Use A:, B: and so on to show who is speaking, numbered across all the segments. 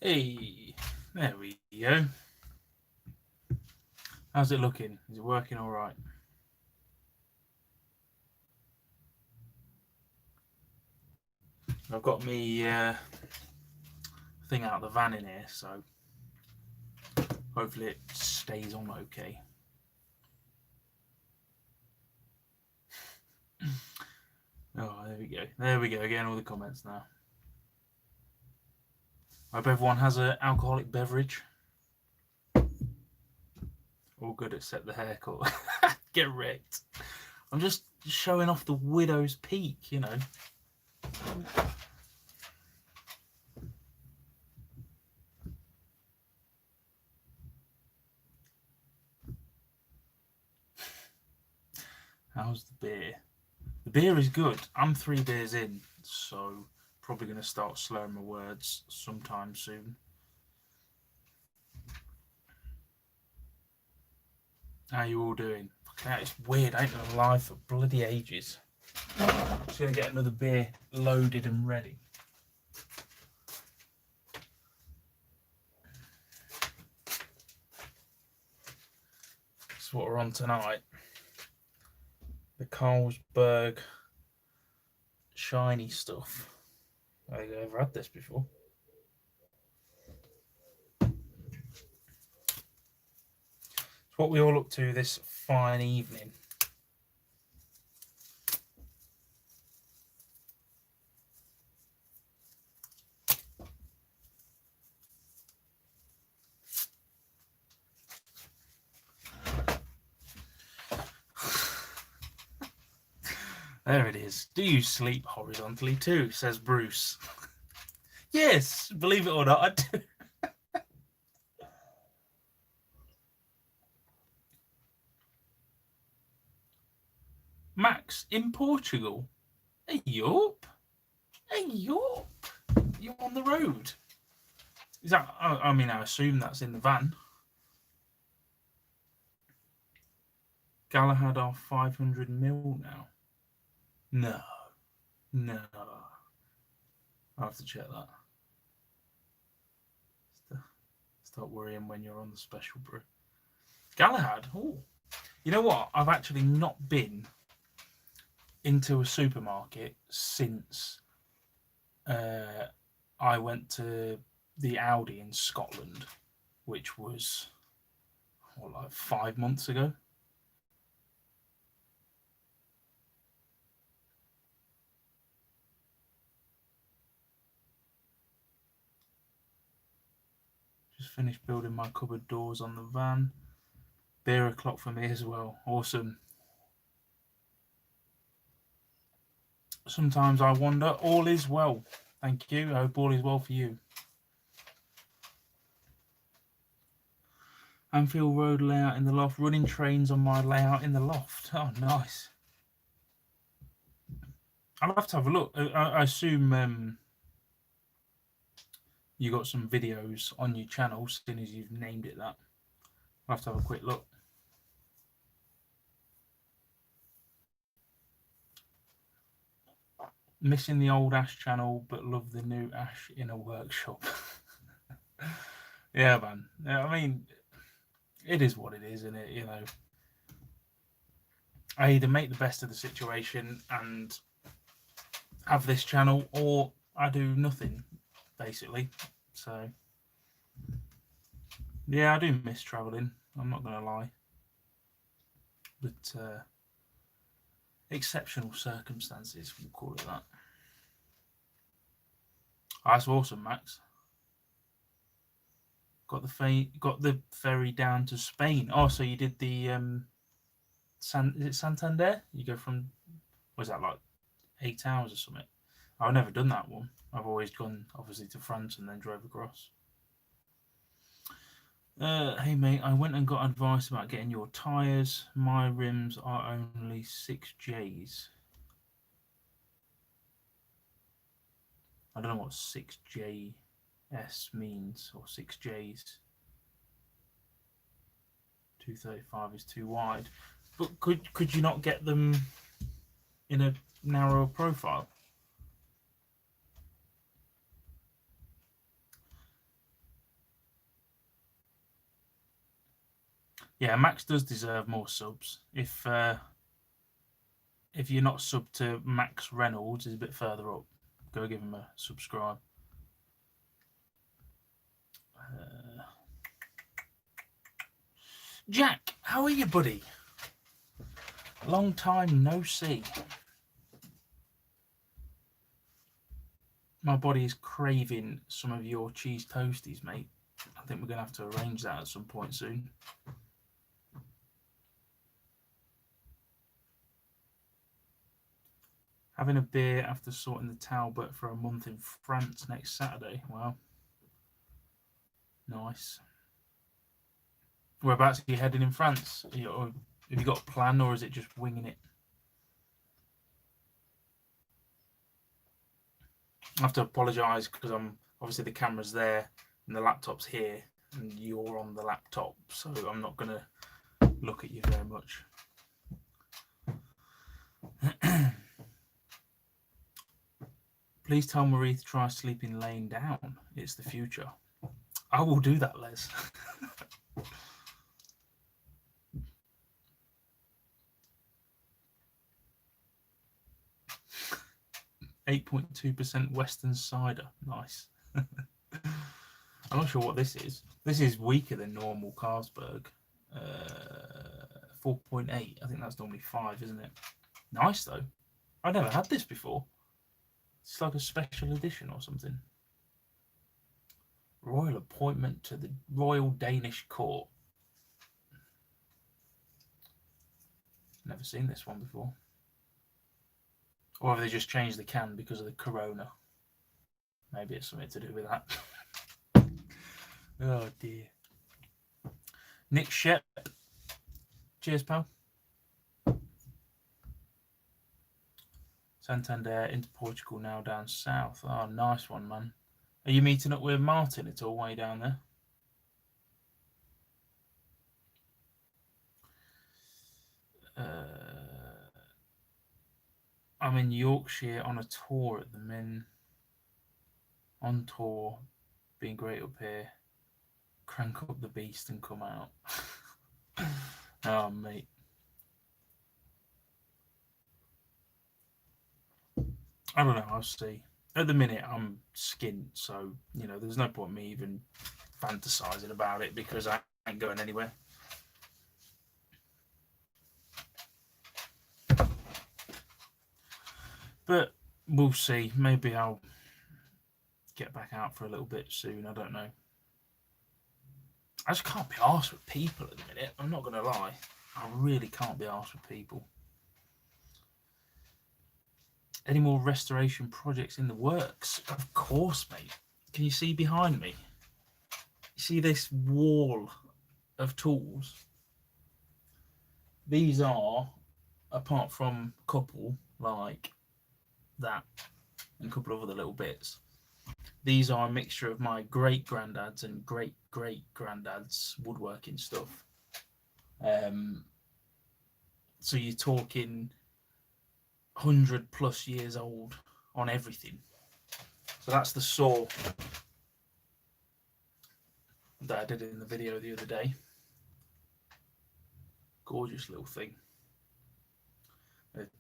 A: Hey, there we go. How's it looking? Is it working all right? I've got me thing out of the van in here, so hopefully it stays on okay. Oh, there we go. There we go. Getting all the comments now. I hope everyone has an alcoholic beverage. All good except the haircut. Get wrecked. I'm just showing off the widow's peak, you know. How's the beer? The beer is good. I'm 3 beers in, so probably going to start slurring my words sometime soon. How you all doing? It's weird. I ain't been alive for bloody ages. Just going to get another beer loaded and ready. That's what we're on tonight. The Carlsberg shiny stuff. I think I've ever had this before. It's what we all up to this fine evening. There it is. Do you sleep horizontally too? Says Bruce. Yes, believe it or not, I do. Max, in Portugal? Hey, yup. Hey, yup. You're on the road. Is that, I mean, I assume that's in the van. Galahad are 500 mil now. No. I'll have to check that. Start worrying when you're on the special brew. Galahad? Oh. You know what? I've actually not been into a supermarket since I went to the Aldi in Scotland, which was like 5 months ago. Just finished building my cupboard doors on the van. Beer o'clock for me as well. Awesome. Sometimes I wonder. All is well. Thank you. I hope all is well for you. Anfield Road layout in the loft. Running trains on my layout in the loft. Oh, nice. I'll have to have a look. I assume you got some videos on your channel, seeing as you've named it that. I'll have to have a quick look. Missing the old Ash channel, but love the new Ash in a workshop. Yeah, man. I mean, it is what it is, isn't it? You know, I either make the best of the situation and have this channel, or I do nothing, basically. So, yeah, I do miss traveling. I'm not going to lie. But exceptional circumstances, we'll call it that. Oh, that's awesome, Max. Got the ferry down to Spain. Oh, so you did the is it Santander? You go from, was that like 8 hours or something? I've never done that one. I've always gone obviously to France and then drove across. Hey mate, I went and got advice about getting your tyres. My rims are only 6Js. I don't know what 6JS means, or 6Js. 235 is too wide. But could you not get them in a narrower profile? Yeah, Max does deserve more subs. If you're not sub to Max Reynolds, he's a bit further up. Go give him a subscribe. Jack, how are you, buddy? Long time no see. My body is craving some of your cheese toasties, mate. I think we're going to have to arrange that at some point soon. Having a beer after sorting the Talbot for a month in France next Saturday. Wow. Nice. Whereabouts are you heading in France? Have you got a plan, or is it just winging it? I have to apologise because obviously the camera's there and the laptop's here and you're on the laptop, so I'm not going to look at you very much. Please tell Marie to try sleeping laying down. It's the future. I will do that, Les. 8.2% Western cider. Nice. I'm not sure what this is. This is weaker than normal Carlsberg. 4.8. I think that's normally 5, isn't it? Nice, though. I've never had this before. It's like a special edition or something. Royal appointment to the Royal Danish Court. Never seen this one before. Or have they just changed the can because of the corona? Maybe it's something to do with that. Oh dear. Nick Shep. Cheers, pal. Santander into Portugal, now down south. Oh, nice one, man. Are you meeting up with Martin at all way down there? I'm in Yorkshire on a tour at the minute. On tour, being great up here. Crank up the beast and come out. Oh, mate. I don't know, I'll see. At the minute, I'm skint, so, there's no point me even fantasizing about it because I ain't going anywhere. But we'll see. Maybe I'll get back out for a little bit soon. I don't know. I just can't be arsed with people at the minute. I'm not going to lie. I really can't be arsed with people. Any more restoration projects in the works? Of course, mate. Can you see behind me? You see this wall of tools? These are, apart from a couple like that and a couple of other little bits, these are a mixture of my great-granddad's and great-great-granddad's woodworking stuff. So you're talking 100+ years old on everything. So that's the saw that I did in the video the other day. Gorgeous little thing.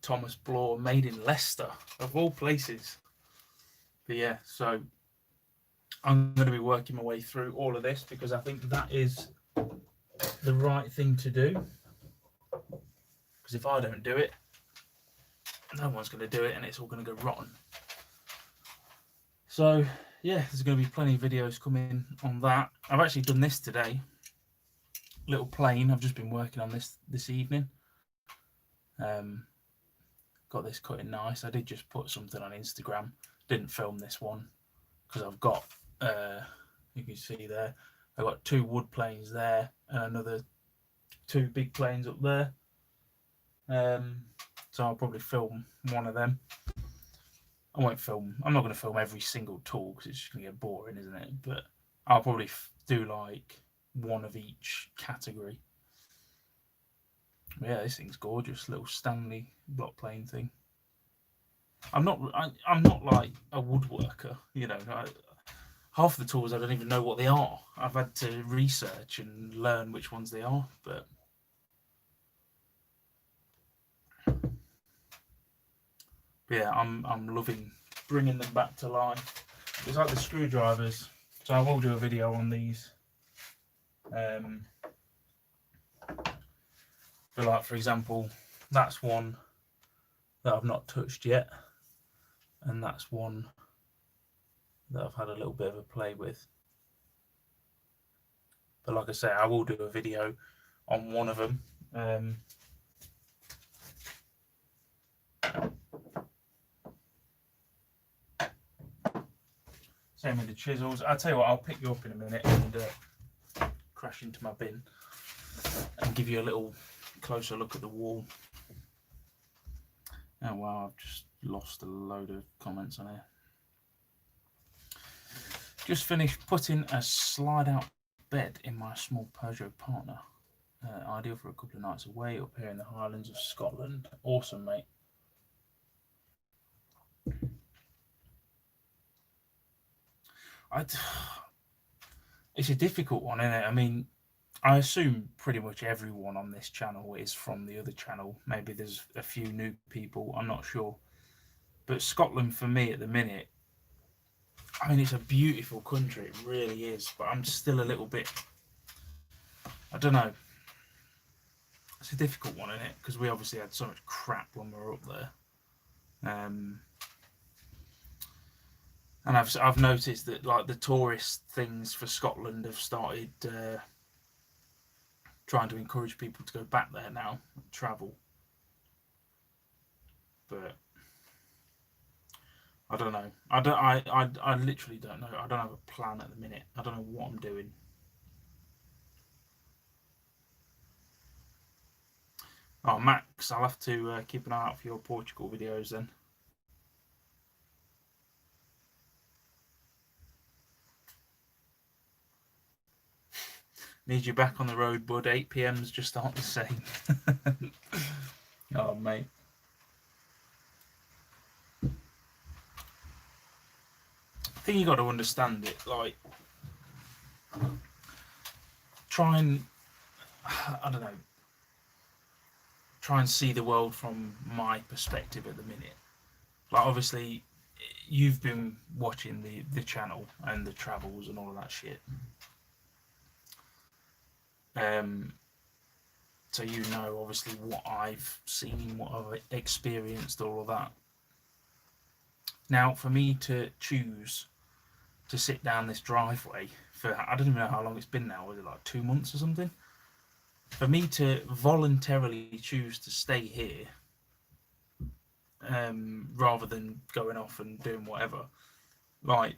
A: Thomas Bloor, made in Leicester, of all places. But yeah, so I'm going to be working my way through all of this because I think that is the right thing to do. Because if I don't do it, no one's going to do it and it's all going to go rotten. So yeah, there's going to be plenty of videos coming on that. I've actually done this today. Little plane. I've just been working on this evening. Got this cutting nice. I did just put something on Instagram. Didn't film this one because I've got, you can see there, I've got 2 wood planes there and another 2 big planes up there. So I'll probably film one of them. I'm not going to film every single tool because it's just going to get boring, isn't it? But I'll probably do like one of each category. But yeah, this thing's gorgeous. Little Stanley block plane thing. I'm not like a woodworker, half the tools I don't even know what they are. I've had to research and learn which ones they are, but yeah, I'm loving bringing them back to life. It's like the screwdrivers, so I will do a video on these. But like, for example, that's one that I've not touched yet, and that's one that I've had a little bit of a play with. But like I say, I will do a video on one of them. Same with the chisels. I'll tell you what, I'll pick you up in a minute and crash into my bin and give you a little closer look at the wall. Oh wow, I've just lost a load of comments on here. Just finished putting a slide out bed in my small Peugeot partner. Ideal for a couple of nights away up here in the Highlands of Scotland. Awesome, mate. It's a difficult one, isn't it? I mean, I assume pretty much everyone on this channel is from the other channel. Maybe there's a few new people, I'm not sure. But Scotland, for me at the minute, I mean, it's a beautiful country, it really is. But I'm still a little bit, I don't know. It's a difficult one, isn't it? Because we obviously had so much crap when we were up there. And I've noticed that like the tourist things for Scotland have started trying to encourage people to go back there now and travel. But I don't know. I literally don't know. I don't have a plan at the minute. I don't know what I'm doing. Oh, Max, I'll have to keep an eye out for your Portugal videos then. Need you back on the road, bud. 8 PMs just aren't the same. Oh, mate. I think you got to understand it. Like, try and, I don't know, try and see the world from my perspective at the minute. Like, obviously, you've been watching the channel and the travels and all of that shit. So you know, obviously, what I've seen, what I've experienced, all of that. Now, for me to choose to sit down this driveway for, I don't even know how long it's been now, was it like 2 months or something? For me to voluntarily choose to stay here, rather than going off and doing whatever, like,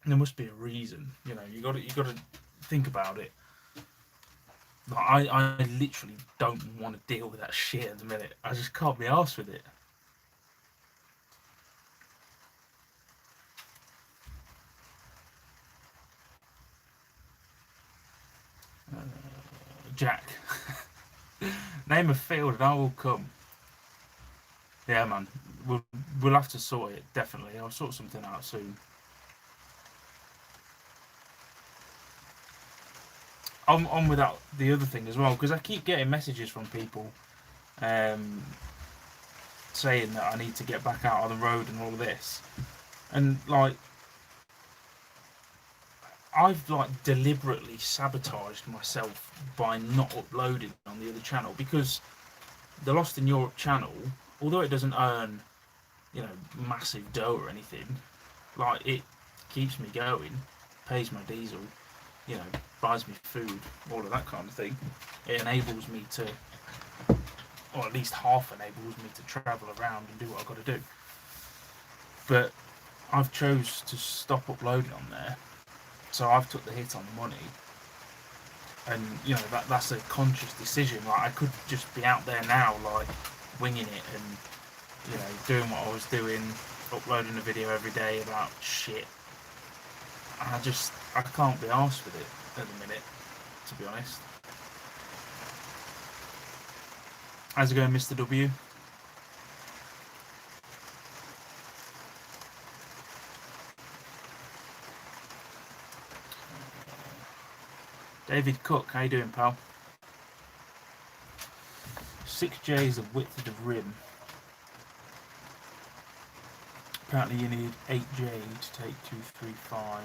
A: there must be a reason. You know, you got to think about it. Like, I literally don't want to deal with that shit at the minute. I just can't be arsed with it. Jack, name a field and I will come. Yeah, man, we'll have to sort it, definitely. I'll sort something out soon. On without the other thing as well, because I keep getting messages from people saying that I need to get back out on the road and all of this, and like, I've like deliberately sabotaged myself by not uploading on the other channel, because the Lost in Europe channel, although it doesn't earn, you know, massive dough or anything, like, it keeps me going, pays my diesel, you know, buys me food, all of that kind of thing. It enables me to, or at least half enables me to travel around and do what I've got to do. But I've chose to stop uploading on there, so I've took the hit on the money. And you know, that's a conscious decision. Like, I could just be out there now, like, winging it and, you know, doing what I was doing, uploading a video every day about shit. And I can't be arsed with it at the minute, to be honest. How's it going, Mr. W? David Cook, how you doing, pal? 6J is the width of the rim. Apparently you need 8J to take 235.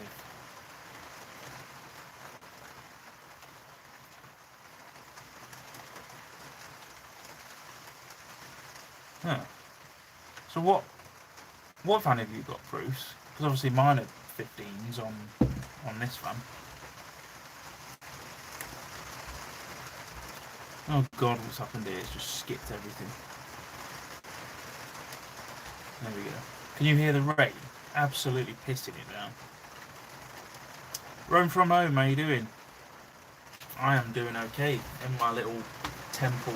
A: Huh. So what van have you got, Bruce? Because obviously mine are 15s on this van. Oh god, what's happened here? It's just skipped everything. There we go. Can you hear the rain? Absolutely pissing it down. Rome from home, how you doing? I am doing okay in my little temple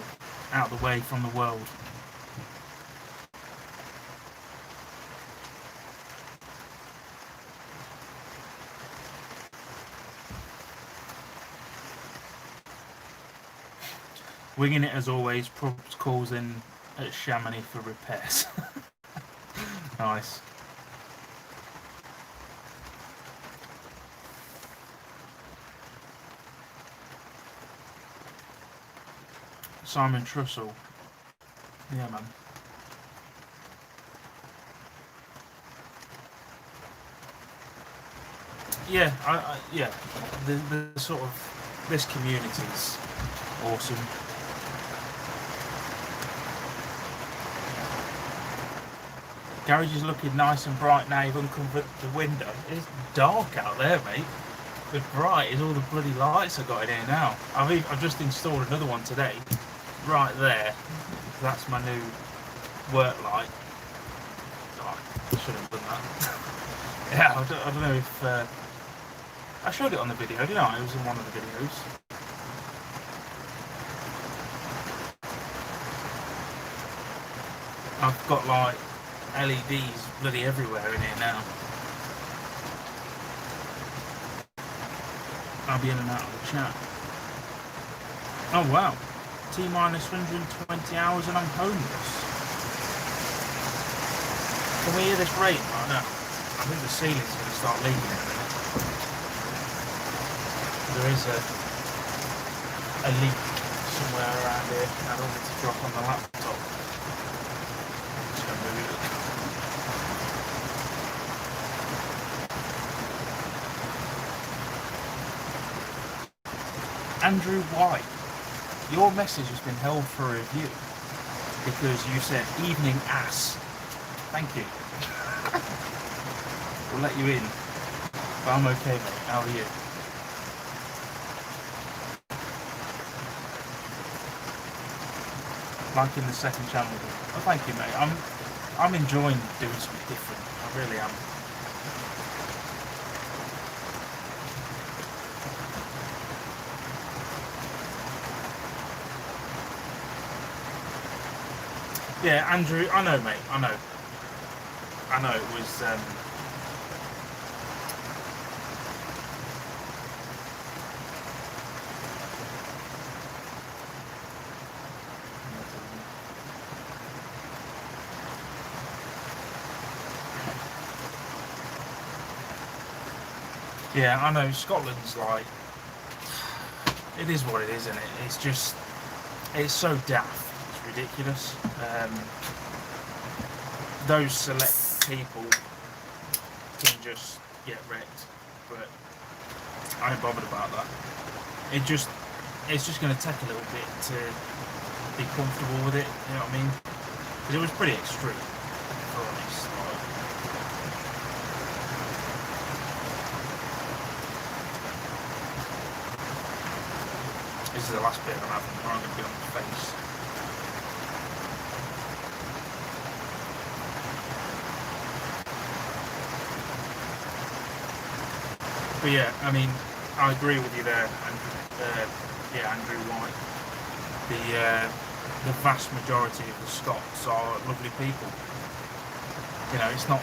A: out the way from the world. Winging it as always, probs calls in at Chamonix for repairs. Nice. Simon Trussell. Yeah, man. Yeah, yeah. The sort of this community's awesome. Garage is looking nice and bright now. You've uncovered the window. It's dark out there, mate. But bright is all the bloody lights I've got in here now. I've just installed another one today, right there. That's my new work light. Oh, I should have done that. Yeah, I don't know if I showed it on the video, didn't I? It was in one of the videos. I've got like LEDs bloody everywhere in here now. I'll be in and out of the chat. Oh wow. T-minus 120 hours and I'm homeless. Can we hear this rain right now? I think the ceiling's going to start leaking in a minute. There is a leak somewhere around here. I don't want it to drop on the laptop. I'm just going to move it. Andrew White, your message has been held for review because you said evening ass. Thank you. We'll let you in. But I'm okay, mate. How are you? Liking the second channel. Oh, thank you, mate. I'm enjoying doing something different. I really am. Yeah, Andrew, I know, mate, I know. I know, it was, yeah, I know, Scotland's like, it is what it is, isn't it? It's just, it's so daft. Ridiculous. Those select people can just get wrecked, but I ain't bothered about that. It's just going to take a little bit to be comfortable with it. You know what I mean? Because it was pretty extreme, for honest. This is the last bit I'm having. I'm going to be on my face. But yeah, I mean, I agree with you there, Andrew White. The vast majority of the Scots are lovely people. You know, it's not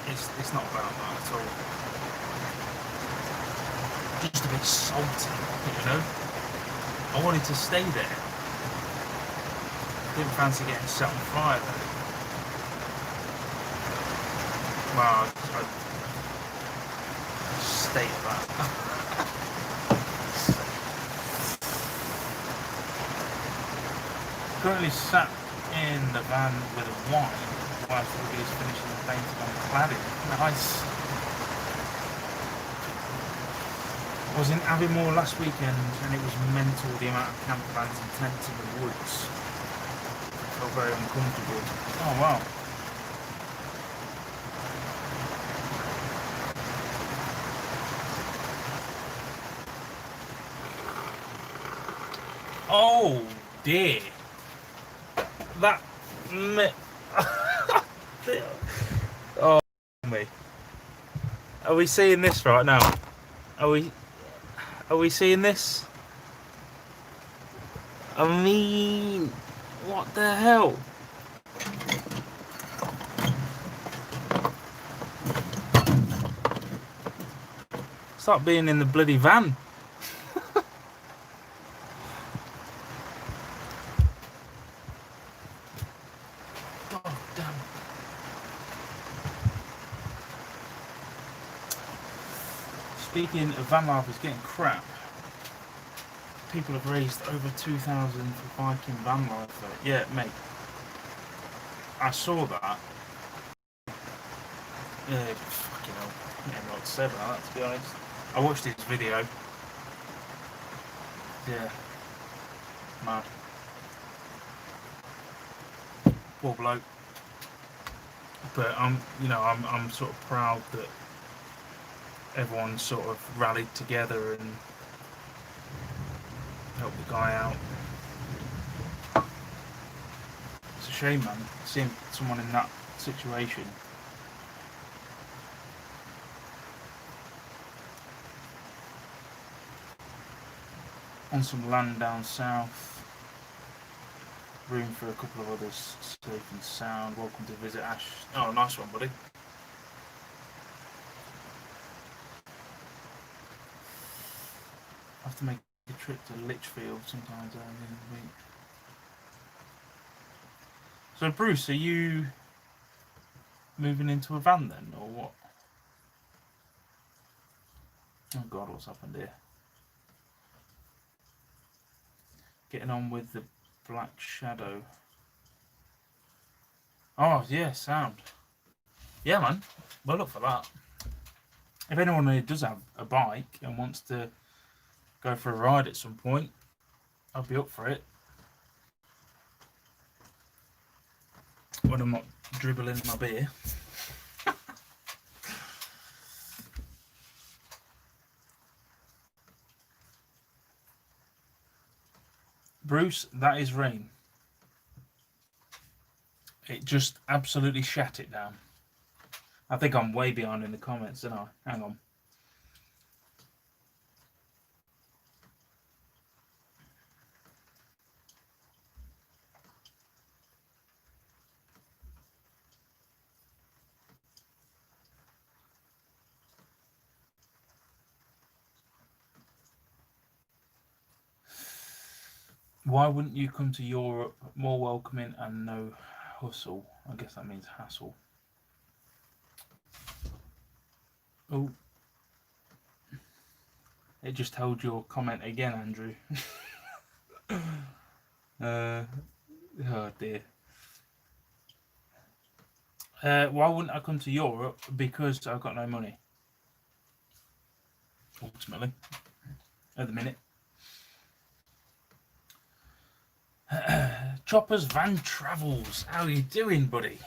A: about that at all. Just a bit salty, you know. I wanted to stay there. Didn't fancy getting set on fire though. Well, I state that. Currently sat in the van with a wine whilst everybody's finishing the painting on the cladding. Nice. I was in Aviemore last weekend and it was mental the amount of camper vans and tents in the woods. I felt very uncomfortable. Oh wow. Oh dear. That oh me. Are we seeing this right now? Are we seeing this? I mean, what the hell? Stop being in the bloody van. God damn. Speaking of van life is getting crap. People have raised over 2,000 for Viking van life. Yeah, mate. I saw that. Fucking hell. I don't know what to say about that, to be honest. I watched his video. Yeah. Mad. Poor bloke. But I'm sort of proud that everyone sort of rallied together and helped the guy out. It's a shame, man, seeing someone in that situation. On some land down south. Room for a couple of others, safe and sound. Welcome to visit Ash. Oh, nice one, buddy. I have to make a trip to Lichfield sometimes early in the week. So, Bruce, are you moving into a van then, or what? Oh God, what's happened here? Getting on with the Black Shadow. Oh yeah, sound. Yeah, man. Well, look for that. If anyone here does have a bike and wants to go for a ride at some point, I'll be up for it. When I'm not dribbling my beer. Bruce, that is rain. It just absolutely shat it down. I think I'm way behind in the comments, don't I? Hang on. Why wouldn't you come to Europe? More welcoming and no hustle. I guess that means hassle. Oh. It just held your comment again, Andrew. Oh dear. Why wouldn't I come to Europe? Because I've got no money. Ultimately. At the minute. Chopper's Van Travels. How are you doing, buddy?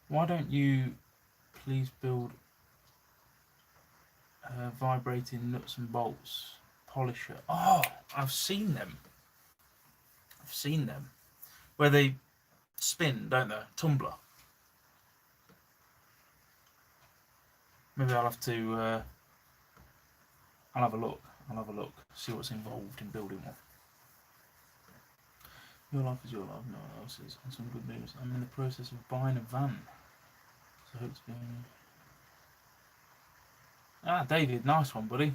A: Why don't you please build vibrating nuts and bolts polisher? Oh, I've seen them. I've seen them. Where they spin, don't they? Tumbler. Maybe I'll have to... I'll have a look. I'll have a look. See what's involved in building one. Your life is your life, no one else's. And some good news. I'm in the process of buying a van. So I hope to be... Ah, David, nice one, buddy.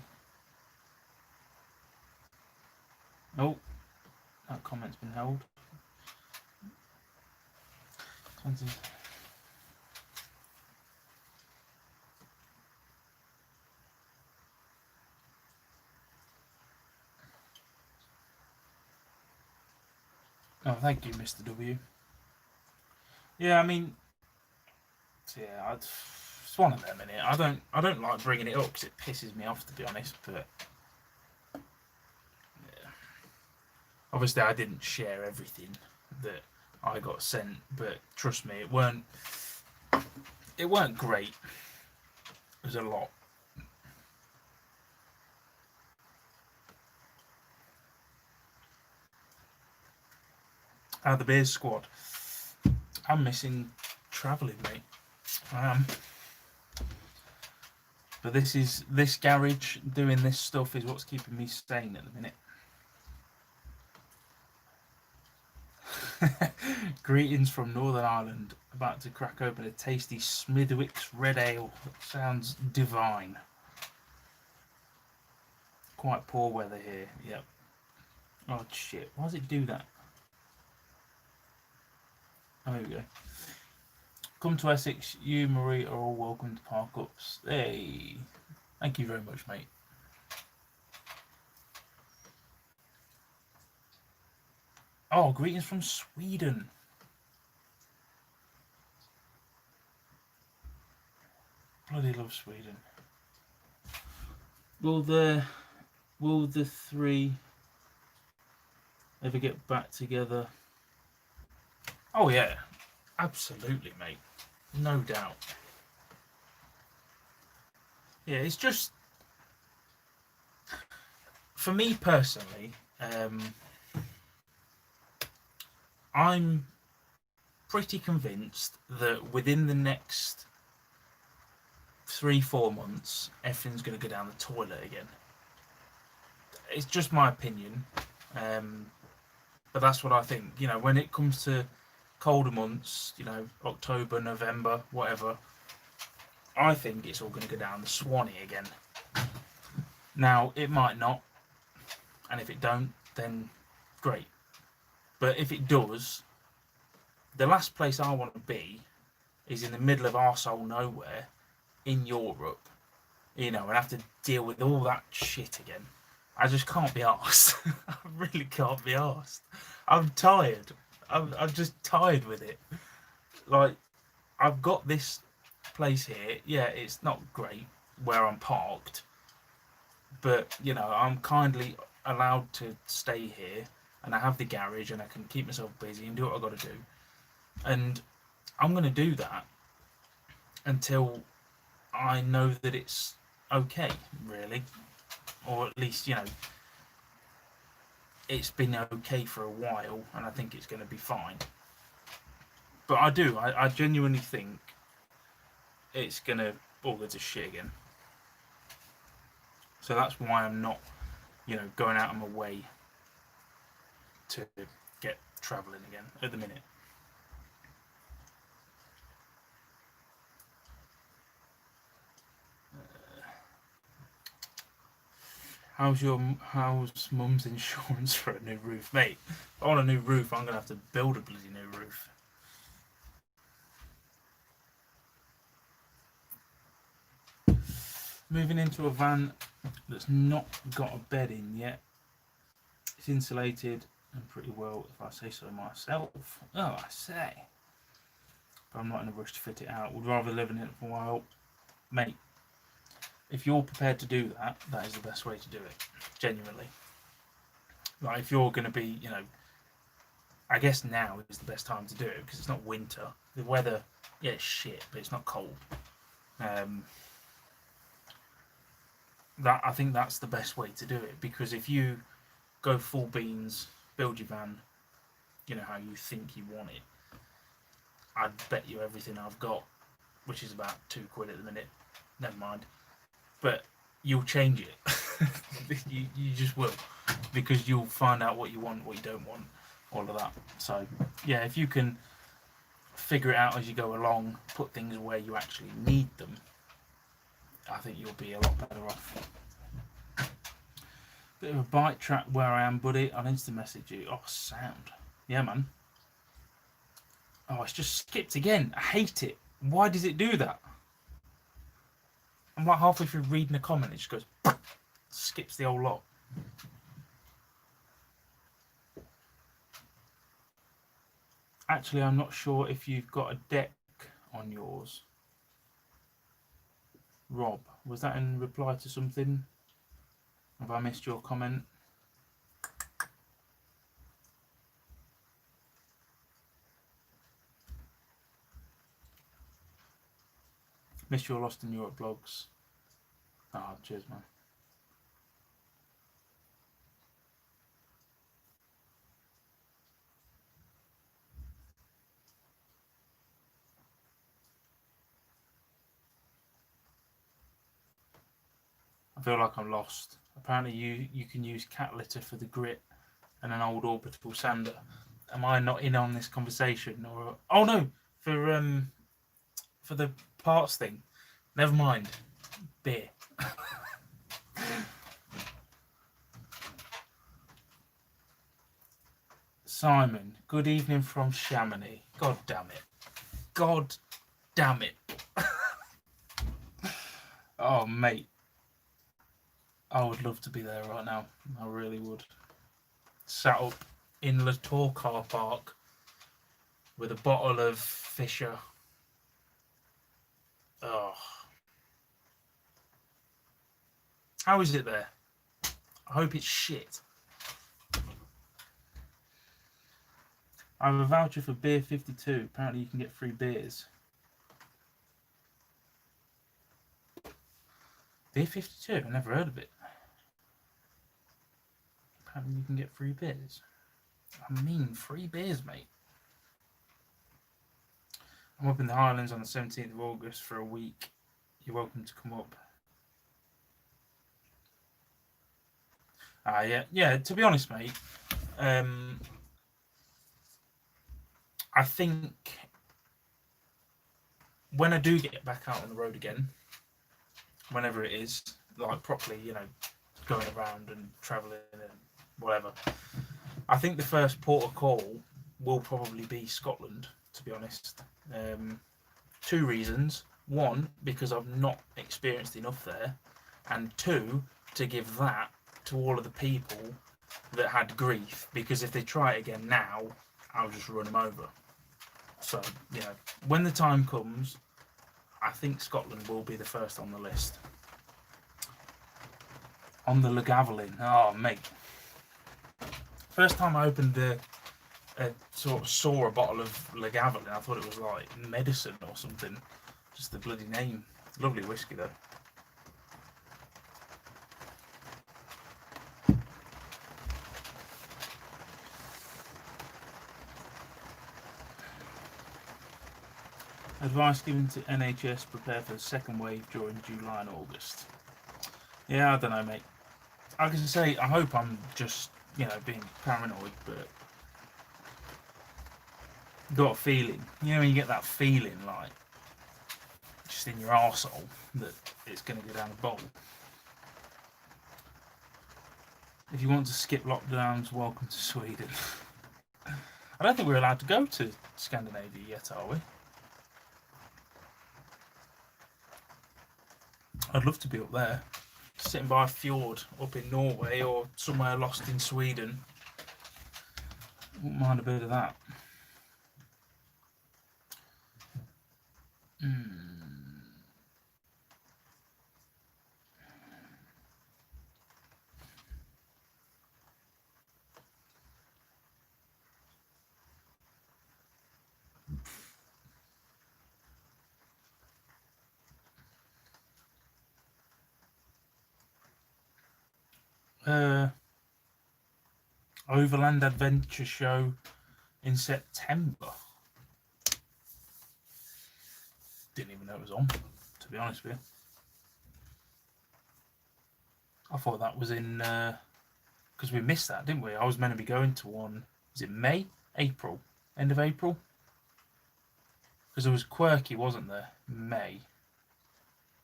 A: Oh, that comment's been held. 20. Oh, thank you, Mr. W. Yeah, I mean, yeah, it's one of them, innit? I don't like bringing it up because it pisses me off, to be honest. But yeah. Obviously, I didn't share everything that I got sent, but trust me, it weren't great. There's a lot. The Beers squad. I'm missing travelling, mate. I am. But this garage doing this stuff is what's keeping me sane at the minute. Greetings from Northern Ireland. About to crack open a tasty Smithwick's Red Ale. Sounds divine. Quite poor weather here. Yep. Oh shit! Why does it do that? Oh, here we go. Come to Essex. You, Marie, are all welcome to park ups. Hey, thank you very much, mate. Oh, greetings from Sweden. Bloody love Sweden. Will the three ever get back together? Oh yeah, absolutely, mate. No doubt. Yeah, it's just for me personally. I'm pretty convinced that within the next 3-4 months, everything's going to go down the toilet again. It's just my opinion, but that's what I think. You know, when it comes to colder months, you know, October, November, whatever, I think it's all going to go down the Swanee again. Now, it might not, and if it don't, then great. But if it does, the last place I want to be is in the middle of arsehole nowhere in Europe, you know, and have to deal with all that shit again. I just can't be arsed. I really can't be arsed. I'm tired. I'm just tired with it. Like, I've got this place here. Yeah, it's not great where I'm parked, but you know, I'm kindly allowed to stay here, and I have the garage, and I can keep myself busy and do what I've got to do. And I'm going to do that until I know that it's okay, really, or at least, you know, it's been okay for a while, and I think it's going to be fine. But I genuinely think it's going to all go to shit again. So that's why I'm not, you know, going out of my way to get travelling again at the minute. How's mum's insurance for a new roof, mate? If I want a new roof, I'm gonna have to build a bloody new roof. Moving into a van that's not got a bed in yet. It's insulated and pretty well, if I say so myself. Oh, I say. But I'm not in a rush to fit it out. Would rather live in it for a while, mate. If you're prepared to do that, that is the best way to do it. Genuinely. Like, if you're going to be, you know, I guess now is the best time to do it because it's not winter. The weather, yeah, it's shit, but it's not cold. I think that's the best way to do it, because if you go full beans, build your van, you know, how you think you want it, I'd bet you everything I've got, which is about £2 at the minute. Never mind. But you'll change it. you just will, because you'll find out what you want, what you don't want, all of that. So yeah, if you can figure it out as you go along, put things where you actually need them, I think you'll be a lot better off. Bit of a bike track where I am, buddy. I'll instant message you. Oh, sound. Yeah, man. Oh, it's just skipped again. I hate it. Why does it do that? I'm like halfway through reading a comment, it just goes, skips the whole lot. Actually, I'm not sure if you've got a deck on yours. Rob, was that in reply to something? Have I missed your comment? Missed your Lost in Europe blogs. Oh, cheers, man. I feel like I'm lost. Apparently you can use cat litter for the grit and an old orbital sander. Am I not in on this conversation? Or oh no, for the parts thing. Never mind. Beer. Simon, good evening from Chamonix. God damn it. God damn it. Oh, mate. I would love to be there right now. I really would. Sat up in Latour car park with a bottle of Fisher. Oh. How is it there? I hope it's shit. I have a voucher for beer 52. Apparently you can get free beers. Beer 52? I've never heard of it. Apparently you can get free beers. I mean, free beers, mate. I'm up in the Highlands on the 17th of August for a week. You're welcome to come up. Yeah. To be honest, mate, I think when I do get back out on the road again, whenever it is, like properly, going around and travelling and whatever, I think the first port of call will probably be Scotland, to be honest. 2 reasons. 1, because I've not experienced enough there, and 2, to give that to all of the people that had grief, because if they try it again now, I'll just run them over. So, when the time comes, I think Scotland will be the first on the list. On the Lagavulin. Oh, mate. First time I opened sort of saw a bottle of Lagavulin, I thought it was like medicine or something. Just the bloody name. Lovely whiskey, though. Advice given to NHS: prepare for the second wave during July and August. Yeah, I don't know, mate. I can say I hope I'm just, being paranoid, but got a feeling. When you get that feeling, like, just in your arsehole, that it's going to go down the bowl. If you want to skip lockdowns, welcome to Sweden. I don't think we're allowed to go to Scandinavia yet, are we? I'd love to be up there, sitting by a fjord up in Norway or somewhere lost in Sweden. Wouldn't mind a bit of that. Overland Adventure Show in September. Didn't even know it was on, to be honest with you. I thought that was in, because we missed that, didn't we? I was meant to be going to one, was it May? April? End of April? Because there was Quirky, wasn't there? May.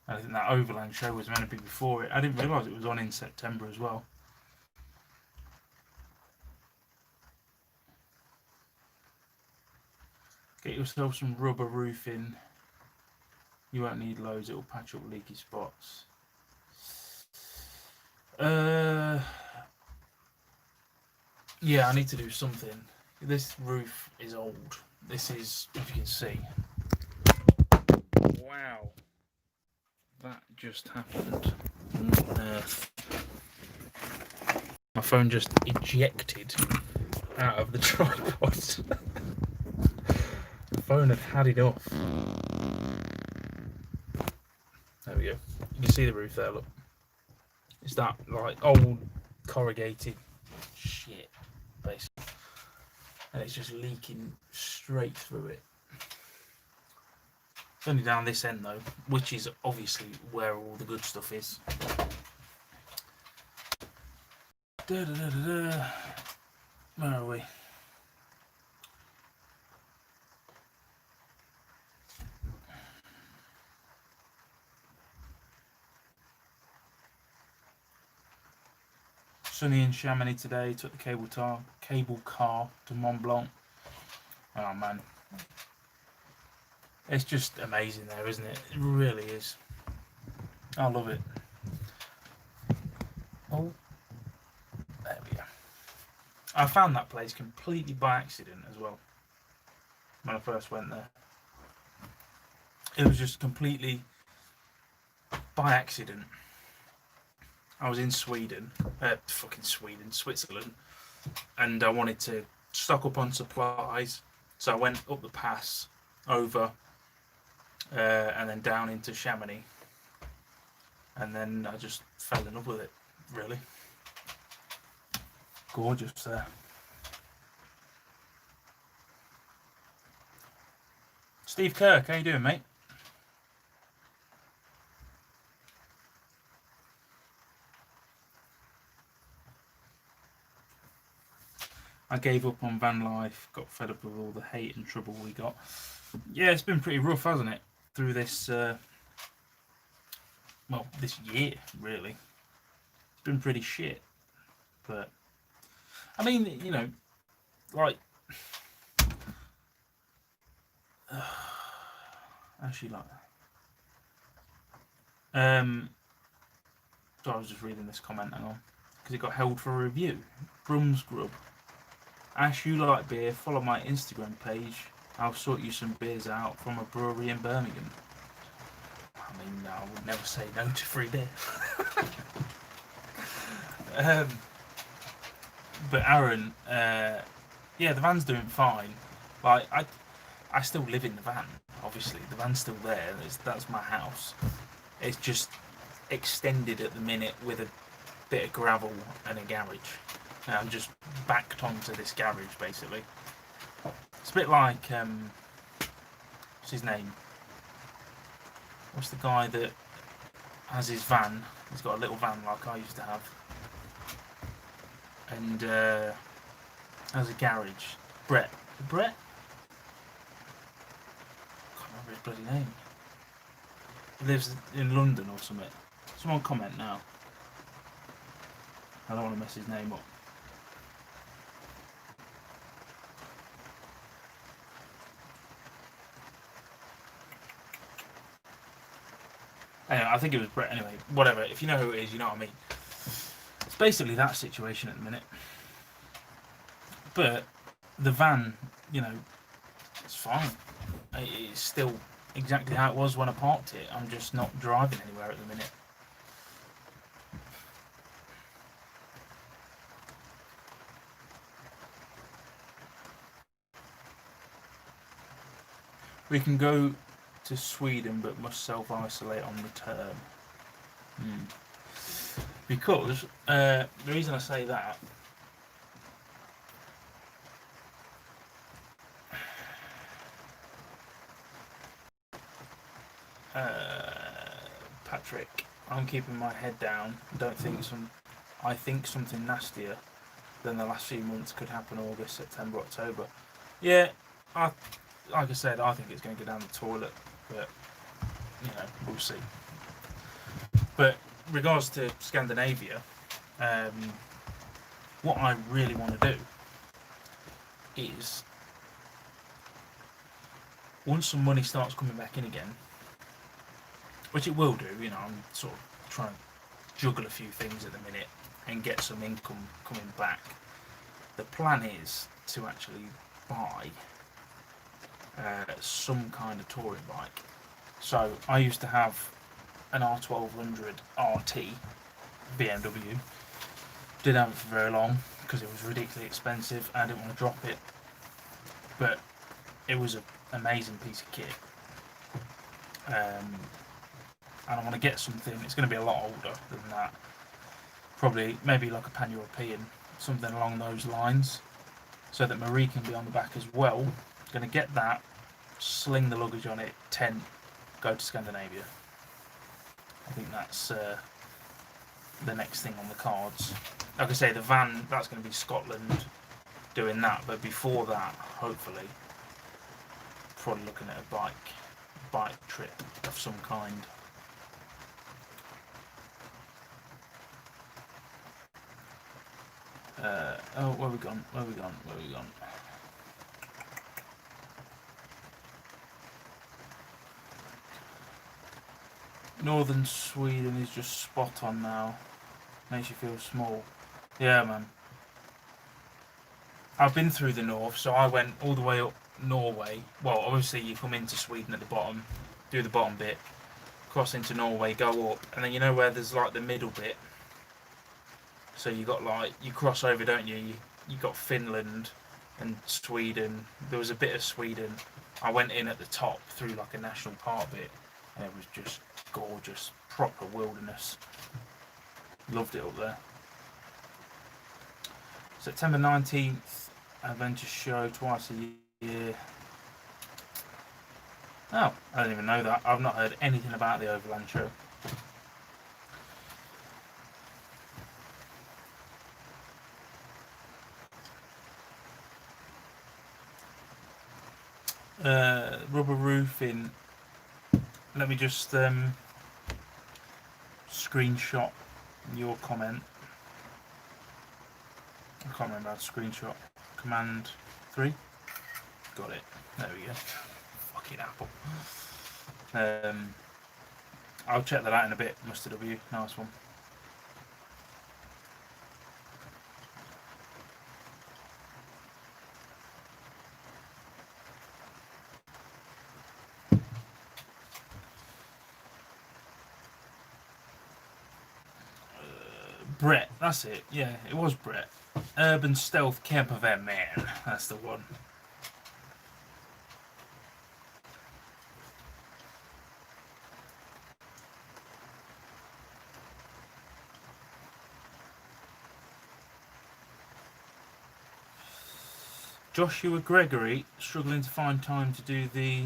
A: I think that Overland show was meant to be before it. I didn't realise it was on in September as well. Get yourself some rubber roofing. You won't need loads, it will patch up leaky spots. Yeah, I need to do something. This roof is old. this is, if you can see. Wow. That just happened. What on earth? My phone just ejected out of the tripod. The phone had enough. There we go. You can see the roof there, look. It's that, like, old corrugated shit, basically. And it's just leaking straight through it. It's only down this end, though, which is obviously where all the good stuff is. Da, da, da, da, da. Where are we? Sunny in Chamonix today. Took the cable car to Mont Blanc. Oh man, it's just amazing there, isn't it? It really is. I love it. Oh, there we go. I found that place completely by accident as well when I first went there. It was just completely by accident. I was in Switzerland, and I wanted to stock up on supplies, so I went up the pass, over, and then down into Chamonix, and then I just fell in love with it, really. Gorgeous there. Steve Kirk, how you doing, mate? I gave up on van life, got fed up with all the hate and trouble we got. Yeah, it's been pretty rough, hasn't it? Through this, this year, really. It's been pretty shit. But, I mean, you know, like, actually, like, so I was just reading this comment, hang on, because it got held for a review. Brum's Grub. Ash, you like beer, follow my Instagram page. I'll sort you some beers out from a brewery in Birmingham. I mean, I would never say no to free beer. But Aaron, yeah, the van's doing fine. Like, I still live in the van, obviously. The van's still there. That's my house. It's just extended at the minute with a bit of gravel and a garage. And I'm just backed onto this garage, basically. It's a bit like, what's his name? What's the guy that has his van? He's got a little van like I used to have. And has a garage. Brett? I can't remember his bloody name. He lives in London or something. Someone comment now. I don't want to mess his name up. Anyway, I think it was Brett. Anyway, whatever. If you know who it is, you know what I mean. It's basically that situation at the minute. But the van, you know, it's fine. It's still exactly how it was when I parked it. I'm just not driving anywhere at the minute. We can go to Sweden but must self-isolate on return. Because the reason I say that Patrick, I'm keeping my head down. I think something nastier than the last few months could happen August, September, October. Yeah, like I said, I think it's going to go down the toilet, but you know, we'll see. But regards to Scandinavia, what I really want to do is, once some money starts coming back in again, which it will do, you know, I'm sort of trying to juggle a few things at the minute and get some income coming back. The plan is to actually buy some kind of touring bike. So I used to have an R1200 RT BMW. Didn't have it for very long because it was ridiculously expensive and I didn't want to drop it. But it was an amazing piece of kit. And I want to get something, it's going to be a lot older than that. Probably, maybe like a pan-European, something along those lines, so that Marie can be on the back as well. Going to get that, sling the luggage on it, tent, go to Scandinavia. I think that's the next thing on the cards. Like I say, the van, that's going to be Scotland doing that, but before that, hopefully, probably looking at a bike trip of some kind. Oh, where we gone? Northern Sweden is just spot on now. Makes you feel small. Yeah, man. I've been through the north, so I went all the way up Norway. Well, obviously you come into Sweden at the bottom, do the bottom bit, cross into Norway, go up, and then you know where there's like the middle bit. So you got like, you cross over, don't you? You got Finland and Sweden. There was a bit of Sweden. I went in at the top through like a national park bit, and it was just gorgeous, proper wilderness. Loved it up there. September 19th, Adventure Show, twice a year. Oh, I don't even know that. I've not heard anything about the Overland Show. Rubber roofing. Let me just screenshot your comment. I can't remember how to screenshot. Command 3. Got it. There we go. Fucking Apple. I'll check that out in a bit, Mr. W. Nice one. Brett, that's it. Yeah, it was Brett. Urban Stealth Camper Van Man. That's the one. Joshua Gregory, struggling to find time to do the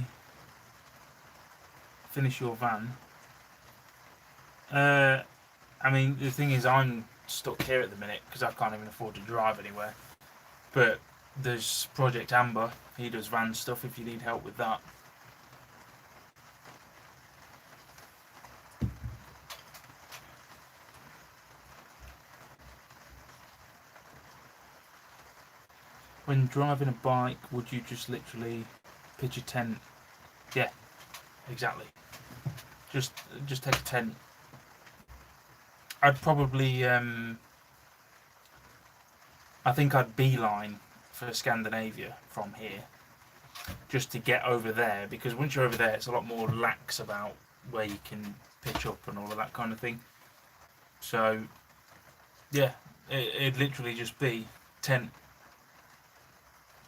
A: finish your van. I mean, the thing is, I'm stuck here at the minute because I can't even afford to drive anywhere. But there's Project Amber. He does van stuff if you need help with that. When driving a bike, would you just literally pitch a tent? Yeah, exactly. Just take a tent. I'd probably, I think I'd beeline for Scandinavia from here, just to get over there, because once you're over there, it's a lot more lax about where you can pitch up and all of that kind of thing. So, yeah, it'd literally just be tent,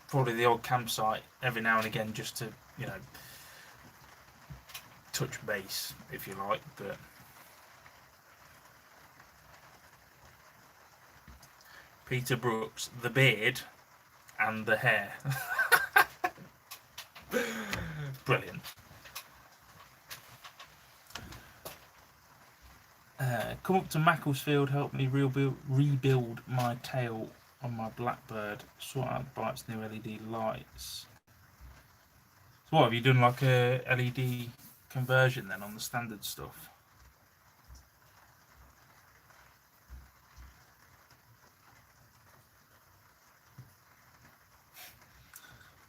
A: probably the odd campsite every now and again, just to, you know, touch base, if you like, but... Peter Brooks, the beard and the hair. Brilliant. Come up to Macclesfield, help me rebuild my tail on my Blackbird, sort out the bike's new LED lights. So what, have you done like a LED conversion then on the standard stuff?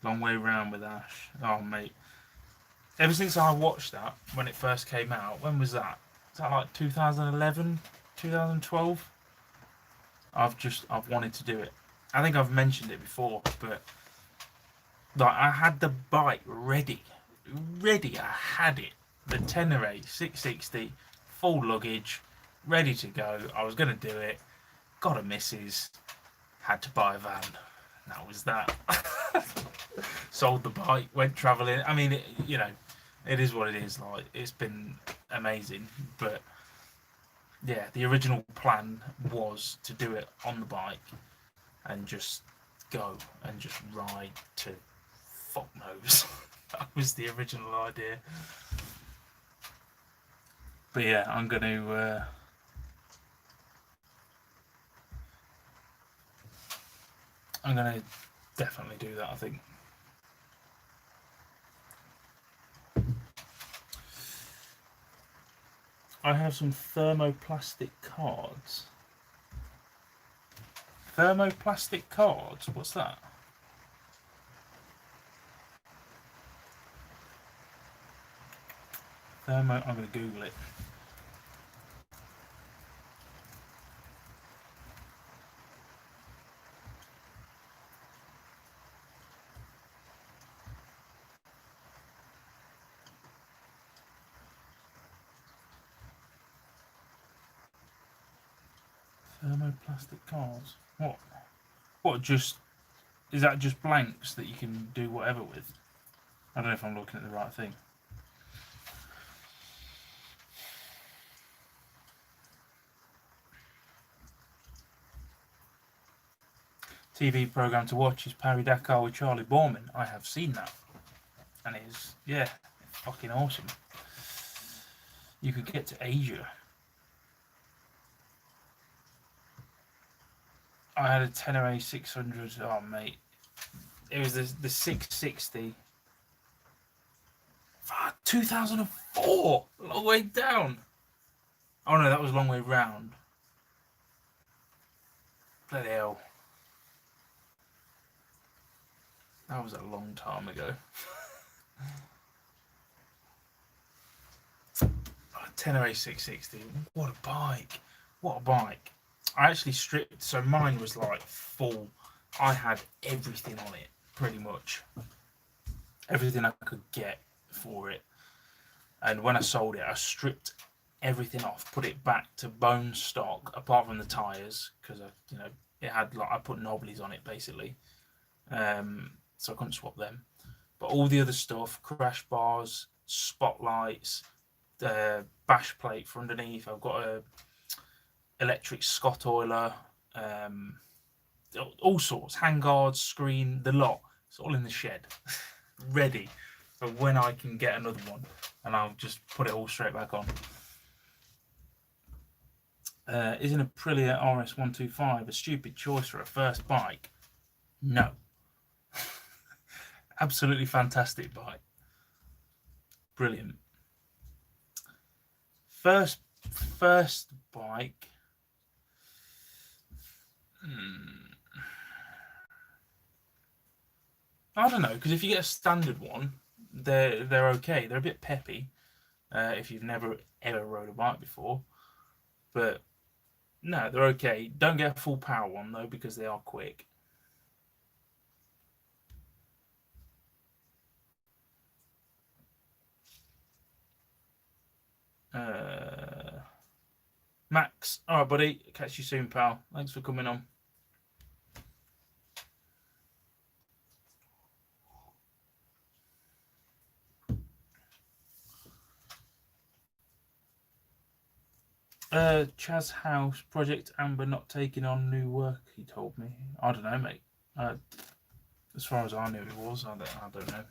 A: Long way round with Ash. Oh, mate. Ever since I watched that, when it first came out, when was that? Is that like 2011, 2012? I've wanted to do it. I think I've mentioned it before, but Like I had the bike ready. I had it. The Tenere 660, full luggage, ready to go. I was going to do it. Got a missus. Had to buy a van. That was that. Sold the bike, went travelling. I mean, it is what it is. Like, it's been amazing. But yeah, the original plan was to do it on the bike and just go and just ride to fuck knows. That was the original idea. But yeah, I'm going to. I'm going to definitely do that, I think. I have some thermoplastic cards. Thermoplastic cards? What's that? I'm going to Google it. Thermoplastic cards. What? What? Is that just blanks that you can do whatever with? I don't know if I'm looking at the right thing. TV program to watch is Paris Dakar with Charlie Borman. I have seen that, and it's fucking awesome. You could get to Asia. I had a Tenere 600. Oh mate, it was the 660. 2004. Long way down. Oh no, that was long way round. Bloody hell. That was a long time ago. 1008 660. What a bike. What a bike. I actually stripped, so mine was like full. I had everything on it, pretty much. Everything I could get for it. And when I sold it, I stripped everything off, put it back to bone stock, apart from the tyres, because it had like I put knobblies on it basically, so I couldn't swap them. But all the other stuff, crash bars, spotlights, bash plate for underneath. I've got a electric Scott oiler, all sorts, handguards, screen, the lot. It's all in the shed, ready for when I can get another one, and I'll just put it all straight back on. Is an Aprilia RS125 a stupid choice for a first bike? No. Absolutely fantastic bike. Brilliant. First bike. I don't know, because if you get a standard one, they're okay. They're a bit peppy if you've never ever rode a bike before, but no, they're okay. Don't get a full power one though, because they are quick. Max, all right, buddy. Catch you soon, pal. Thanks for coming on. Chaz House, Project Amber not taking on new work, he told me. I don't know, mate. As far as I knew it was, I don't know.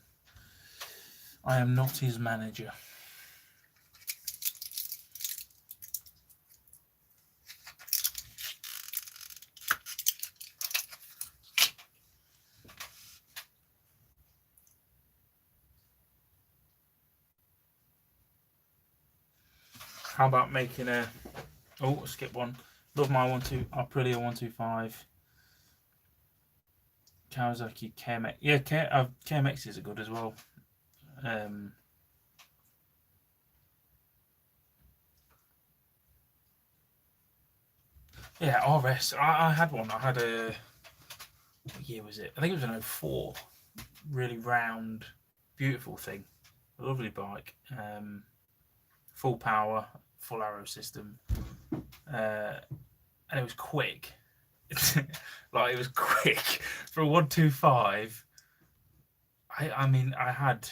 A: I am not his manager. How about making a... Oh, skip one. Love my Aprilia 125. Kawasaki KMX. Yeah, KMXs are good as well. Yeah, RS. I had one. I had a... What year was it? I think it was an 04. really round, beautiful thing. A lovely bike. Full power, full arrow system. And it was quick. Like, it was quick. For a 125, I mean, I had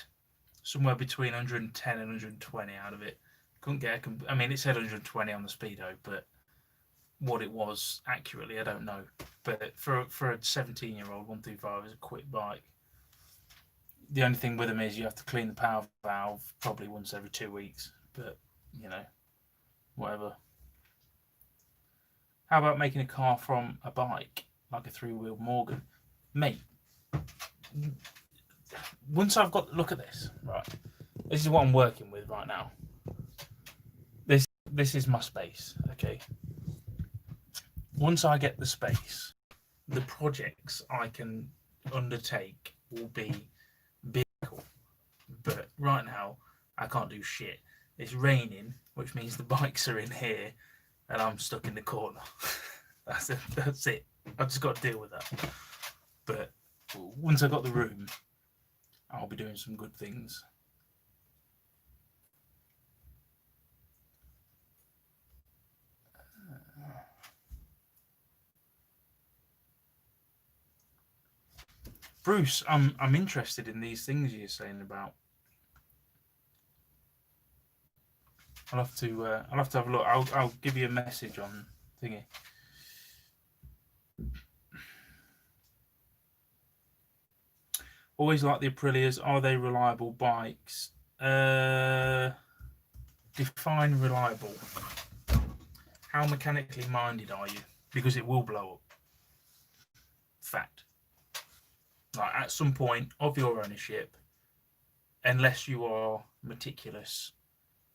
A: somewhere between 110 and 120 out of it. Couldn't get I mean, it said 120 on the speedo, but what it was accurately, I don't know. But for a 17-year-old, 125 is a quick bike. The only thing with them is you have to clean the power valve probably once every 2 weeks. But, you know, whatever. How about making a car from a bike, like a 3-wheel Morgan? Mate, once I've got, look at this, right? This is what I'm working with right now. This is my space, okay? Once I get the space, the projects I can undertake will be big. But right now, I can't do shit. It's raining, which means the bikes are in here, and I'm stuck in the corner. That's it. I've just got to deal with that. But once I got the room, I'll be doing some good things. Bruce, I'm interested in these things you're saying about. I'll have to have a look. I'll give you a message on thingy. Always like the Aprilias. Are they reliable bikes? Define reliable. How mechanically minded are you? Because it will blow up. Fact. Like, at some point of your ownership, unless you are meticulous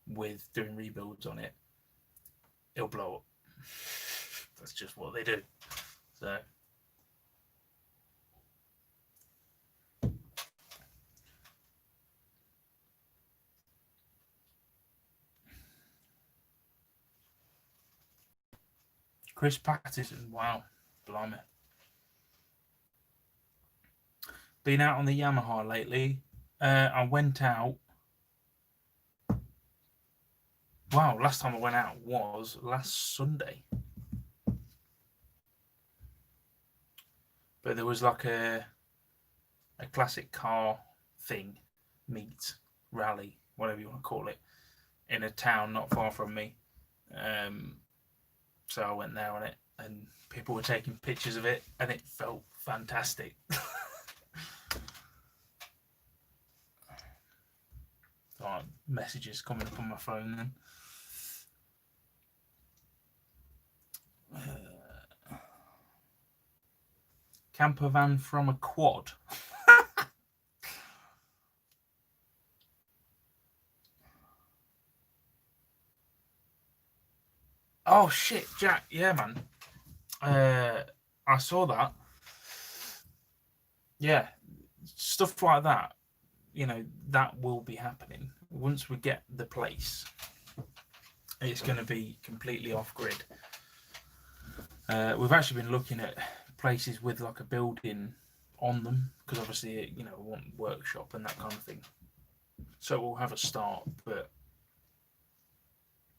A: with doing rebuilds on it, it'll blow up. That's just what they do. So Chris Patterson, wow, blimey. Been out on the Yamaha lately. I went out. Wow, last time I went out was last Sunday. But there was like a classic car thing, meet, rally, whatever you want to call it, in a town not far from me. So I went there on it, and people were taking pictures of it, and it felt fantastic. Messages coming up on my phone then. Camper van from a quad. Oh shit, Jack. Yeah, man. I saw that. Yeah, stuff like that. You know, that will be happening once we get the place. It's going to be completely off grid. We've actually been looking at places with like a building on them, because obviously, you know, we want workshop and that kind of thing. So we'll have a start, but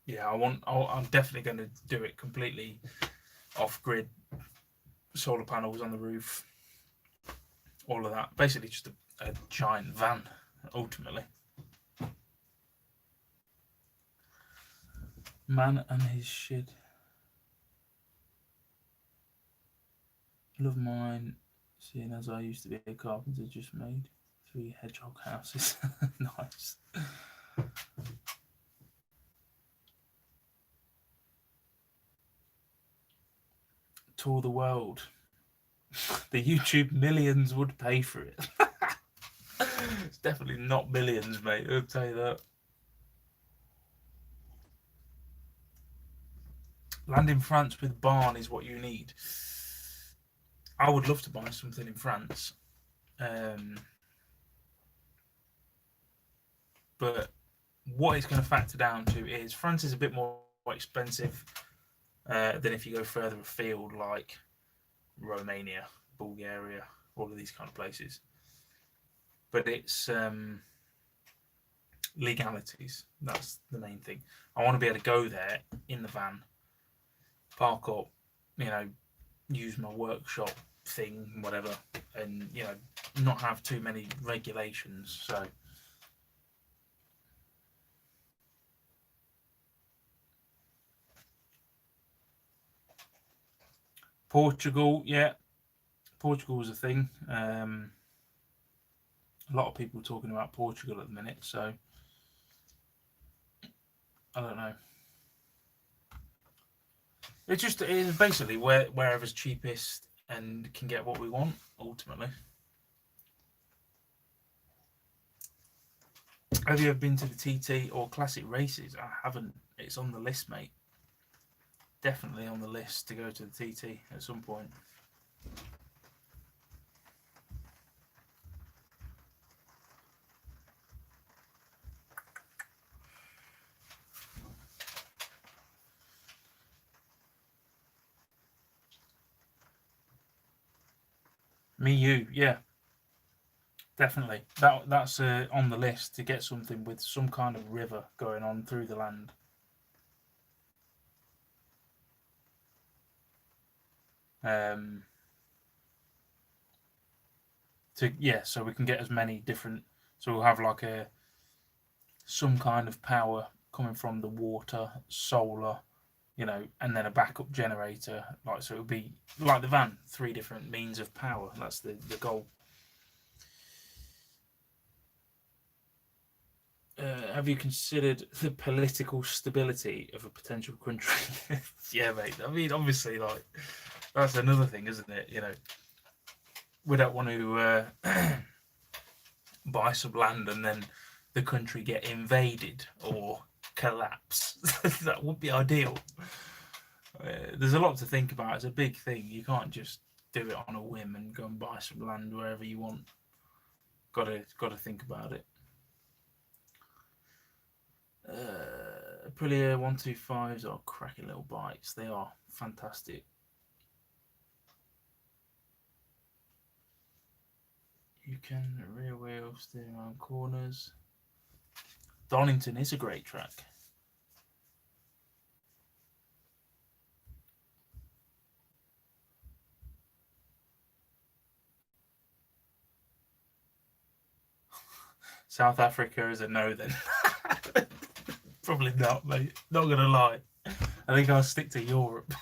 A: yeah, I'm definitely going to do it completely off grid. Solar panels on the roof, all of that. Basically, just a giant van, ultimately. Man and his shit. Love mine, seeing as I used to be a carpenter, just made 3 hedgehog houses. Nice. Tour the world. The YouTube millions would pay for it. It's definitely not millions, mate. I'll tell you that. Land in France with barn is what you need. I would love to buy something in France. But what it's going to factor down to is France is a bit more expensive than if you go further afield, like Romania, Bulgaria, all of these kind of places. but it's legalities. That's the main thing. I want to be able to go there in the van, park up, you know, use my workshop thing, whatever, and not have too many regulations. So Portugal, yeah, Portugal is a thing. A lot of people talking about Portugal at the minute, so I don't know. It's basically wherever's cheapest and can get what we want ultimately. Have you ever been to the TT or classic races? I haven't. It's on the list, mate. Definitely on the list to go to the TT at some point. Me, you, yeah, definitely. That's on the list to get something with some kind of river going on through the land. So we can get as many different. So we'll have like some kind of power coming from the water, solar, and then a backup generator. Like, so it would be like the van, 3 different means of power. That's the goal. Have you considered the political stability of a potential country? Yeah, mate. I mean, obviously, like, that's another thing, isn't it? We don't want to buy some land and then the country get invaded or collapse. That would be ideal. There's a lot to think about. It's a big thing. You can't just do it on a whim and go and buy some land wherever you want. Got to think about it. Aprilia 125s are cracking little bikes. They are fantastic. You can rear wheel steering around corners. Donington is a great track. South Africa is a no then. Probably not, mate. Not gonna lie. I think I'll stick to Europe.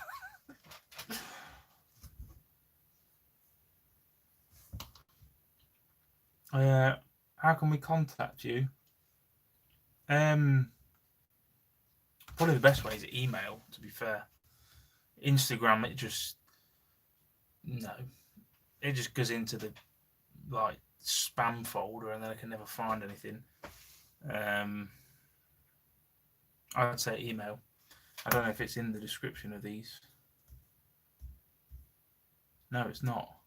A: How can we contact you? Probably the best way is email, to be fair. Instagram, it just goes into the spam folder, and then I can never find anything. I'd say email. I don't know if it's in the description of these. No, it's not.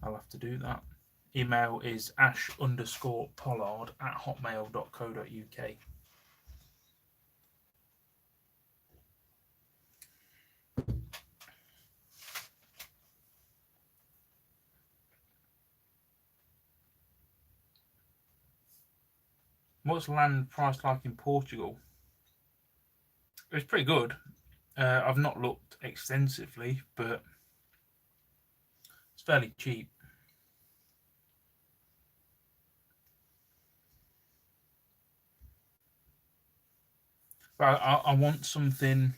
A: I'll have to do that. Email is ash_pollard@hotmail.co.uk. What's land price like in Portugal? It's pretty good. I've not looked extensively, but it's fairly cheap. But I want something.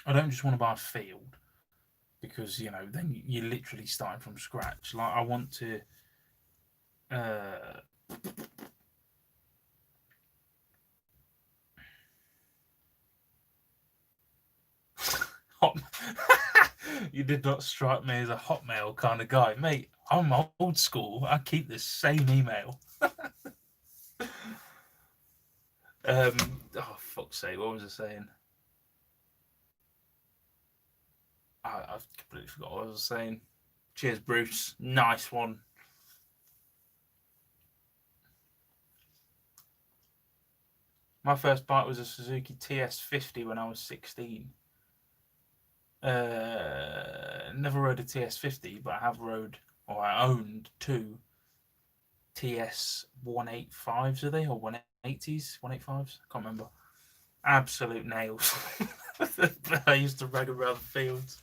A: I don't just want to buy a field because then you're literally starting from scratch. Like, I want to. You did not strike me as a Hotmail kind of guy, mate. I'm old school. I keep the same email. Oh, fuck's sake, what was I saying? I've completely forgot what I was saying. Cheers, Bruce. Nice one. My first bike was a Suzuki TS50 when I was 16. Never rode a TS50, but I have rode, or I owned 2 TS 185s, are they, or 180s, 185s? I can't remember. Absolute nails. I used to rag around the fields.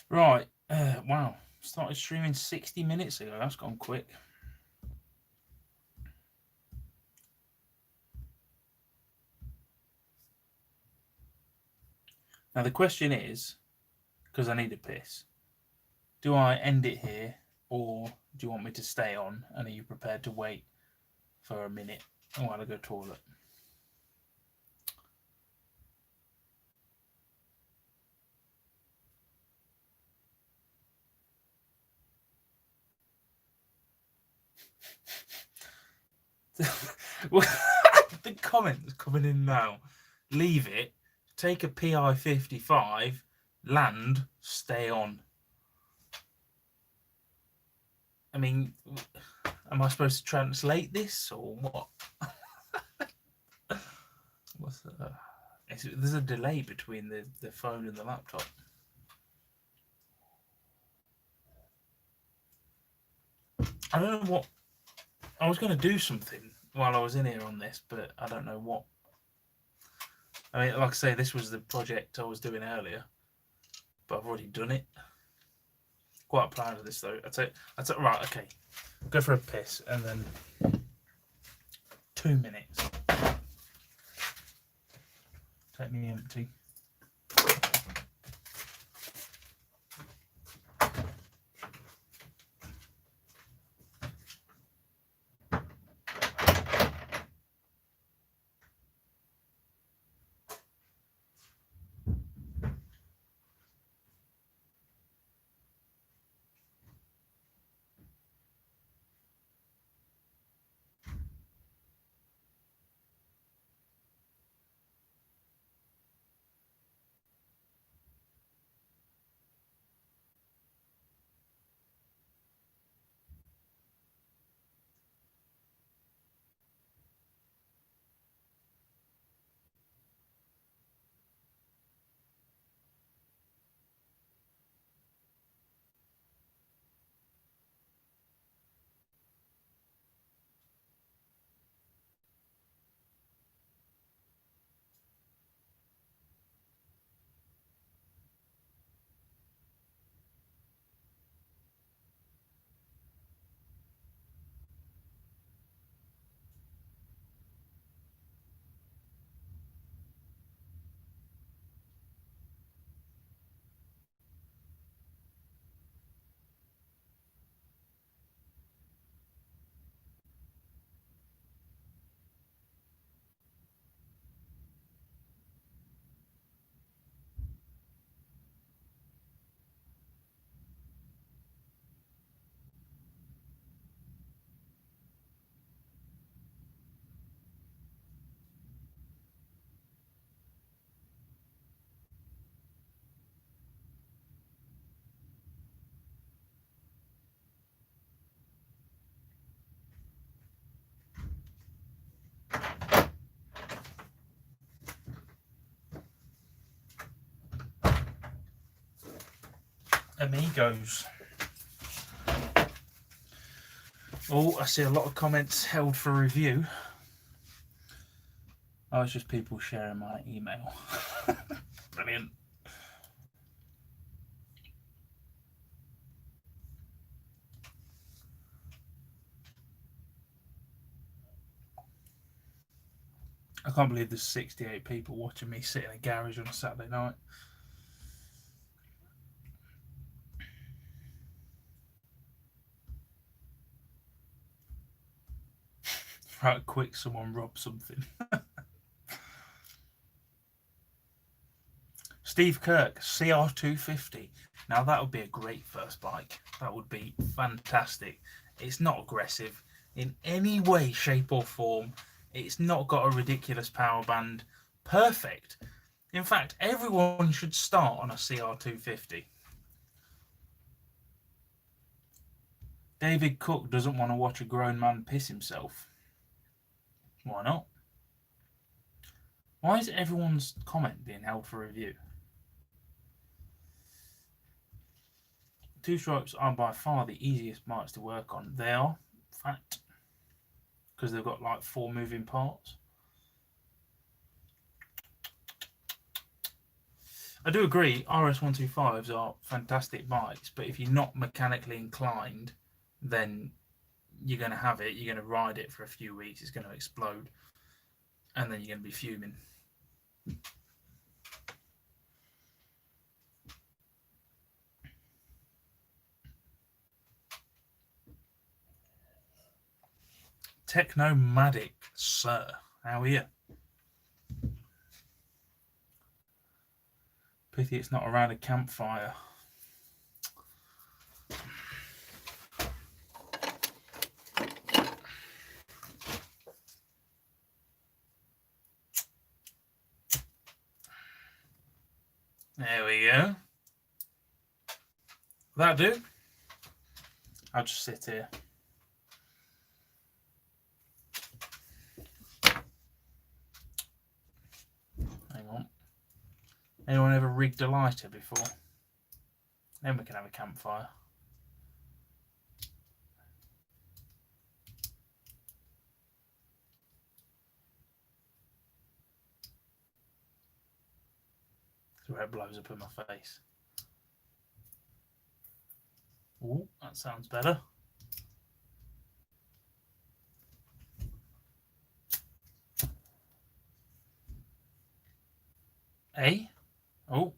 A: Right. Wow. Started streaming 60 minutes ago. That's gone quick. Now the question is, because I need a piss, do I end it here, or do you want me to stay on? And are you prepared to wait for a minute while I go toilet? The comments coming in now. Leave it. Take a PI 55. Land. Stay on. I mean, am I supposed to translate this or what? What's that? There's a delay between the phone and the laptop. I don't know what. I was going to do something while I was in here on this, but I don't know what. I mean, like I say, this was the project I was doing earlier, but I've already done it. Quite proud of this though. I take right, okay. Go for a piss and then 2 minutes. Take me empty. Amigos. Oh, I see a lot of comments held for review. Oh, it's just people sharing my email. Brilliant. I can't believe there's 68 people watching me sit in a garage on a Saturday night. Right, quick, someone rob something. Steve Kirk, CR250. Now that would be a great first bike. That would be fantastic. It's not aggressive in any way, shape or form. It's not got a ridiculous power band. Perfect. In fact, everyone should start on a CR250. David Cook doesn't want to watch a grown man piss himself. Why not? Why is everyone's comment being held for review? Two strokes are by far the easiest bikes to work on. They are, fact, because they've got like 4 moving parts. I do agree, RS125s are fantastic bikes, but if you're not mechanically inclined, then you're going to have it, you're going to ride it for a few weeks, it's going to explode, and then you're going to be fuming. Technomadic, sir, how are you? Pity it's not around a campfire. There we go. That'll do. I'll just sit here. Hang on. Anyone ever rigged a lighter before? Then we can have a campfire. So where it blows up in my face. Ooh, that sounds better. Eh? Oh.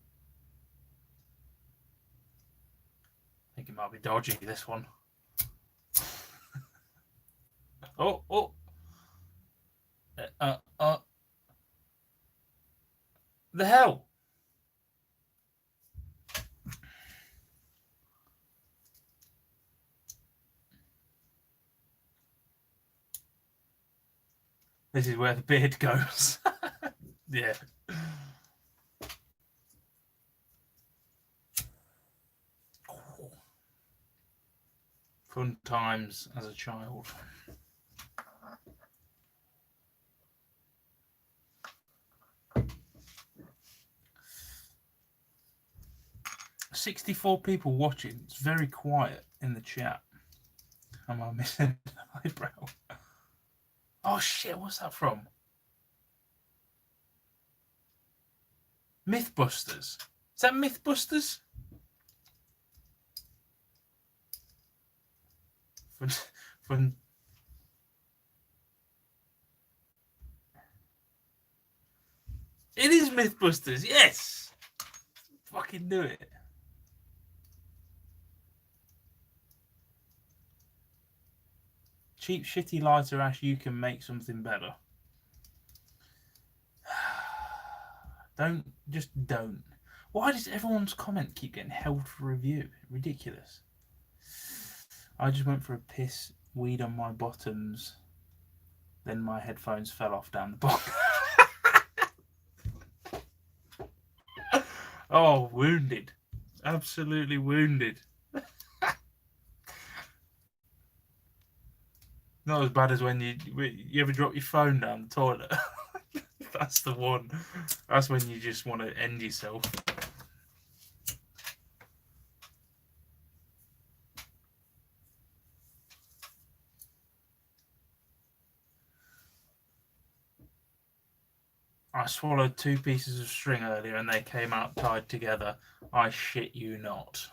A: I think it might be dodgy, this one. Oh. The hell? This is where the beard goes. Yeah. Fun times as a child. "64 people watching. It's very quiet in the chat. Am I missing an eyebrow? Oh shit, what's that from? Mythbusters. Is that Mythbusters? From It is Mythbusters, yes! Fucking do it. Cheap, shitty lighter, Ash, you can make something better. Don't. Why does everyone's comment keep getting held for review? Ridiculous. I just went for a piss, weed on my bottoms, then my headphones fell off down the bottom. Oh, wounded. Absolutely wounded. Not as bad as when you ever drop your phone down the toilet. That's the one. That's when you just want to end yourself. I swallowed 2 pieces of string earlier and they came out tied together. I shit you not.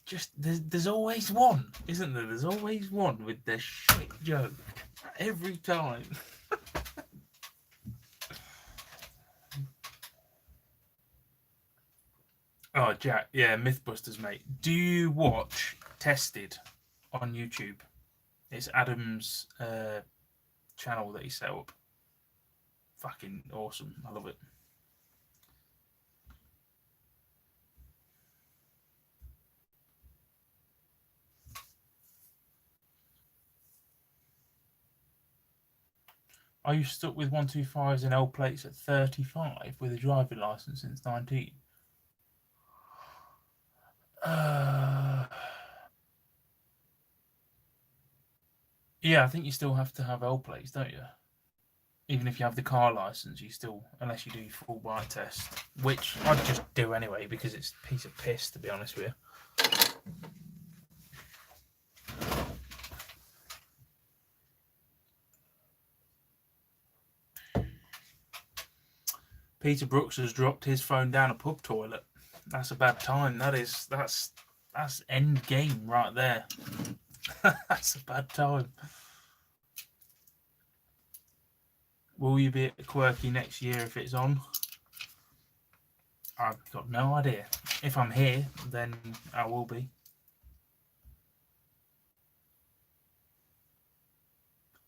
A: Just there's always one, isn't there? There's always one with their shit joke every time. Oh, Jack, yeah, Mythbusters, mate. Do you watch Tested on YouTube? It's Adam's channel that he set up. Fucking awesome. I love it. Are you stuck with 125s and L plates at 35 with a driving license since 19? Yeah, I think you still have to have L plates, don't you? even if you have the car license, you still, unless you do your full bike test, which I'd just do anyway because it's a piece of piss, to be honest with you. Peter Brooks has dropped his phone down a pub toilet. That's a bad time. That's end game right there. That's a bad time. Will you be at Quirky next year if it's on? I've got no idea. If I'm here, then I will be.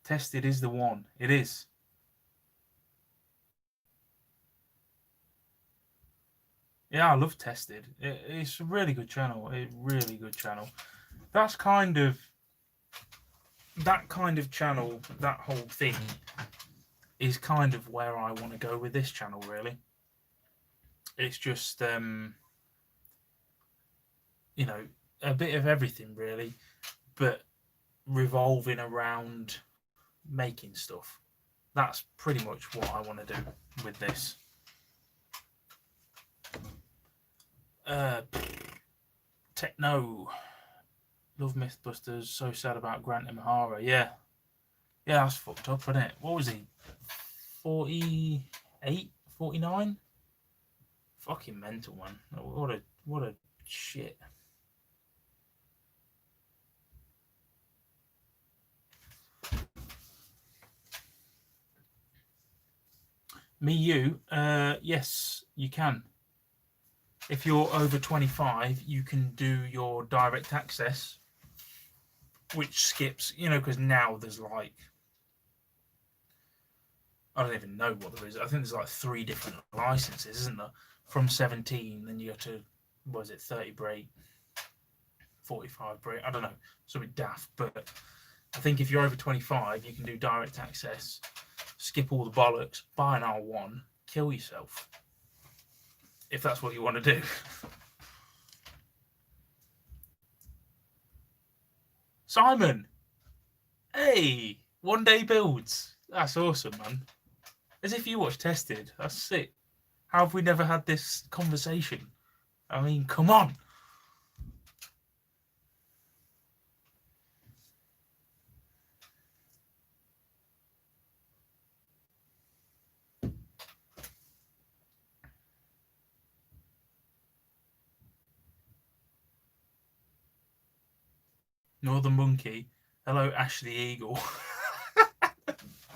A: Tested is the one. It is. Yeah, I love Tested. It's a really good channel. Really good channel. That's kind of channel, that whole thing is kind of where I want to go with this channel, really. It's just, you know, a bit of everything, really, but revolving around making stuff. That's pretty much what I want to do with this. Techno. Love Mythbusters. So sad about Grant Imahara. Yeah, that's fucked up, isn't it? What was he? 48, 49? Fucking mental, man. What a shit. Yes, you can. If you're over 25, you can do your direct access, which skips, you know, because now there's like, I don't even know what there is. I think there's like 3 different licenses, isn't there? From 17, then you go to, what is it, 30 break, 45 break, I don't know, something daft. But I think if you're over 25, you can do direct access, skip all the bollocks, buy an R1, kill yourself. If that's what you want to do. Simon! Hey! One day builds. That's awesome, man. As if you watch Tested. That's sick. How have we never had this conversation? I mean, come on! Northern Monkey. Hello, Ashley Eagle.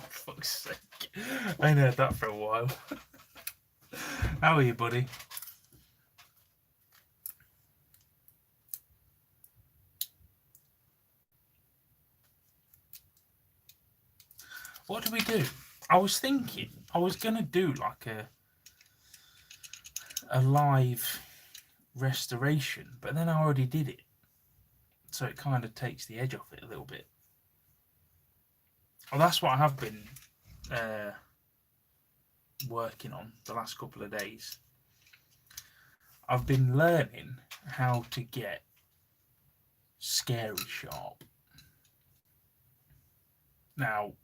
A: Fuck's sake. I ain't heard that for a while. How are you, buddy? What do we do? I was thinking I was going to do like a live restoration, but then I already did it. So it kind of takes the edge off it a little bit. Well, that's what I have been working on the last couple of days. I've been learning how to get scary sharp. Now,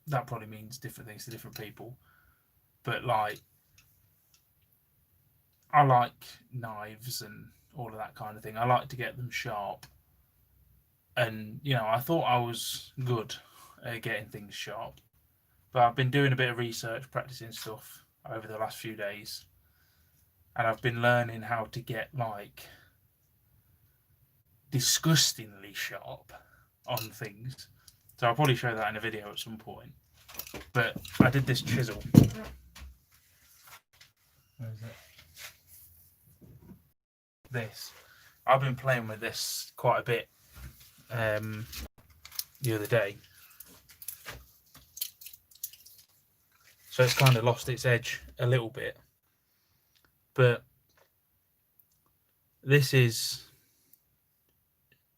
A: that probably means different things to different people, but like, I like knives and all of that kind of thing. I like to get them sharp. And, you know, I thought I was good at getting things sharp. But I've been doing a bit of research, practicing stuff over the last few days. And I've been learning how to get, like, disgustingly sharp on things. So I'll probably show that in a video at some point. But I did this chisel. Where is it? This. I've been playing with this quite a bit the other day. So it's kind of lost its edge a little bit. But this is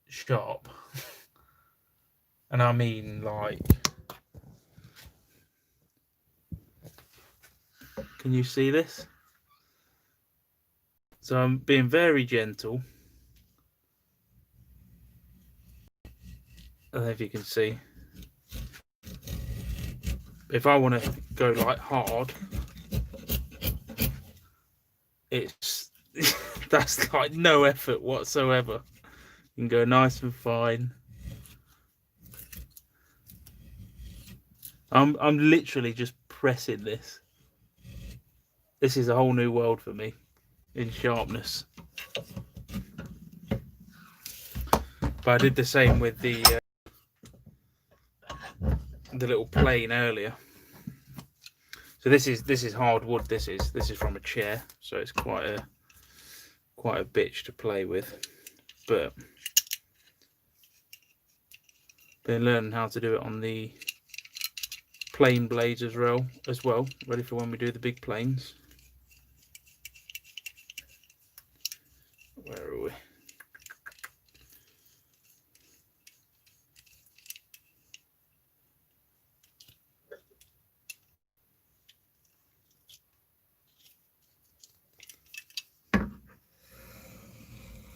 A: sharp. And I mean, like, can you see this? So I'm being very gentle. I don't know if you can see. if I want to go like hard, it's that's like no effort whatsoever. You can go nice and fine. I'm literally just pressing this. This is a whole new world for me in sharpness. But I did the same with the little plane earlier. So this is hardwood. This is from a chair, so it's quite a bitch to play with. But been learning how to do it on the plane blades as well, ready for when we do the big planes. Where are we?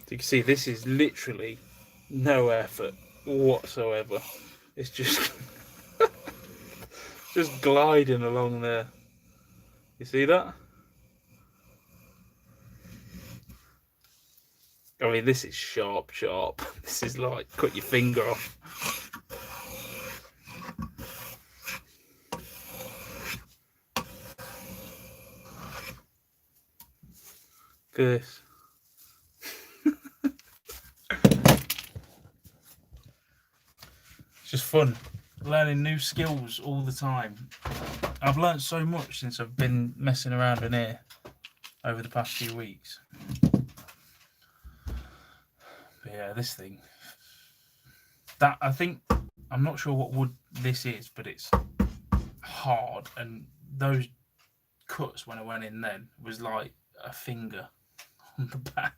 A: So you can see this is literally no effort whatsoever. It's just just gliding along there. You see that? I mean, this is sharp. This is like cut your finger off. This. It's just fun, learning new skills all the time. I've learned so much since I've been messing around in here over the past few weeks. But yeah, this thing, that I think, I'm not sure what wood this is, but it's hard, and those cuts when I went in then was like a finger on the back.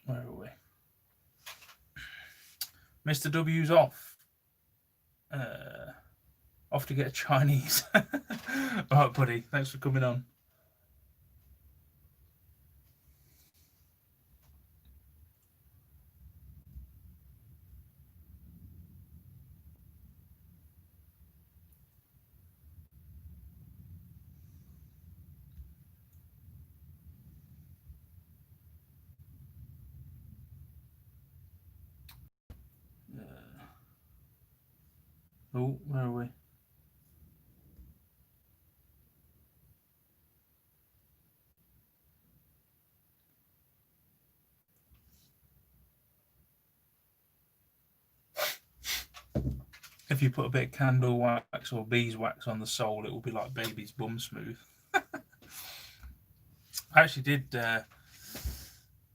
A: Where are we? Mr. W's off. Off to get a Chinese. Alright, buddy. Thanks for coming on. Oh, where are we? If you put a bit of candle wax or beeswax on the sole, it will be like baby's bum smooth. I actually did.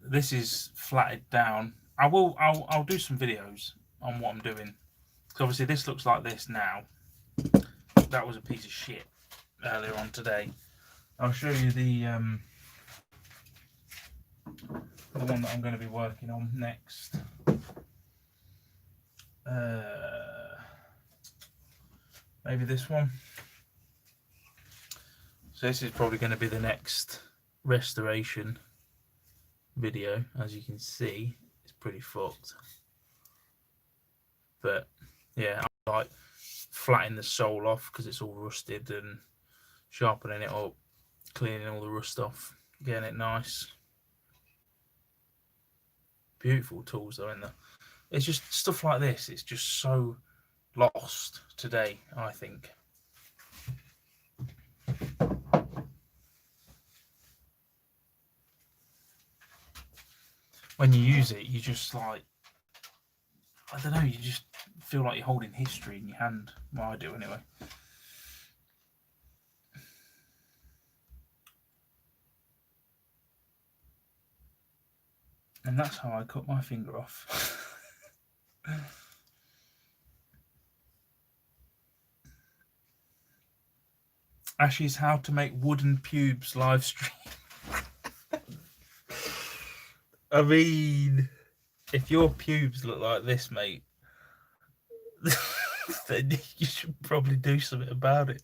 A: This is flatted down. I'll do some videos on what I'm doing. Because obviously this looks like this now. That was a piece of shit earlier on today. I'll show you the one that I'm going to be working on next. Maybe this one. So this is probably going to be the next restoration video. As you can see, it's pretty fucked. But yeah, I like flattening the sole off because it's all rusted, and sharpening it up, cleaning all the rust off, getting it nice. Beautiful tools though, isn't there? It's just stuff like this. It's just so lost today, I think. When you use it, you just like, I don't know, you just feel like you're holding history in your hand. Well, I do anyway. And that's how I cut my finger off. Ash's how to make wooden pubes live stream. I mean, if your pubes look like this, mate, then you should probably do something about it.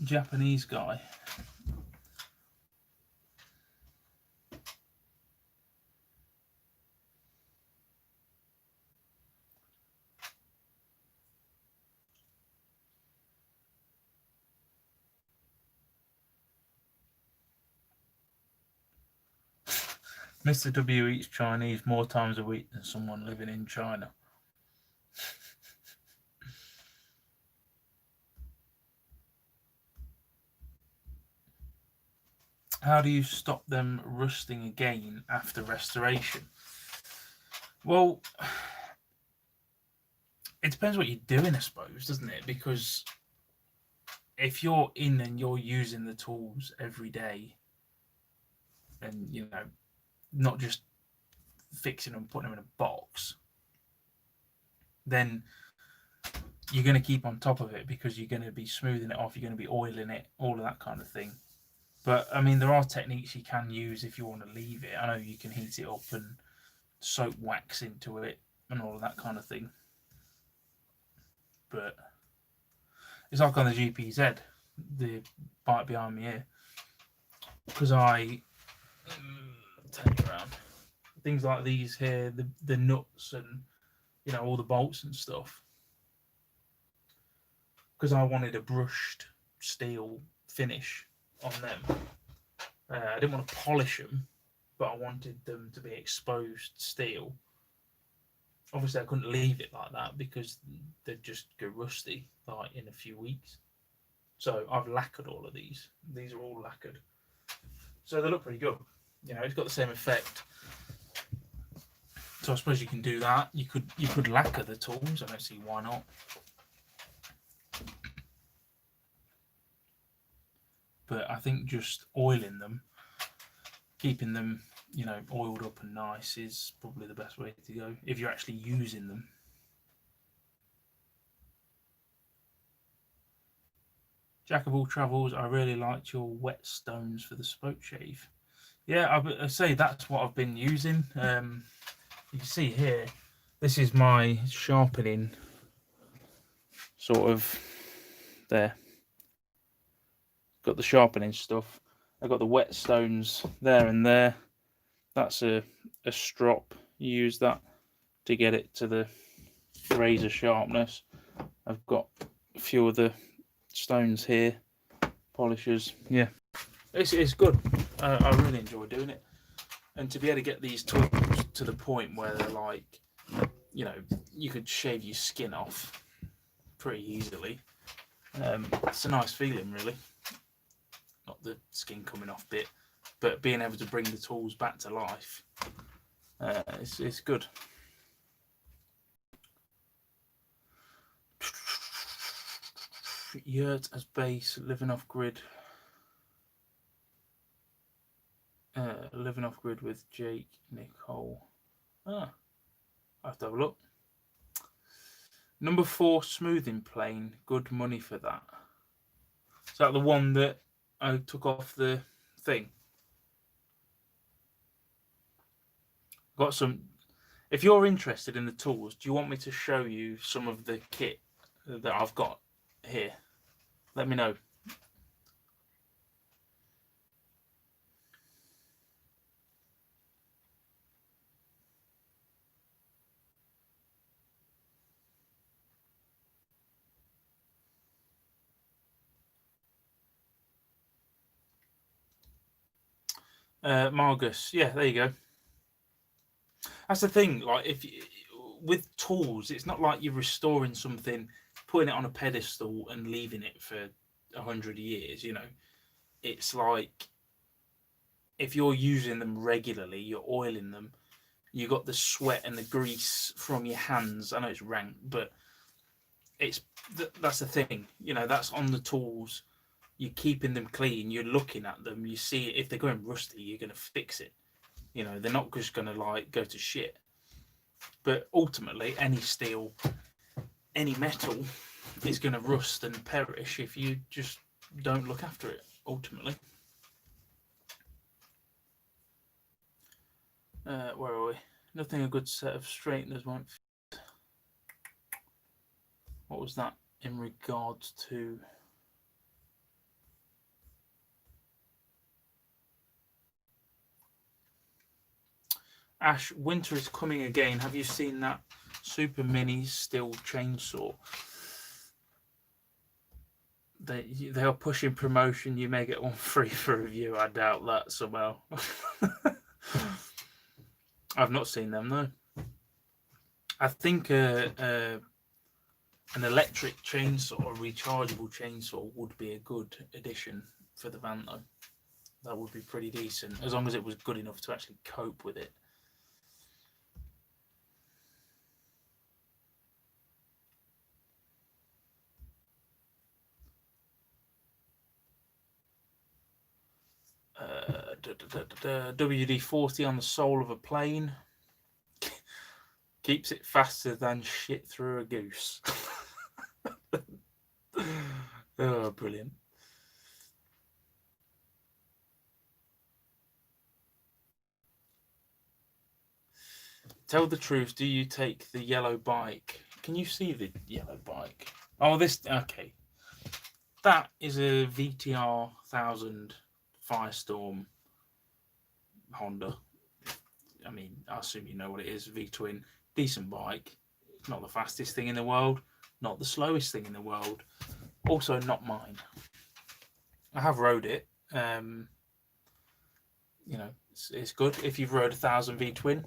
A: Japanese guy. Mr. W eats Chinese more times a week than someone living in China. How do you stop them rusting again after restoration? Well, it depends what you're doing, I suppose, doesn't it? Because if you're in and you're using the tools every day, and not just fixing them, putting them in a box, then you're going to keep on top of it because you're going to be smoothing it off, you're going to be oiling it, all of that kind of thing. But I mean, there are techniques you can use if you want to leave it. I know you can heat it up and soak wax into it and all of that kind of thing. But it's like on the GPZ, the bike behind me here, because I turn it around. Things like these here, the nuts and all the bolts and stuff, because I wanted a brushed steel finish on them. I didn't want to polish them, but I wanted them to be exposed steel. Obviously, I couldn't leave it like that because they'd just go rusty like in a few weeks. So I've lacquered all of these. These are all lacquered, so they look pretty good. It's got the same effect. So I suppose you can do that. You could lacquer the tools. I don't see why not. But I think just oiling them, keeping them, oiled up and nice is probably the best way to go if you're actually using them. Jack of all travels, I really liked your whetstones for the spoke shave. Yeah, I say that's what I've been using. You can see here, this is my sharpening sort of there. Got the sharpening stuff. I've got the whetstones there and there. That's a strop. You use that to get it to the razor sharpness. I've got a few of the stones here, polishers. Yeah, it's good. I really enjoy doing it, and to be able to get these tools to the point where they're like, you could shave your skin off pretty easily. It's a nice feeling, really. Not the skin coming off bit, but being able to bring the tools back to life. It's good. Yurt as base, living off grid. Living off grid with Jake, Nicole. I have to have a look. Number 4 smoothing plane. Good money for that. Is that the one that I took off the thing? Got some. If you're interested in the tools, do you want me to show you some of the kit that I've got here? Let me know. Margus, yeah, there you go. That's the thing. Like, with tools, it's not like you're restoring something, putting it on a pedestal, and leaving it for 100 years. It's like if you're using them regularly, you're oiling them. You got the sweat and the grease from your hands. I know it's rank, but that's the thing. That's on the tools. You're keeping them clean. You're looking at them. You see if they're going rusty, you're going to fix it. They're not just going to go to shit. But ultimately, any steel, any metal is going to rust and perish if you just don't look after it, ultimately. Where are we? Nothing a good set of straighteners won't fit. What was that in regards to? Ash, winter is coming again. Have you seen that super mini steel chainsaw? They are pushing promotion. You may get one free for review. I doubt that somehow. I've not seen them though. I think an electric chainsaw, a rechargeable chainsaw, would be a good addition for the van though. That would be pretty decent, as long as it was good enough to actually cope with it. WD-40 on the sole of a plane keeps it faster than shit through a goose. Oh, brilliant. Tell the truth, do you take the yellow bike? Can you see the yellow bike? Oh, this, okay. That is a VTR 1000 Firestorm Honda. I mean, I assume you know what it is. V-twin, decent bike. Not the fastest thing in the world, not the slowest thing in the world. Also, not mine. I have rode it. You know, it's good. If you've rode 1000 V-twin,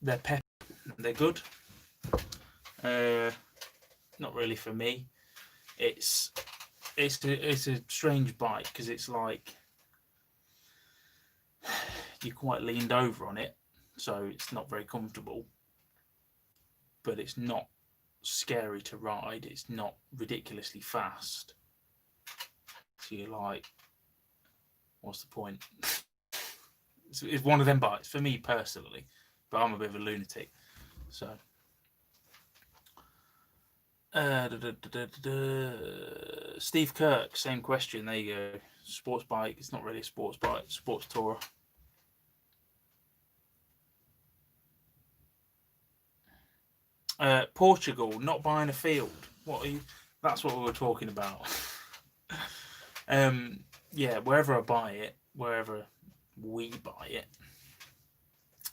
A: they're pep, they're good. Not really for me. It's a strange bike because it's like you're quite leaned over on it, so it's not very comfortable. But it's not scary to ride. It's not ridiculously fast. So you're like, what's the point? It's one of them bikes for me personally, but I'm a bit of a lunatic. So. Steve Kirk, same question. There you go. Sports bike. It's not really a sports bike. Sports tourer. Portugal, not buying a field. What are you? That's what we were talking about. Yeah, wherever I buy it, wherever we buy it,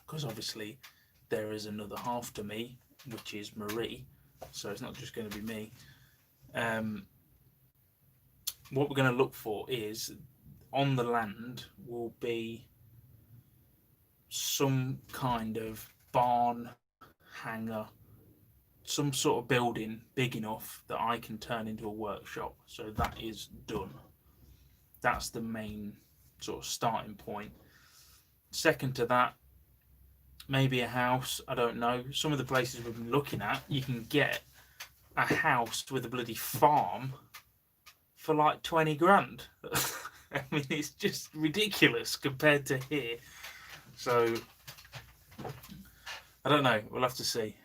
A: because obviously there is another half to me, which is Marie. So it's not just going to be me. What we're going to look for is on the land will be some kind of barn, hangar, some sort of building big enough that I can turn into a workshop. So that is done. That's the main sort of starting point. Second to that, maybe a house. I don't know. Some of the places we've been looking at, you can get a house with a bloody farm for like 20 grand. I mean, it's just ridiculous compared to here. So I don't know. We'll have to see.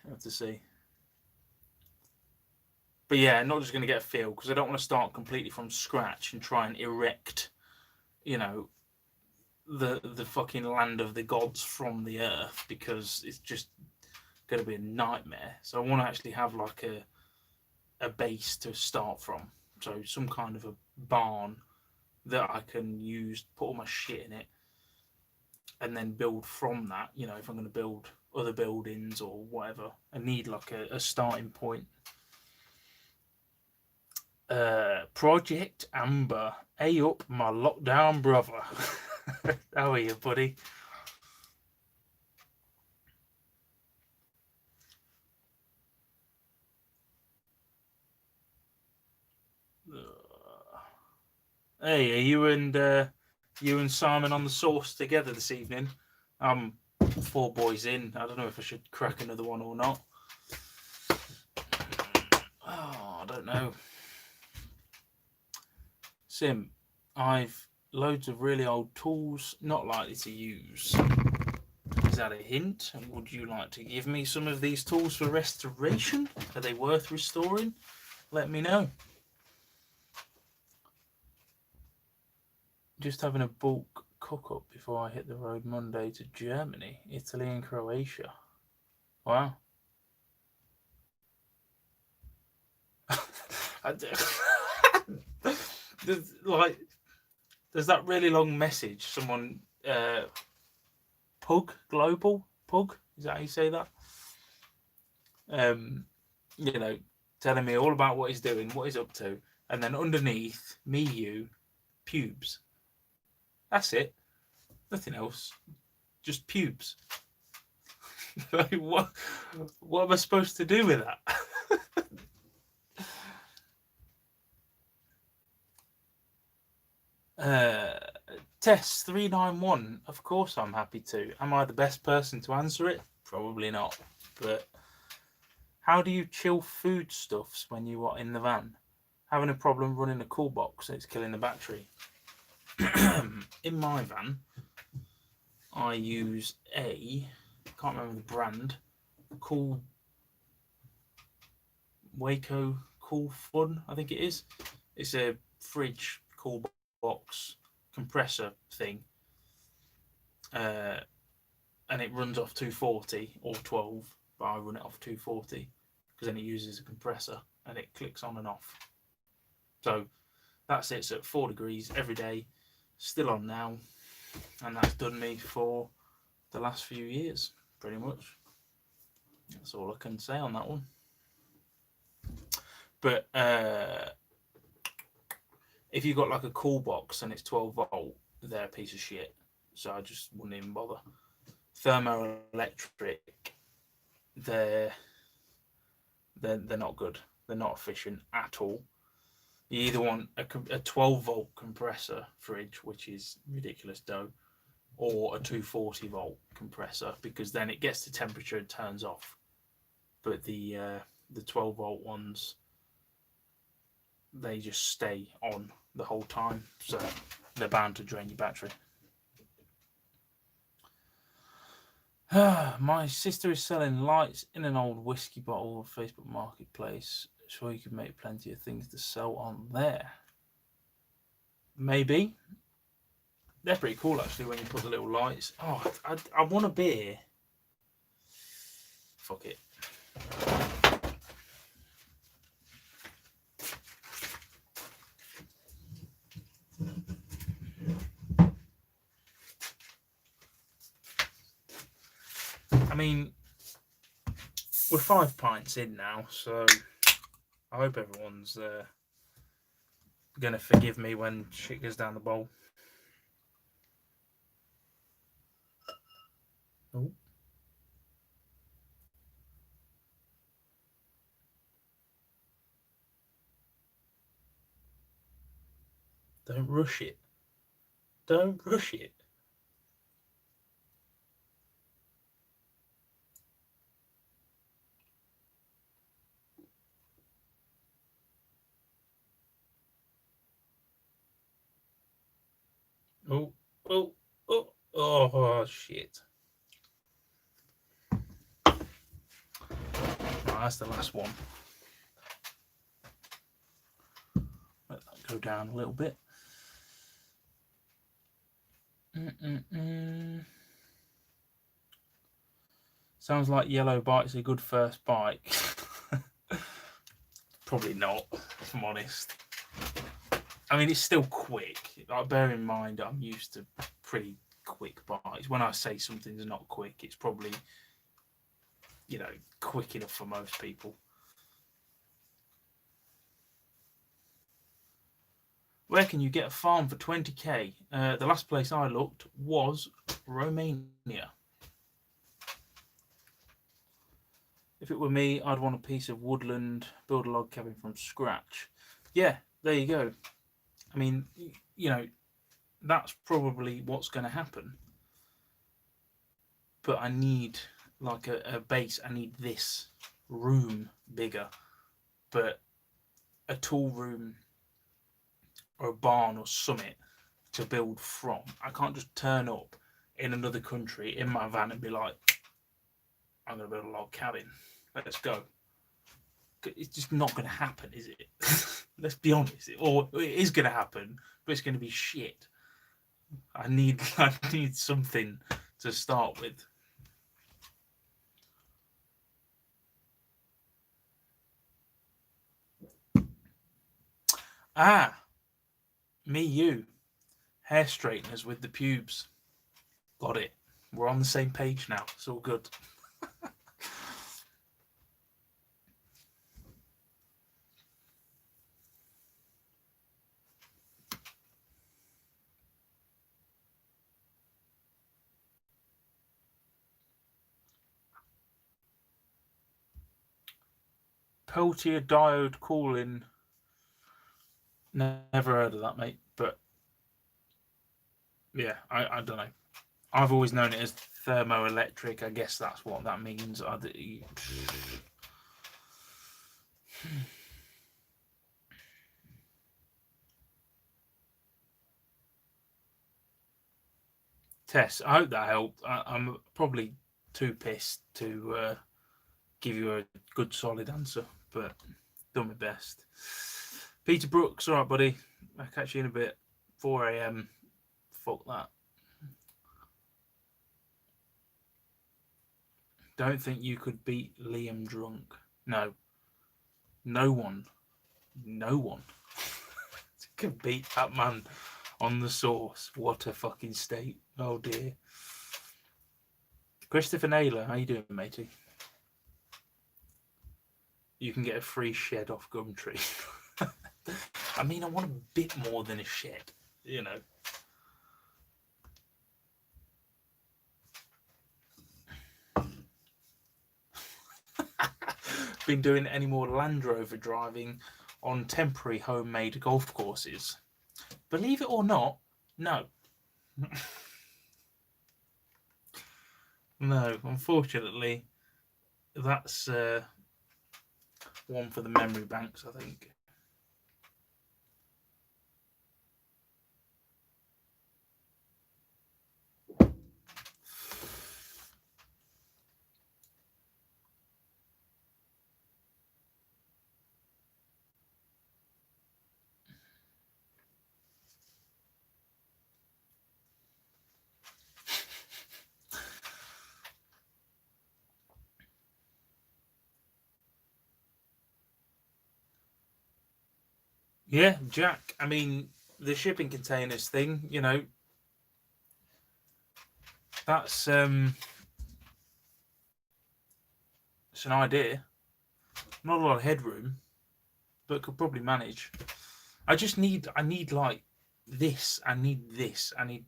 A: But yeah, not just going to get a field because I don't want to start completely from scratch and try and erect, you know, the fucking land of the gods from the earth, because it's just going to be a nightmare. So I want to actually have like a base to start from. So some kind of a barn that I can use, put all my shit in it, and then build from that. You know, if I'm going to build other buildings or whatever, I need like a starting point. Project Amber, up my lockdown brother. How are you, buddy? Hey, are you and Simon on the sauce together this evening? I'm 4 boys in. I don't know if I should crack another one or not. Oh, I don't know. Sim, I've loads of really old tools, not likely to use. Is that a hint? Would you like to give me some of these tools for restoration? Are they worth restoring? Let me know. Just having a bulk cook-up before I hit the road Monday to Germany, Italy and Croatia. Wow. There's that really long message someone Pug Global Pug. Is that how you say that? You know, telling me all about what he's doing, what he's up to, and then underneath me, you, pubes. That's it. Nothing else. Just pubes. Like, what am I supposed to do with that? Test 391. Of course I'm happy to. Am I the best person to answer it? Probably not. But how do you chill foodstuffs when you are in the van? Having a problem running a cool box and it's killing the battery. In my van, I use can't remember the brand, Cool Waco Cool Fun, I think it is. It's a fridge cool box compressor thing. And it runs off 240 or 12, but I run it off 240 because then it uses a compressor and it clicks on and off. So that sits at 4 degrees every day, still on now, and that's done me for the last few years, pretty much. That's all I can say on that one. But if you've got like a cool box and it's 12 volt, they're a piece of shit. So I just wouldn't even bother. Thermoelectric, they're not good. They're not efficient at all. You either want a 12 volt compressor fridge, which is ridiculous dough, or a 240 volt compressor, because then it gets the temperature and turns off. But the 12 volt ones, they just stay on the whole time, so they're bound to drain your battery. My sister is selling lights in an old whiskey bottle on Facebook Marketplace. Sure, you could make plenty of things to sell on there. Maybe. They're pretty cool, actually, when you put the little lights. Oh, I want a beer. Fuck it. I mean, we're 5 pints in now, so I hope everyone's going to forgive me when shit goes down the bowl. Oh. Don't rush it. Don't rush it. Oh, shit. Right, that's the last one. Let that go down a little bit. Sounds like Yellow Bite's a good first bite. Probably not, if I'm honest. I mean, it's still quick. Like, bear in mind, I'm used to pretty quick bites. When I say something's not quick, it's probably, quick enough for most people. Where can you get a farm for 20k? The last place I looked was Romania. If it were me, I'd want a piece of woodland, build a log cabin from scratch. Yeah, there you go. I mean, that's probably what's going to happen. But I need like a base. I need this room bigger. But a tool room or a barn or something to build from. I can't just turn up in another country in my van and be like, I'm going to build a log cabin. Let's go. It's just not going to happen, is it? Let's be honest. Or it is going to happen, but it's going to be shit. I need something to start with. Me, you. Hair straighteners with the pubes. Got it. We're on the same page now. It's all good. Peltier diode cooling. Never heard of that, mate. But yeah, I don't know. I've always known it as thermoelectric. I guess that's what that means. Tess, I hope that helped. I'm probably too pissed to give you a good solid answer, but done my best. Peter Brooks, all right, buddy. I'll catch you in a bit. 4 a.m. Fuck that. Don't think you could beat Liam drunk. No. No one could beat that man on the sauce. What a fucking state. Oh dear. Christopher Naylor, how you doing, matey? You can get a free shed off Gumtree. I mean, I want a bit more than a shed, you know. Been doing any more Land Rover driving on temporary homemade golf courses? Believe it or not, no. No, unfortunately, that's one for the memory banks, I think. Yeah, Jack. I mean, the shipping containers thing, you know, that's it's an idea. Not a lot of headroom, but could probably manage. I need like this. I need this. I need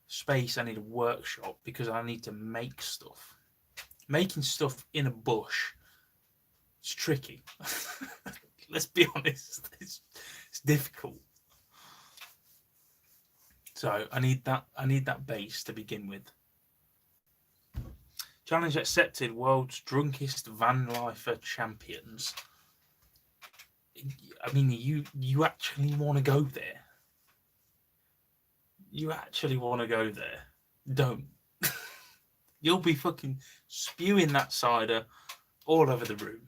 A: space. I need a workshop because I need to make stuff. Making stuff in a bush, it's tricky. Let's be honest. It's difficult. So I need that base to begin with. Challenge accepted. World's drunkest van lifer champions. I mean, you actually want to go there? You actually want to go there? Don't. You'll be fucking spewing that cider all over the room.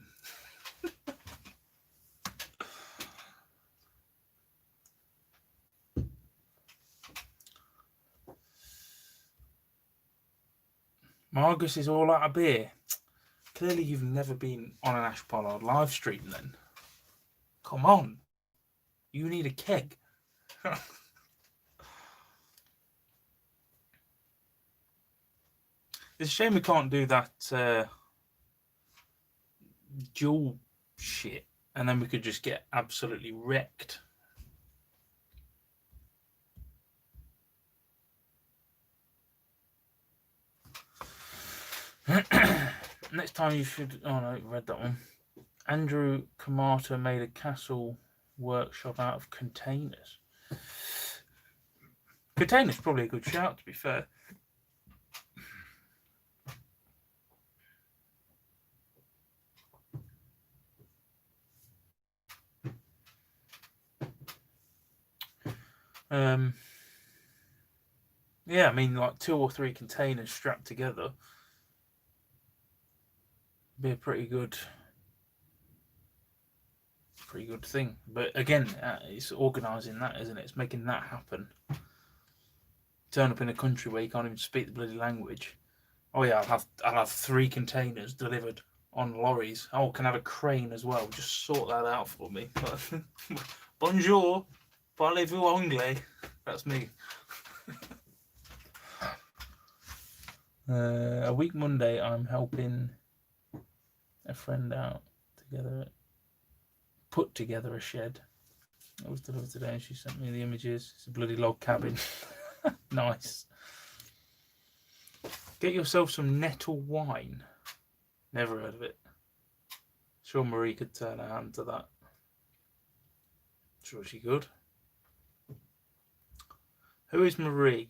A: Margus is all out of beer. Clearly you've never been on an Ash Pollard live stream then. Come on. You need a keg. It's a shame we can't do that dual shit and then we could just get absolutely wrecked. Next time you should... Oh no, read that one. Andrew Kamata made a castle workshop out of containers. Containers probably a good shout, to be fair. Yeah, I mean, like 2 or 3 containers strapped together be a pretty good thing. But again, it's organising that, isn't it? It's making that happen. Turn up in a country where you can't even speak the bloody language. Oh yeah, I'll have 3 containers delivered on lorries. Oh, can I have a crane as well? Just sort that out for me. Bonjour, parlez-vous anglais? That's me. A week Monday, I'm helping a friend out put together a shed. It was delivered today and she sent me the images. It's a bloody log cabin. Nice. Get yourself some nettle wine. Never heard of it. Sure Marie could turn her hand to that. Sure she could. Who is Marie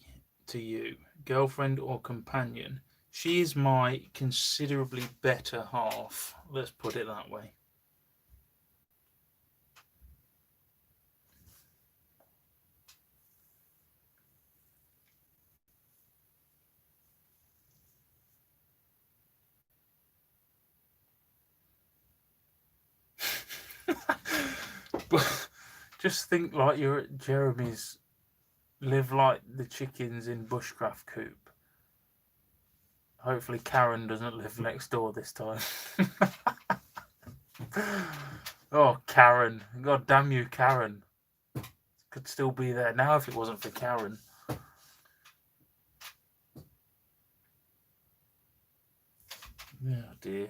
A: to you? Girlfriend or companion? She is my considerably better half. Let's put it that way. But just think like you're at Jeremy's live like the chickens in bushcraft coop. Hopefully Karen doesn't live next door this time. Oh, Karen. God damn you, Karen. Could still be there now if it wasn't for Karen. Oh dear.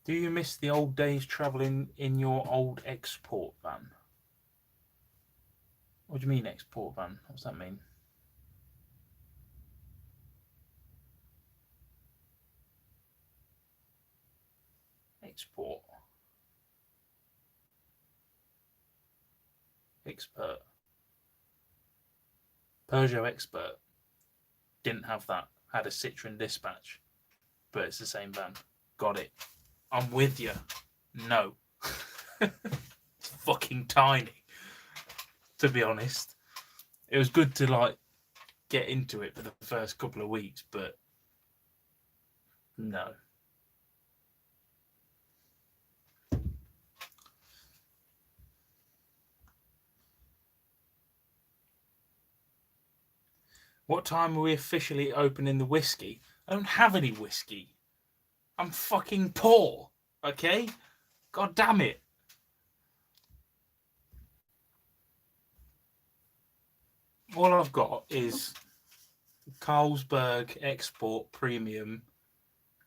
A: Do you miss the old days travelling in your old export van? What do you mean export van? What does that mean? Export. Expert. Peugeot Expert. Didn't have that. Had a Citroen Dispatch. But it's the same van. Got it. I'm with you. No. It's fucking tiny. To be honest. It was good to like get into it for the first couple of weeks, but no. What time are we officially opening the whiskey? I don't have any whiskey. I'm fucking poor. Okay? God damn it. All I've got is Carlsberg Export Premium.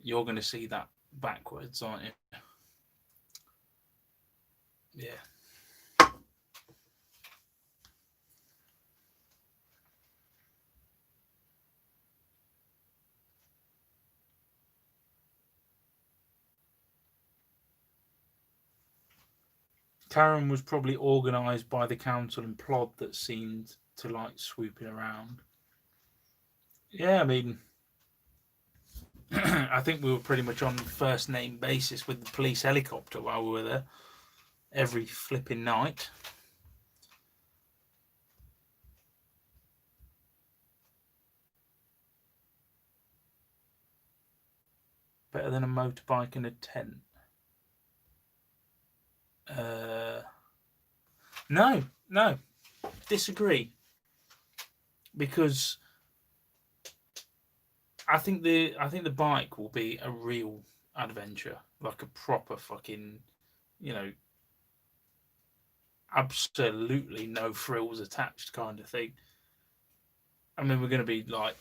A: You're going to see that backwards, aren't you? Yeah. Karen was probably organised by the council and plod that seemed to like swooping around. Yeah, I mean, I think we were pretty much on first name basis with the police helicopter while we were there every flipping night. Better than a motorbike and a tent. No, disagree. Because I think the bike will be a real adventure, like a proper fucking, absolutely no frills attached kind of thing. I mean, we're going to be like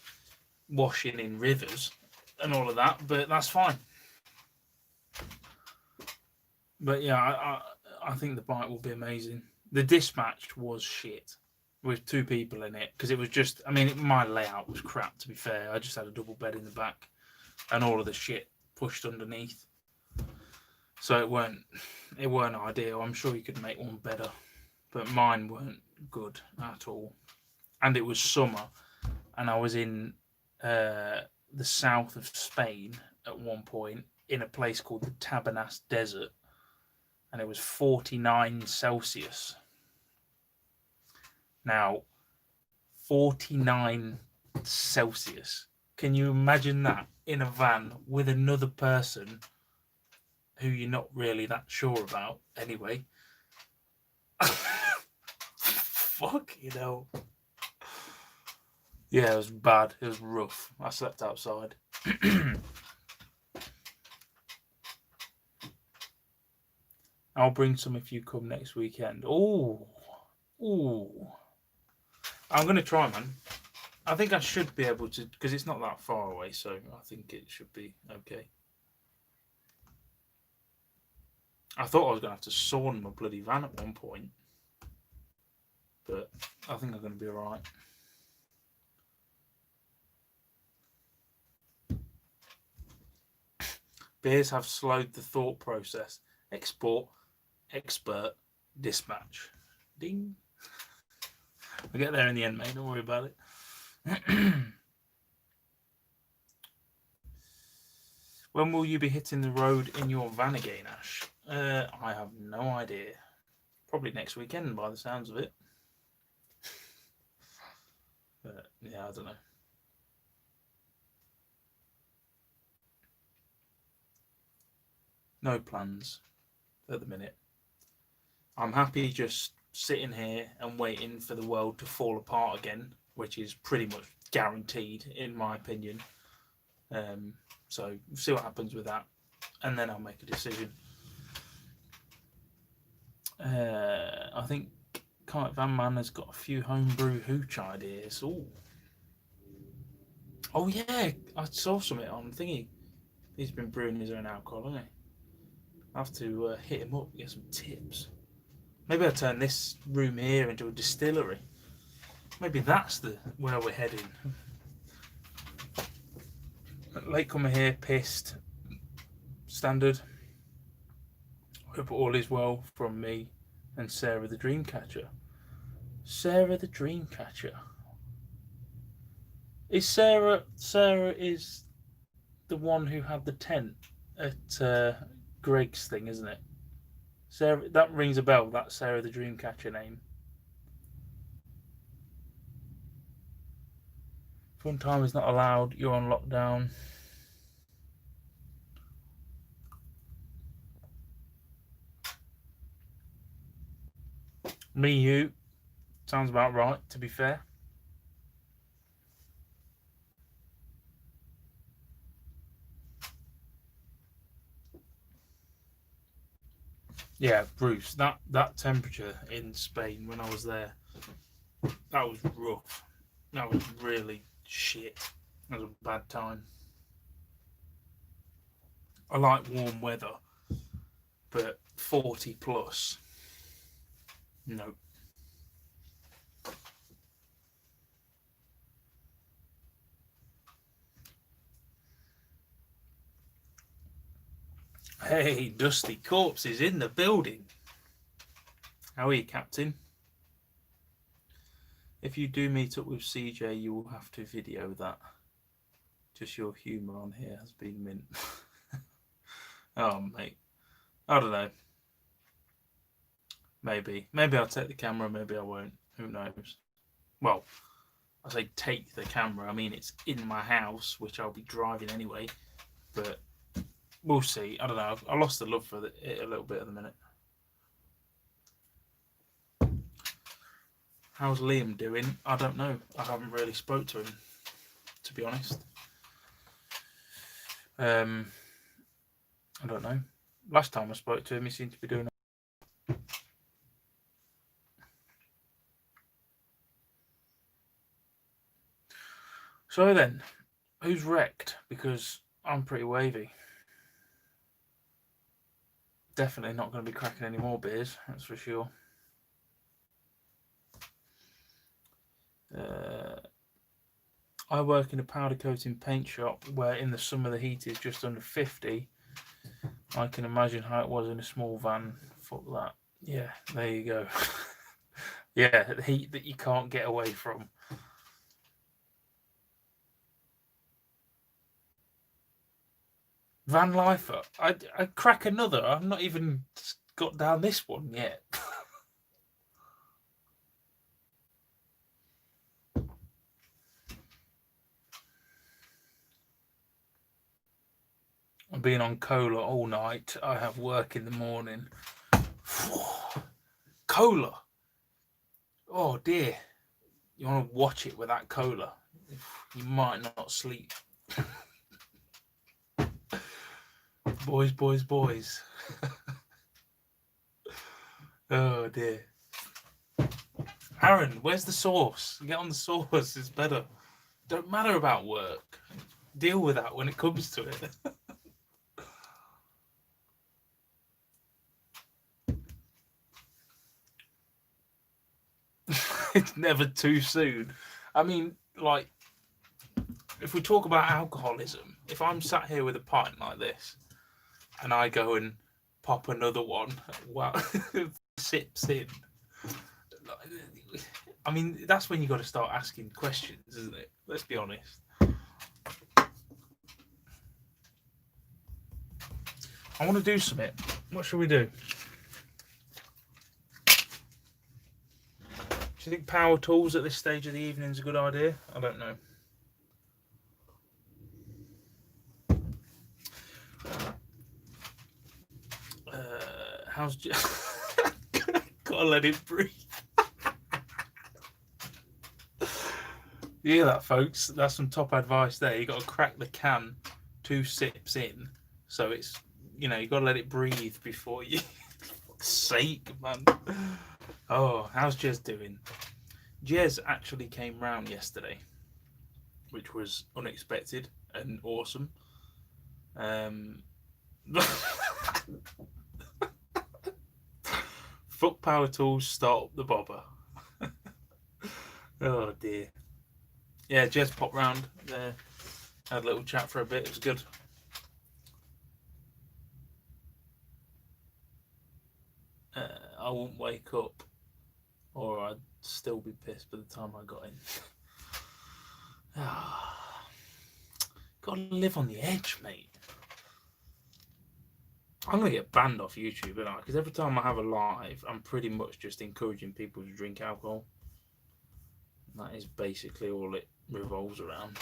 A: washing in rivers and all of that, but that's fine. But yeah, I think the bike will be amazing. The Dispatch was shit with two people in it because it was just, I mean, my layout was crap, to be fair. I just had a double bed in the back and all of the shit pushed underneath. So it weren't ideal. I'm sure you could make one better, but mine weren't good at all. And it was summer, and I was in the south of Spain at one point in a place called the Tabernas Desert, and it was 49 Celsius. Now, 49 Celsius. Can you imagine that in a van with another person who you're not really that sure about anyway? Fuck, you know. Yeah, it was bad. It was rough. I slept outside. I'll bring some if you come next weekend. Oh, I'm gonna try, man. I think I should be able to, because it's not that far away, so I think it should be okay. I thought I was gonna have to sawn my bloody van at one point, but I think I'm gonna be alright. Beers have slowed the thought process. Export, expert, dispatch. Ding. We'll get there in the end, mate. Don't worry about it. When will you be hitting the road in your van again, Ash? I have no idea. Probably next weekend by the sounds of it. But yeah, I don't know. No plans at the minute. I'm happy just sitting here and waiting for the world to fall apart again, which is pretty much guaranteed, in my opinion. So see what happens with that, and then I'll make a decision. I think Kite Van Man has got a few homebrew hooch ideas. Oh yeah, I saw something on thingy. He's been brewing his own alcohol, hasn't he? I have to hit him up, get some tips. Maybe I'll turn this room here into a distillery. Maybe that's where we're heading. Latecomer here, pissed. Standard. Hope all is well from me and Sarah the Dreamcatcher. Sarah the Dreamcatcher. Is Sarah is the one who had the tent at Greg's thing, isn't it? Sarah, that rings a bell. That's Sarah the Dreamcatcher name. Fun time is not allowed. You're on lockdown. Me, you. Sounds about right, to be fair. Yeah, Bruce, that temperature in Spain when I was there, that was rough. That was really shit. That was a bad time. I like warm weather, but 40 plus, no. Hey, Dusty Corpse is in the building. How are you, Captain? If you do meet up with CJ, you will have to video that. Just your humour on here has been mint. Oh, mate. I don't know. Maybe I'll take the camera, maybe I won't. Who knows? Well, I say take the camera. I mean, it's in my house, which I'll be driving anyway. But we'll see. I don't know. I lost the love for it a little bit at the minute. How's Liam doing? I don't know. I haven't really spoke to him, to be honest. I don't know. Last time I spoke to him, he seemed to be doing. So then, who's wrecked? Because I'm pretty wavy. Definitely not going to be cracking any more beers, that's for sure. I work in a powder coating paint shop where in the summer the heat is just under 50. I can imagine how it was in a small van. Fuck that. Yeah, there you go. Yeah, the heat that you can't get away from. Van lifer. I'd crack another. I've not even got down this one yet. I'm being on cola all night. I have work in the morning. Cola. Oh dear. You want to watch it with that cola. You might not sleep. Boys. Oh dear. Aaron, where's the sauce? Get on the sauce. It's better. Don't matter about work. Deal with that when it comes to it. It's never too soon. I mean, like, if we talk about alcoholism, if I'm sat here with a pint like this and I go and pop another one, well, sips in, I mean, that's when you got to start asking questions, isn't it? Let's be honest. I want to do something. What should we do? Do you think power tools at this stage of the evening is a good idea? I don't know. How's gotta let it breathe. You hear that, folks? That's some top advice there. You got to crack the can 2 sips in, so it's, you know, you got to let it breathe before you. For fuck's sake, man. Oh, how's Jez doing? Jez actually came round yesterday, which was unexpected and awesome. Fuck power tools, start up the bobber. Oh dear. Yeah, Jez popped round there, had a little chat for a bit. It was good. I won't wake up, or I'd still be pissed by the time I got in. Gotta live on the edge, mate. I'm gonna get banned off YouTube, aren't I? Because every time I have a live, I'm pretty much just encouraging people to drink alcohol. That is basically all it revolves around.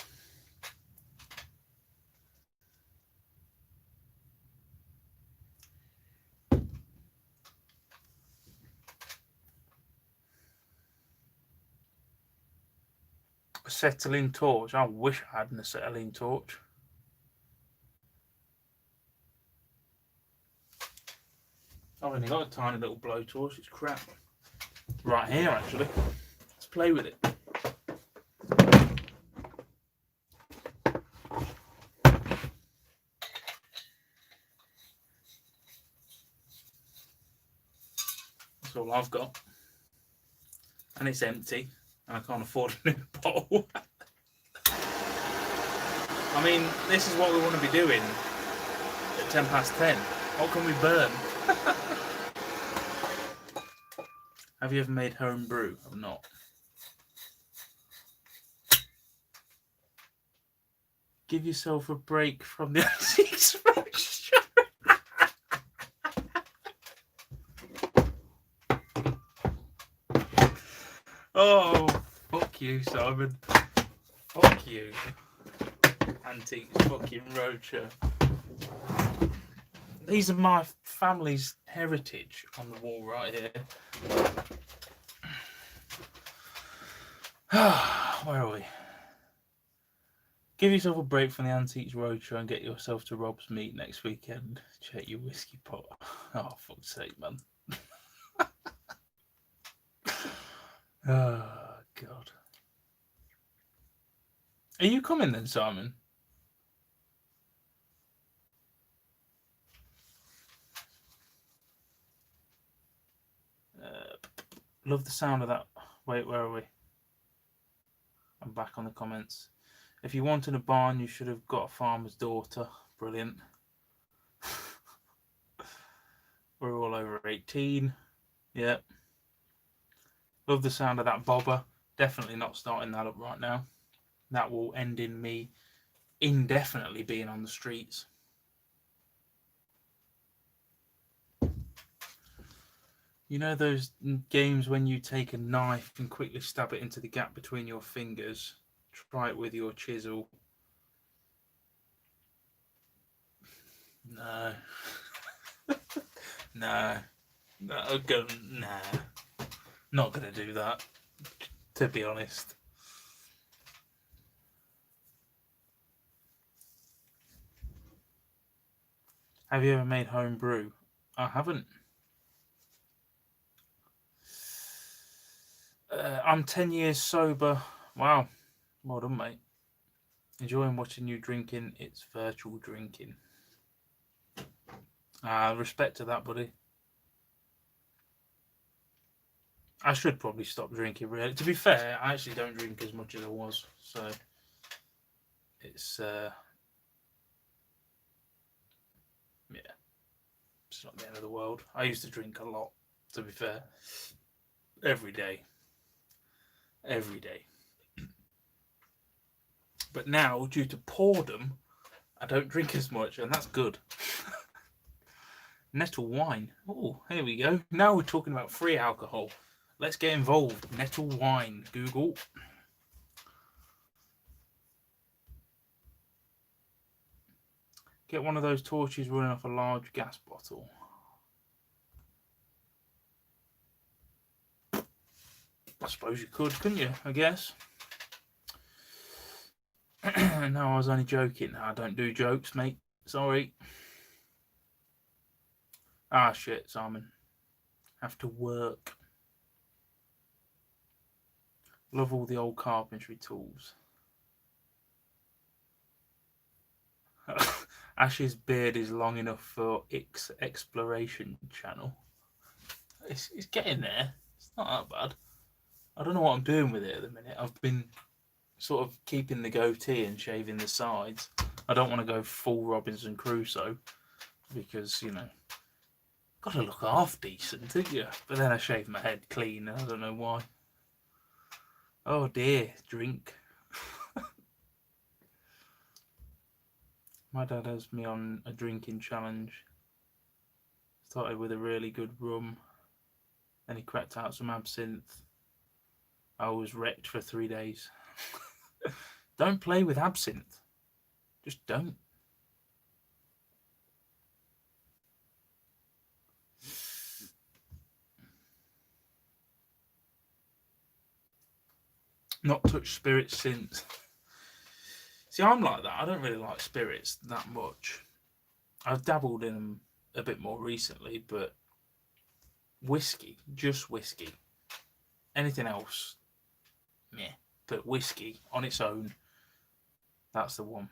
A: Acetylene torch. I wish I had an acetylene torch. I've only got a tiny little blowtorch. It's crap. Right here, actually. Let's play with it. That's all I've got. And it's empty. And I can't afford a new bottle. I mean, this is what we want to be doing at 10:10. What can we burn? Have you ever made home brew? I've not. Give yourself a break from the antiques roadshow. Oh, fuck you, Simon. Fuck you. Antiques fucking roadshow. These are my family's heritage on the wall right here. Where are we? Give yourself a break from the Antiques Roadshow and get yourself to Rob's Meet next weekend. Check your whiskey pot. Oh, fuck's sake, man. Oh, God. Are you coming then, Simon? Love the sound of that. Wait, where are we? I'm back on the comments. If you wanted a barn, you should have got a farmer's daughter. Brilliant. We're all over 18. Yep. Love the sound of that bobber. Definitely not starting that up right now. That will end in me indefinitely being on the streets. You know those games when you take a knife and quickly stab it into the gap between your fingers? Try it with your chisel. No. No. Nah. Not going to do that, to be honest. Have you ever made home brew? I haven't. I'm 10 years sober. Wow. Well done, mate. Enjoying watching you drinking. It's virtual drinking. Respect to that, buddy. I should probably stop drinking, really. To be fair, I actually don't drink as much as I was. So, it's, yeah. It's not the end of the world. I used to drink a lot, to be fair. Every day. Every day. But now, due to boredom, I don't drink as much, and that's good. Nettle wine. Oh, here we go. Now we're talking about free alcohol. Let's get involved. Nettle wine. Google. Get one of those torches running off a large gas bottle. I suppose you could, couldn't you? I guess. No, I was only joking. I don't do jokes, mate. Sorry. Ah, shit, Simon. Have to work. Love all the old carpentry tools. Ash's beard is long enough for X exploration channel. It's getting there. It's not that bad. I don't know what I'm doing with it at the minute. I've been sort of keeping the goatee and shaving the sides. I don't want to go full Robinson Crusoe because, you know, got to look half decent, don't you? But then I shave my head clean and I don't know why. Oh dear, drink. My dad has me on a drinking challenge. Started with a really good rum. Then he cracked out some absinthe. I was wrecked for 3 days. Don't play with absinthe. Just don't. Not touched spirits since. See, I'm like that. I don't really like spirits that much. I've dabbled in them a bit more recently, but whiskey, just whiskey. Anything else, meh. But whiskey on its own, that's the one.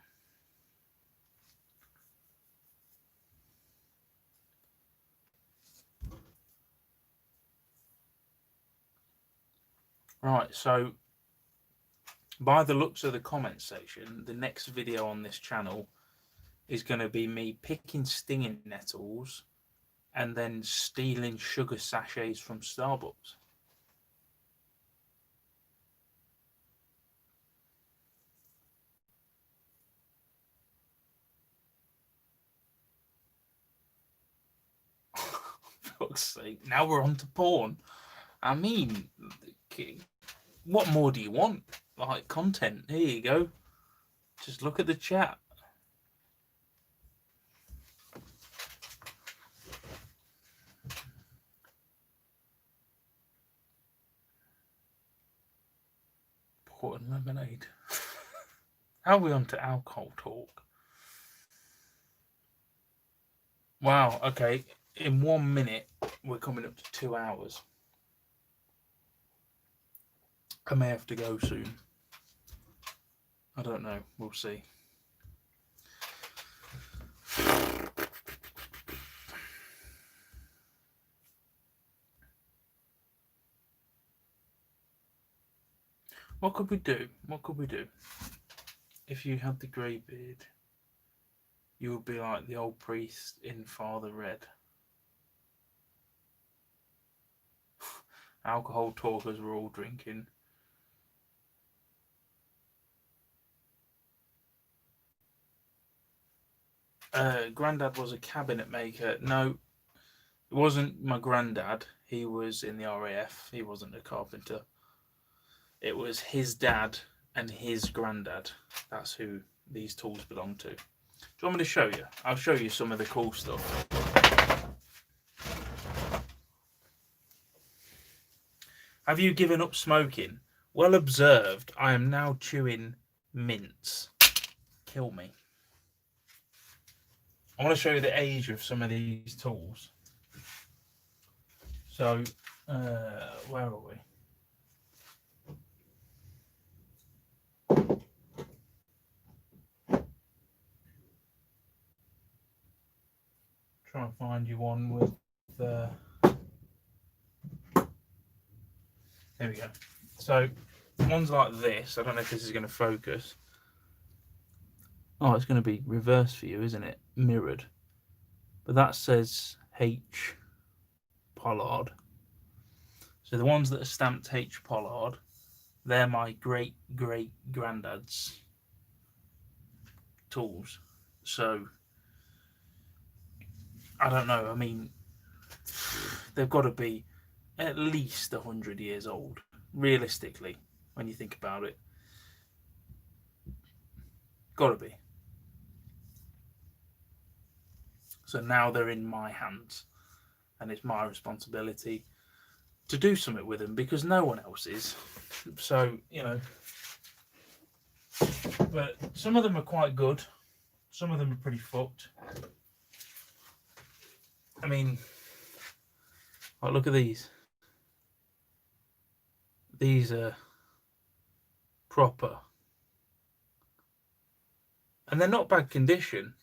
A: Right, so by the looks of the comment section, the next video on this channel is going to be me picking stinging nettles and then stealing sugar sachets from Starbucks. For fuck's sake, now we're on to porn. I mean, what more do you want? Like content, here you go. Just look at the chat. Port and lemonade. How are we on to alcohol talk? Wow, okay. In 1 minute, we're coming up to 2 hours. I may have to go soon. I don't know. We'll see. What could we do? What could we do? If you had the grey beard, you would be like the old priest in Father Red. Alcohol talkers were all drinking. Granddad was a cabinet maker. No, it wasn't my granddad. He was in the RAF. He wasn't a carpenter. It was his dad and his granddad. That's who these tools belong to. Do you want me to show you? I'll show you some of the cool stuff. Have you given up smoking? Well observed. I am now chewing mints. Kill me. I want to show you the age of some of these tools. So, where are we? Try and find you one with there we go. So ones like this, I don't know if this is going to focus. Oh, it's going to be reversed for you, isn't it? Mirrored. But that says H Pollard. So the ones that are stamped H Pollard, they're my great granddad's tools. So I don't know. I mean, they've got to be at least 100 years old, realistically, when you think about it. Got to be. So now they're in my hands, and it's my responsibility to do something with them because no one else is. So, you know, but some of them are quite good. Some of them are pretty fucked. I mean, like, look at these. These are proper. And they're not bad condition,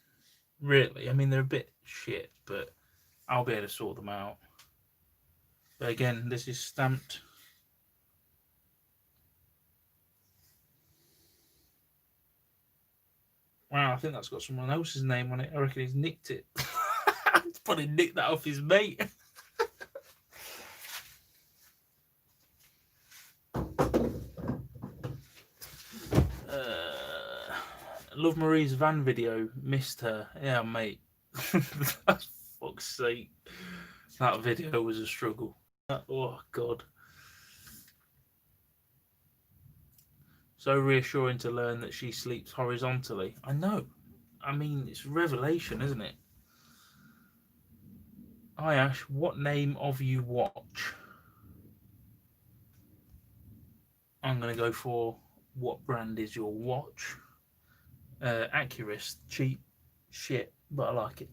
A: really. I mean, they're a bit shit, but I'll be able to sort them out. But again, this is stamped. Wow, I think that's got someone else's name on it. I reckon he's nicked it. He's probably nicked that off his mate. Love Marie's van video, missed her. Yeah, mate. That's fuck's sake. That video was a struggle. Oh, God. So reassuring to learn that she sleeps horizontally. I know. I mean, it's revelation, isn't it? Hi, Ash. What name of you watch? I'm going to go for what brand is your watch? Accurist. Cheap shit, but I like it.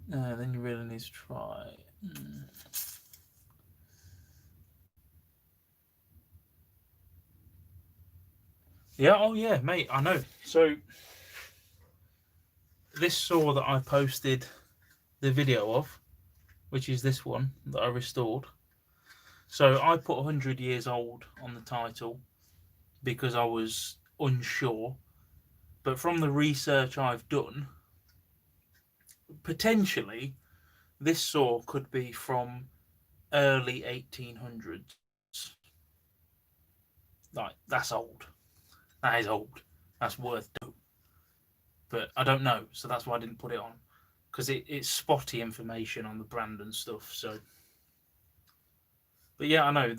A: Then you really need to try. Yeah, oh yeah, mate, I know. So this saw that I posted the video of, which is this one that I restored. So I put 100 years old on the title because I was unsure. But from the research I've done, potentially this saw could be from early 1800s. Like, that's old. That is old. That's worth doing. But I don't know, so that's why I didn't put it on. Because it's spotty information on the brand and stuff, so... But yeah, I know.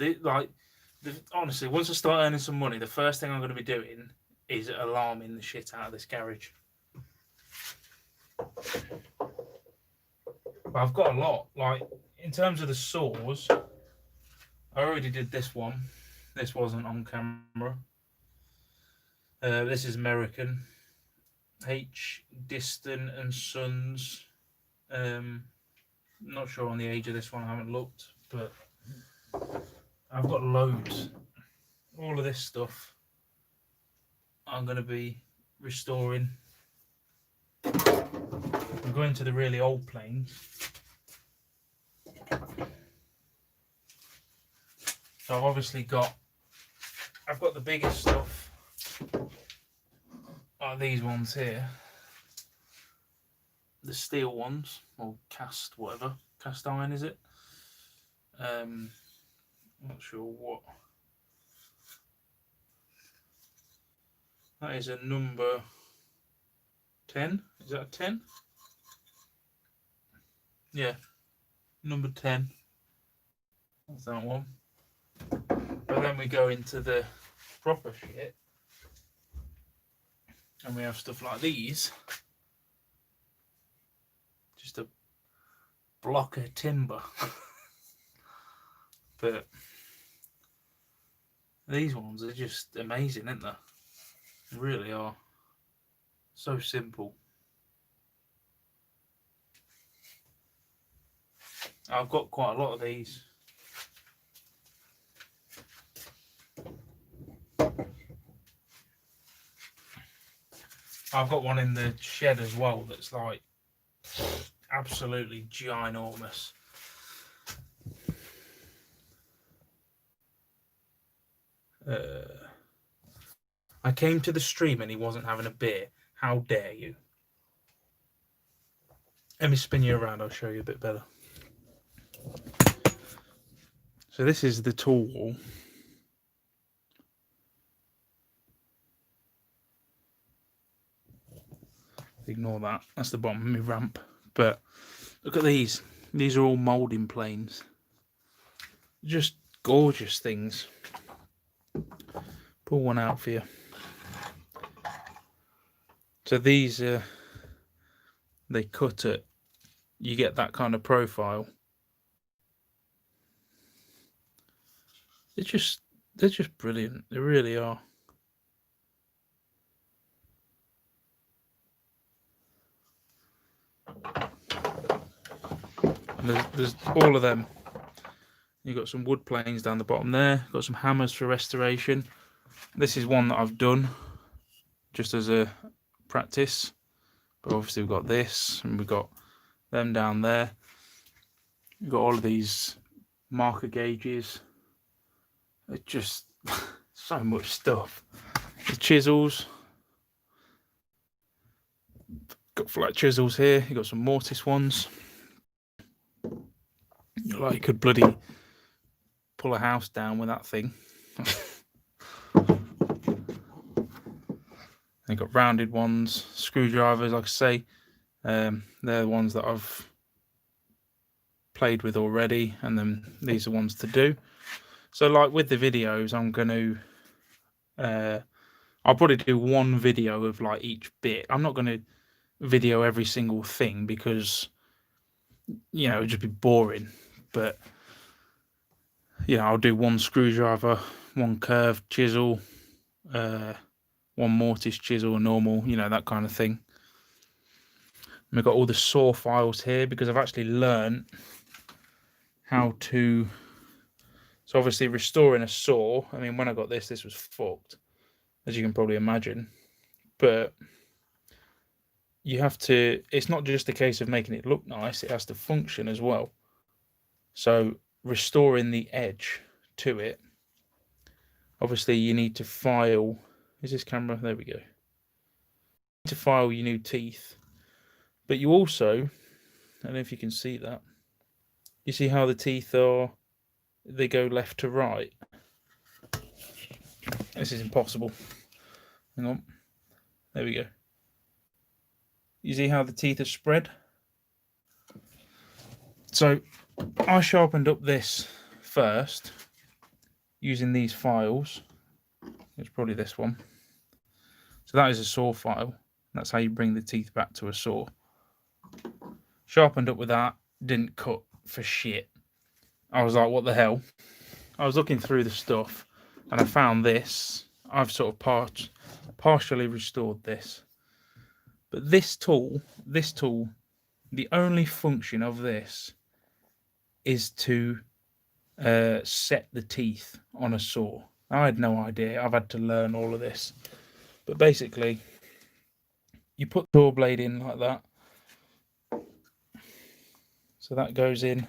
A: Honestly, once I start earning some money, the first thing I'm going to be doing is alarming the shit out of this garage. But I've got a lot. Like, in terms of the saws, I already did this one. This wasn't on camera. This is American. H. Diston and Sons. Not sure on the age of this one. I haven't looked, but I've got loads. All of this stuff I'm going to be restoring. I'm going to the really old planes. So I've obviously got the biggest stuff, like these ones here, the steel ones, or cast iron is it? Not sure what. That is a number 10. Is that a 10? Yeah, number 10. That's that one. But then we go into the proper shit. And we have stuff like these. Just a block of timber. But these ones are just amazing, aren't they? They really are. So simple. I've got quite a lot of these. I've got one in the shed as well that's like absolutely ginormous. I came to the stream and he wasn't having a beer. How dare you? Let me spin you around, I'll show you a bit better. So this is the tool wall. Ignore that, that's the bottom of my ramp. But look at these. These are all moulding planes. Just gorgeous things. Pull one out for you. So these they cut it. You get that kind of profile. They're just brilliant. They really are. There's all of them. You've got some wood planes down the bottom there. Got some hammers for restoration. This is one that I've done just as a practice. But obviously we've got this and we've got them down there. We've got all of these marker gauges. It's just so much stuff. The chisels. Got flat chisels here. You've got some mortise ones. Like you could bloody pull a house down with that thing. They've got rounded ones, screwdrivers, like I say. They're the ones that I've played with already, and then these are ones to do. So like with the videos, I'm going to I'll probably do one video of like each bit. I'm not going to video every single thing because, you know, it'd just be boring. But, you know, I'll do one screwdriver, one curved chisel, one mortise chisel, a normal, you know, that kind of thing. And we've got all the saw files here because I've actually learned how to... So obviously restoring a saw, I mean, when I got this was fucked, as you can probably imagine. But you have to, it's not just a case of making it look nice, it has to function as well. So restoring the edge to it, obviously you need to file, is this camera? There we go. To file your new teeth. But you also, I don't know if you can see that, you see how the teeth are, they go left to right. This is impossible. Hang on. There we go. You see how the teeth are spread? So I sharpened up this first using these files. It's probably this one. So that is a saw file. That's how you bring the teeth back to a saw. Sharpened up with that, didn't cut for shit. I was like, what the hell? I was looking through the stuff and I found this. I've sort of partially restored this. But this tool, the only function of this is to set the teeth on a saw. I had no idea. I've had to learn all of this. But basically, you put the saw blade in like that. So that goes in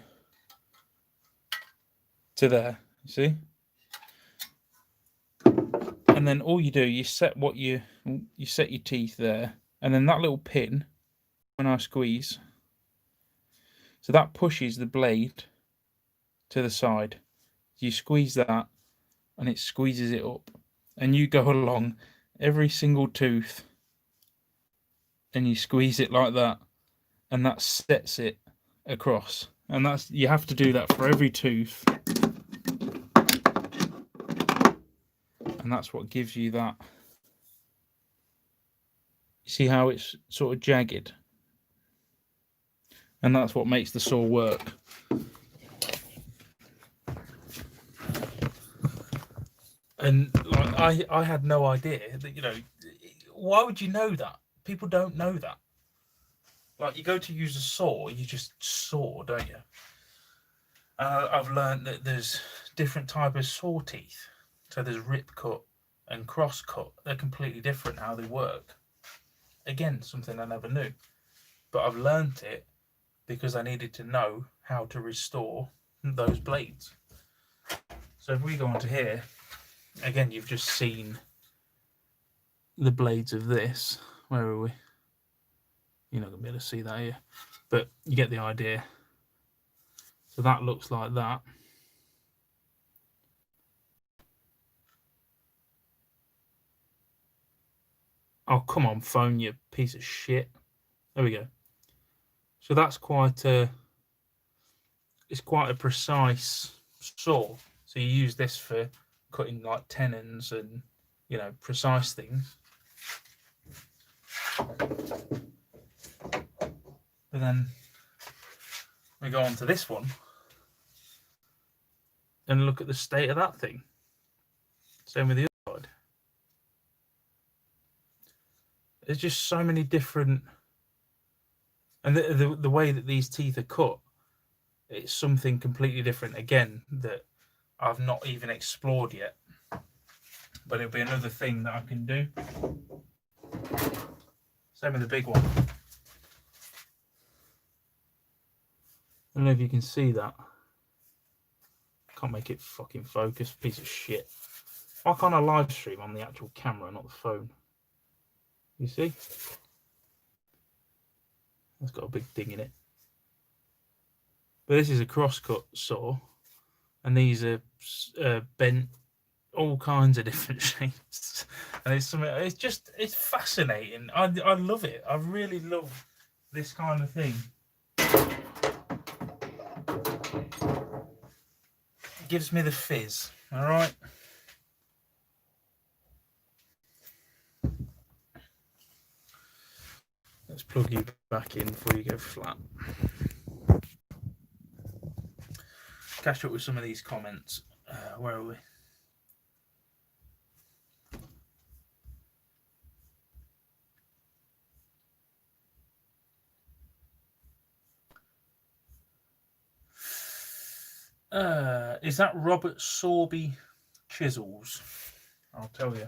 A: to there, you see? And then all you do, you set you set your teeth there, and then that little pin, when I squeeze, so that pushes the blade to the side. You squeeze that, and it squeezes it up, and you go along every single tooth, and you squeeze it like that, and that sets it across. And that's, you have to do that for every tooth. And that's what gives you that. You see how it's sort of jagged? And that's what makes the saw work. And like, I had no idea that, you know, why would you know that? people don't know that. Like, you go to use a saw, you just saw, don't you? I've learned that there's different types of saw teeth. So there's rip cut and cross cut. They're completely different how they work. Again, something I never knew. But I've learned it because I needed to know how to restore those blades. So if we go onto here, again, you've just seen the blades of this. Where are we? You're not going to be able to see that here. But you get the idea. So that looks like that. Oh, come on, phone, you piece of shit. There we go. So that's it's quite a precise saw. So you use this for cutting like tenons and, you know, precise things. But then we go on to this one and look at the state of that thing. Same with the other side. There's just so many different, and the way that these teeth are cut, it's something completely different again that I've not even explored yet. But it'll be another thing that I can do. Same with the big one. I don't know if you can see that. Can't make it fucking focus, piece of shit. Why can't I live stream on the actual camera, not the phone? You see? That's got a big ding in it. But this is a crosscut saw, and these are bent all kinds of different shapes. And it's fascinating. I love it. I really love this kind of thing. It gives me the fizz, all right? Let's plug you back in before you go flat. Catch up with some of these comments. Where are we? Is that Robert Sorby chisels? I'll tell you.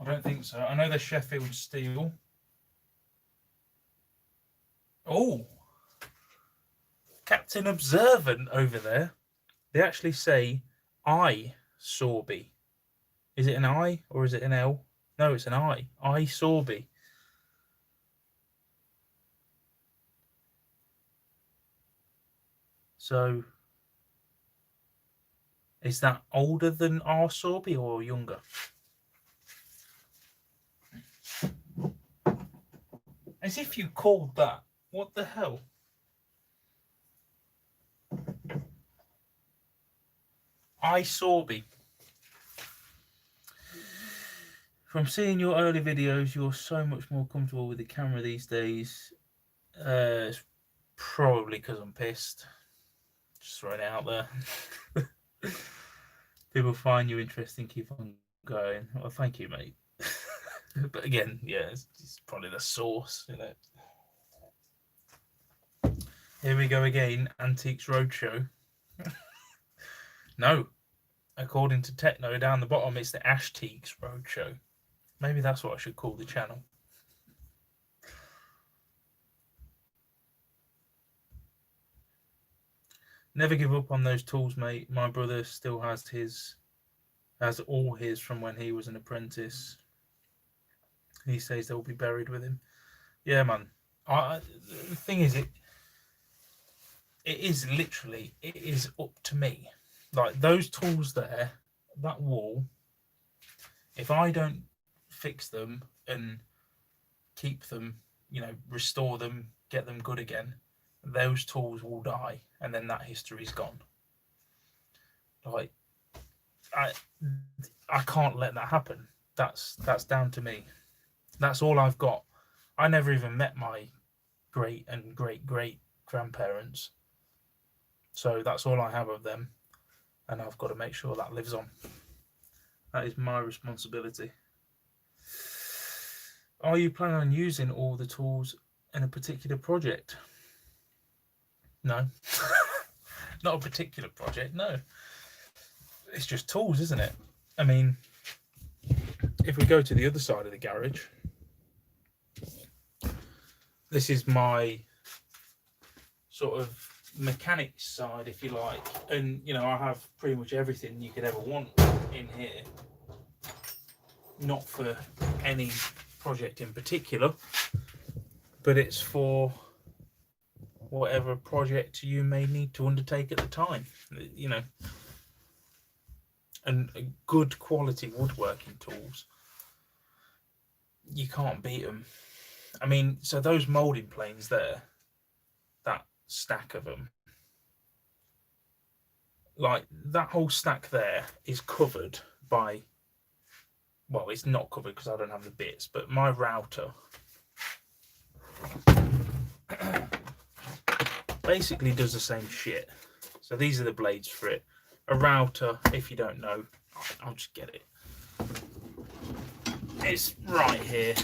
A: I don't think so. I know they're Sheffield steel. Oh, Captain Observant over there. They actually say I Sorby. Is it an I or is it an L? No, it's an I. I Sorby. So, is that older than R Sorby or younger? As if you called that. What the hell? I Sorby. From seeing your early videos, you're so much more comfortable with the camera these days. It's probably because I'm pissed. Just throwing it out there. People find you interesting, keep on going. Well, thank you, mate. But again, yeah, it's probably the source, you know. Here we go again, Antiques Roadshow. No, according to Techno down the bottom, it's the Ashtiques Roadshow. Maybe that's what I should call the channel. Never give up on those tools, mate. My brother still has all his from when he was an apprentice. He says they'll be buried with him. Yeah, man. The thing is, it is up to me. Like those tools there, that wall, if I don't fix them and keep them, you know, restore them, get them good again, those tools will die, and then that history's gone. Like, I can't let that happen. That's down to me. That's all I've got. I never even met my great and great great grandparents, so that's all I have of them, and I've got to make sure that lives on. That is my responsibility. Are you planning on using all the tools in a particular project? No. Not a particular project, no. It's just tools, isn't it? I mean, if we go to the other side of the garage, this is my sort of mechanics side, if you like, and you know, I have pretty much everything you could ever want in here. Not for any project in particular, but it's for whatever project you may need to undertake at the time, you know. And good quality woodworking tools, you can't beat them. I mean, so those moulding planes there, that stack of them, like that whole stack there is covered by, well, it's not covered because I don't have the bits, but my router basically does the same shit. So these are the blades for it. A router, if you don't know, I'll just get it. It's right here.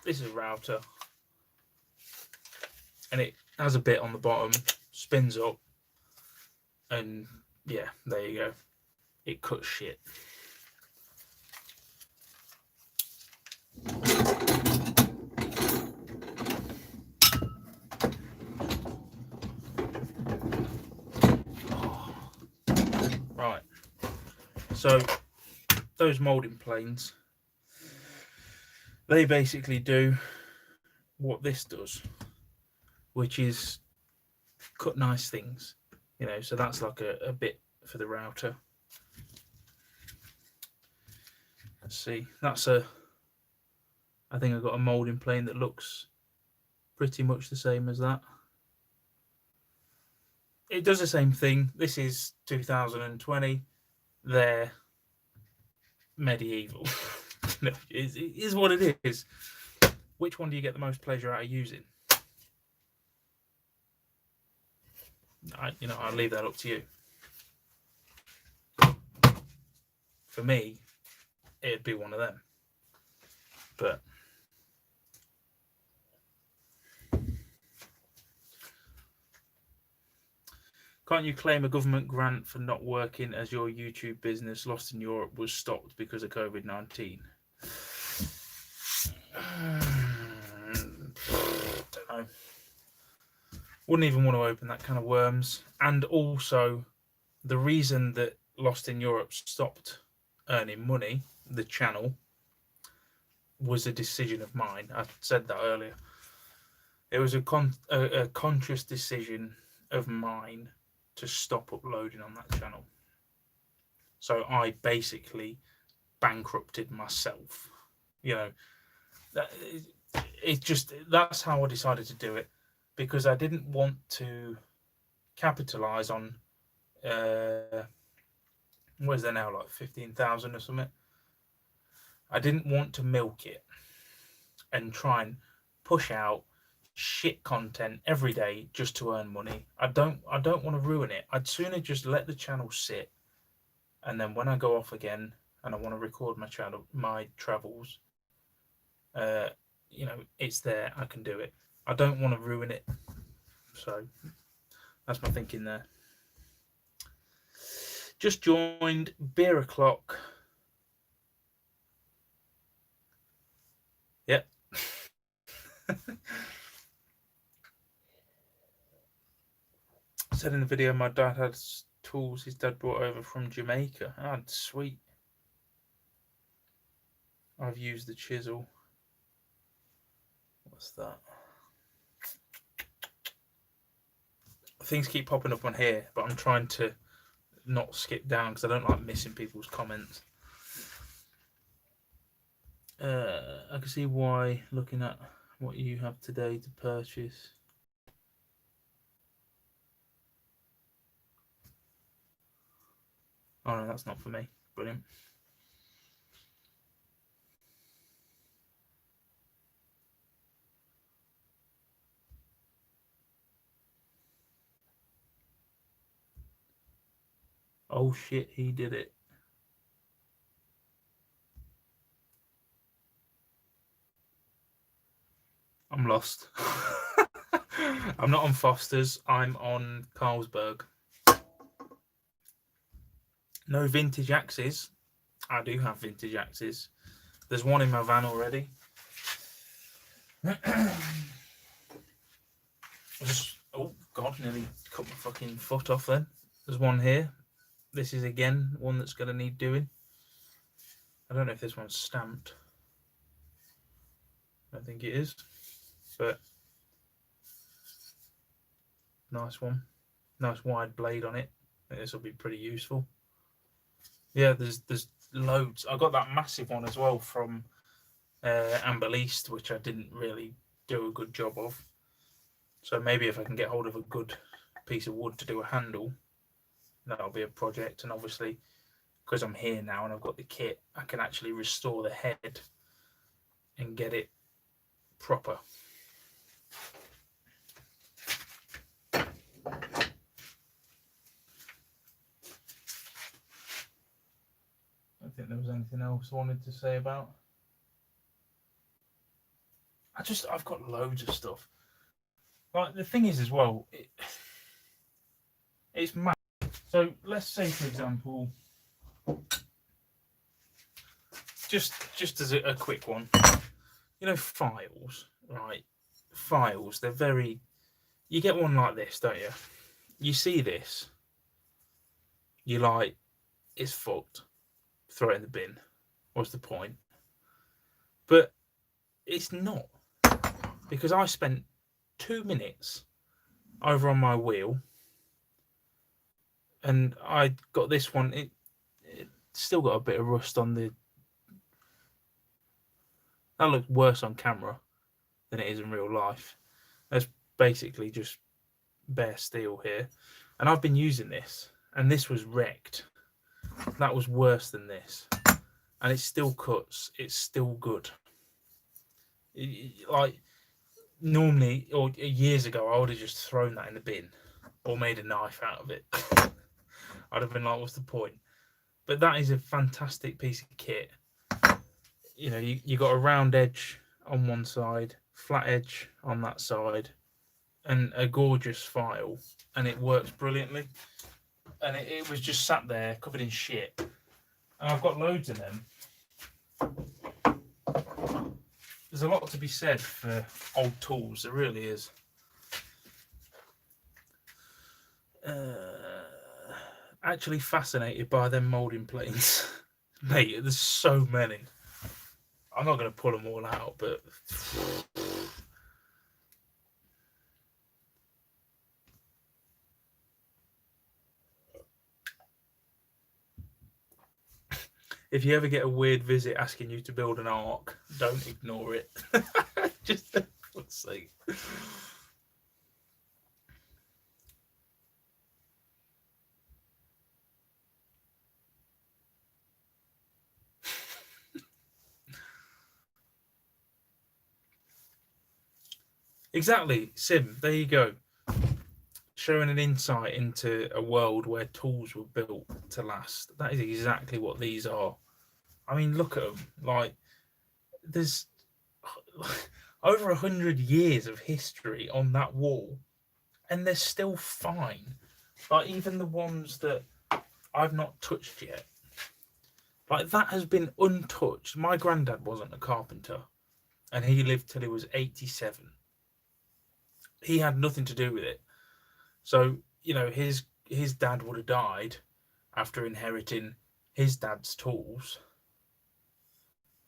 A: This is a router, and it has a bit on the bottom, spins up, and yeah, there you go. It cuts shit. Right, so those moulding planes, they basically do what this does, which is cut nice things, you know. So that's like a bit for the router. Let's see, that's a, I think I've got a moulding plane that looks pretty much the same as that. It does the same thing. This is 2020. They're medieval. No, it is what it is. Which one do you get the most pleasure out of using? I'll leave that up to you. For me, it'd be one of them. But can't you claim a government grant for not working as your YouTube business Lost in Europe was stopped because of COVID-19? Don't know. Wouldn't even want to open that can of worms. And also, the reason that Lost in Europe stopped earning money, the channel, was a decision of mine. I said that earlier. It was a conscious decision of mine to stop uploading on that channel. So I basically bankrupted myself. You know, that's how I decided to do it, because I didn't want to capitalize on what is there now, like 15,000 or something. I didn't want to milk it and try and push out shit content every day just to earn money. I don't want to ruin it. I'd sooner just let the channel sit, and then when I go off again and I want to record my travels, it's there. I can do it. I don't want to ruin it. So that's my thinking there. Just joined Beer O'Clock. Yep. Said in the video, my dad had tools his dad brought over from Jamaica. Ah, sweet. I've used the chisel. What's that? Things keep popping up on here, but I'm trying to not skip down because I don't like missing people's comments. I can see why, looking at what you have today to purchase. Oh no, that's not for me. Brilliant. Oh shit, he did it. I'm lost. I'm not on Foster's. I'm on Carlsberg. No vintage axes. I do have vintage axes. There's one in my van already. Oh God, nearly cut my fucking foot off then. There's one here. This is again one that's going to need doing. I don't know if this one's stamped. I don't think it is, but nice one. Nice wide blade on it. I think this will be pretty useful. Yeah, there's loads. I got that massive one as well from Amber East, which I didn't really do a good job of. So maybe if I can get hold of a good piece of wood to do a handle, that'll be a project. And obviously, because I'm here now and I've got the kit, I can actually restore the head and get it proper. I don't think there was anything else I wanted to say about. I've got loads of stuff. Like the thing is as well, it's mad. So let's say, for example, just as a quick one, you know, files, right? Files, they're very. You get one like this, don't you? You see this, you're like, it's fucked. Throw it in the bin. What's the point? But it's not, because I spent 2 minutes over on my wheel, and I got this one. It still got a bit of rust on the. That looks worse on camera than it is in real life. That's basically just bare steel here, and I've been using this, and this was wrecked. That was worse than this, and it still cuts. It's still good. Like normally, or years ago, I would have just thrown that in the bin or made a knife out of it. I'd have been like, what's the point? But that is a fantastic piece of kit. You know, you got a round edge on one side, flat edge on that side, and a gorgeous file, and it works brilliantly. And it was just sat there covered in shit, and I've got loads of them. There's a lot to be said for old tools, there really is. Actually fascinated by them moulding planes. Mate, there's so many. I'm not going to pull them all out, but if you ever get a weird visit asking you to build an ark, don't ignore it. Just for fuck's sake. Exactly, Sim, there you go. Showing an insight into a world where tools were built to last. That is exactly what these are. I mean, look at them. Like, there's over 100 years of history on that wall, and they're still fine. Like, even the ones that I've not touched yet. Like, that has been untouched. My granddad wasn't a carpenter, and he lived till he was 87. He had nothing to do with it. So, you know, his dad would have died after inheriting his dad's tools,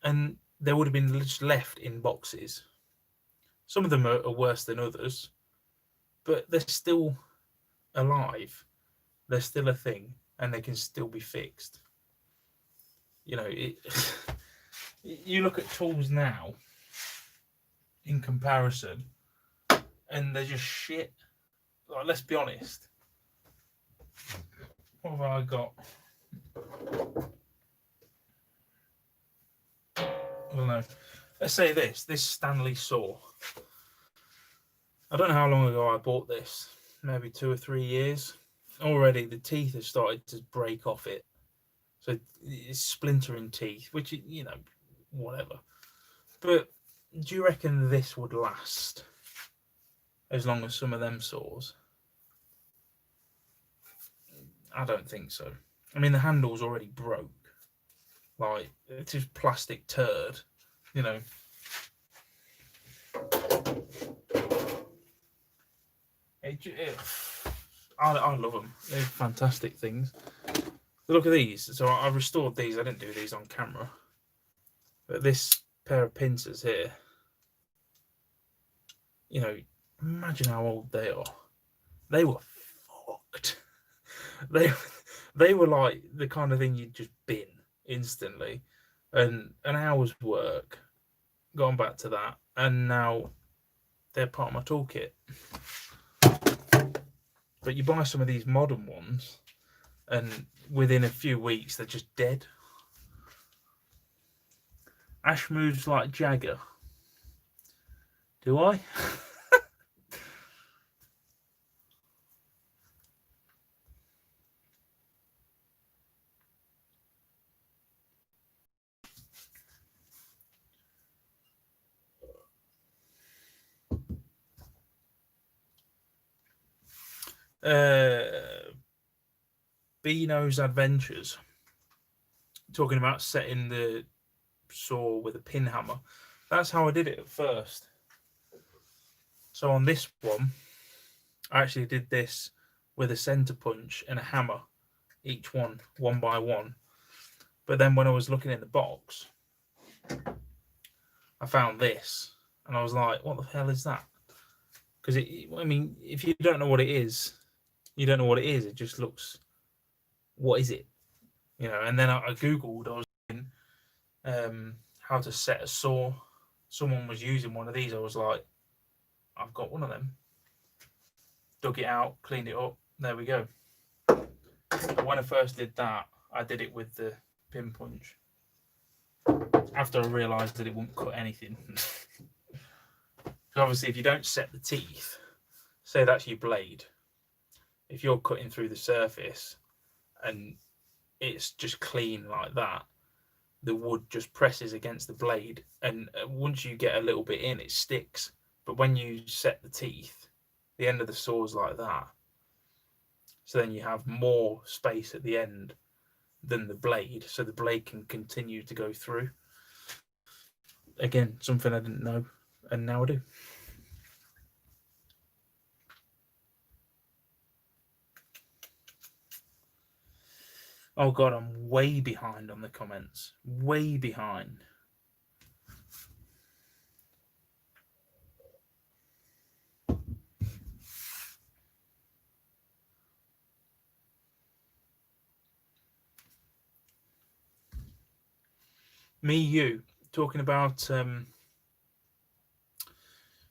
A: and they would have been just left in boxes. Some of them are worse than others, but they're still alive. They're still a thing, and they can still be fixed. You know, you look at tools now in comparison, and they're just shit. Like, let's be honest. What have I got? Well, no. Let's say this Stanley saw. I don't know how long ago I bought this. Maybe 2 or 3 years. Already the teeth have started to break off it. So it's splintering teeth, which, you know, whatever. But Do you reckon this would last as long as some of them saws? I don't think so. I mean, the handle's already broke. Like, it's just plastic turd, you know. I love them. They're fantastic things. Look at these. So I restored these. I didn't do these on camera. But this pair of pincers here, you know, imagine how old they are. They were fucked. They were like the kind of thing you'd just bin instantly. And an hour's work, gone back to that, and now they're part of my toolkit. But you buy some of these modern ones, and within a few weeks they're just dead. Ash moves like Jagger. Do I? Beano's Adventures, talking about setting the saw with a pin hammer. That's how I did it at first. So on this one, I actually did this with a center punch and a hammer, each one by one. But then when I was looking in the box, I found this, and I was like, "What the hell is that?" Because I mean, if you don't know what it is, you don't know what it is. It just looks. What is it? You know. And then I googled. I was looking, how to set a saw. Someone was using one of these. I was like, I've got one of them. Dug it out, cleaned it up. There we go. But when I first did that, I did it with the pin punch. After I realised that it wouldn't cut anything. So obviously, if you don't set the teeth, say that's your blade. If you're cutting through the surface and it's just clean like that, the wood just presses against the blade, and once you get a little bit in, it sticks. But when you set the teeth, the end of the saw is like that. So then you have more space at the end than the blade, so the blade can continue to go through. Again, something I didn't know, and now I do. Oh God, I'm way behind on the comments. Way behind. You talking about do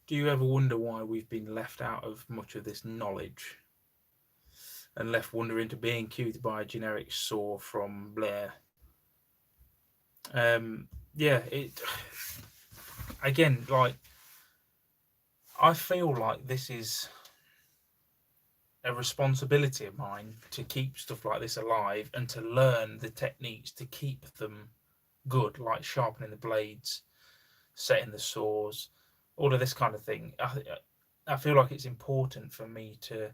A: you ever wonder why we've been left out of much of this knowledge and left wondering to B&Q to buy a generic saw from Blair? Yeah, it again, like, I feel like this is a responsibility of mine to keep stuff like this alive and to learn the techniques to keep them good, like sharpening the blades, setting the saws, all of this kind of thing. I feel like it's important for me to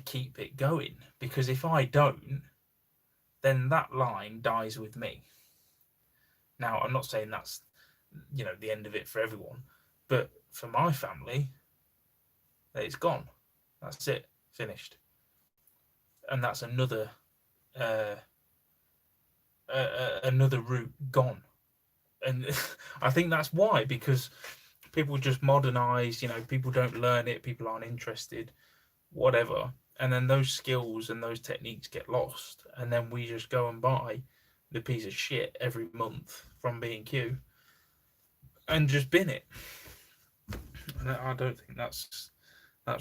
A: keep it going, because if I don't, then that line dies with me. Now, I'm not saying that's, you know, the end of it for everyone, but for my family, it's gone. That's it, finished. And that's another another route gone. And I think that's why, because people just modernize, you know, people don't learn it, people aren't interested, whatever, and then those skills and those techniques get lost, and then we just go and buy the piece of shit every month from B&Q and just bin it. And I don't think that's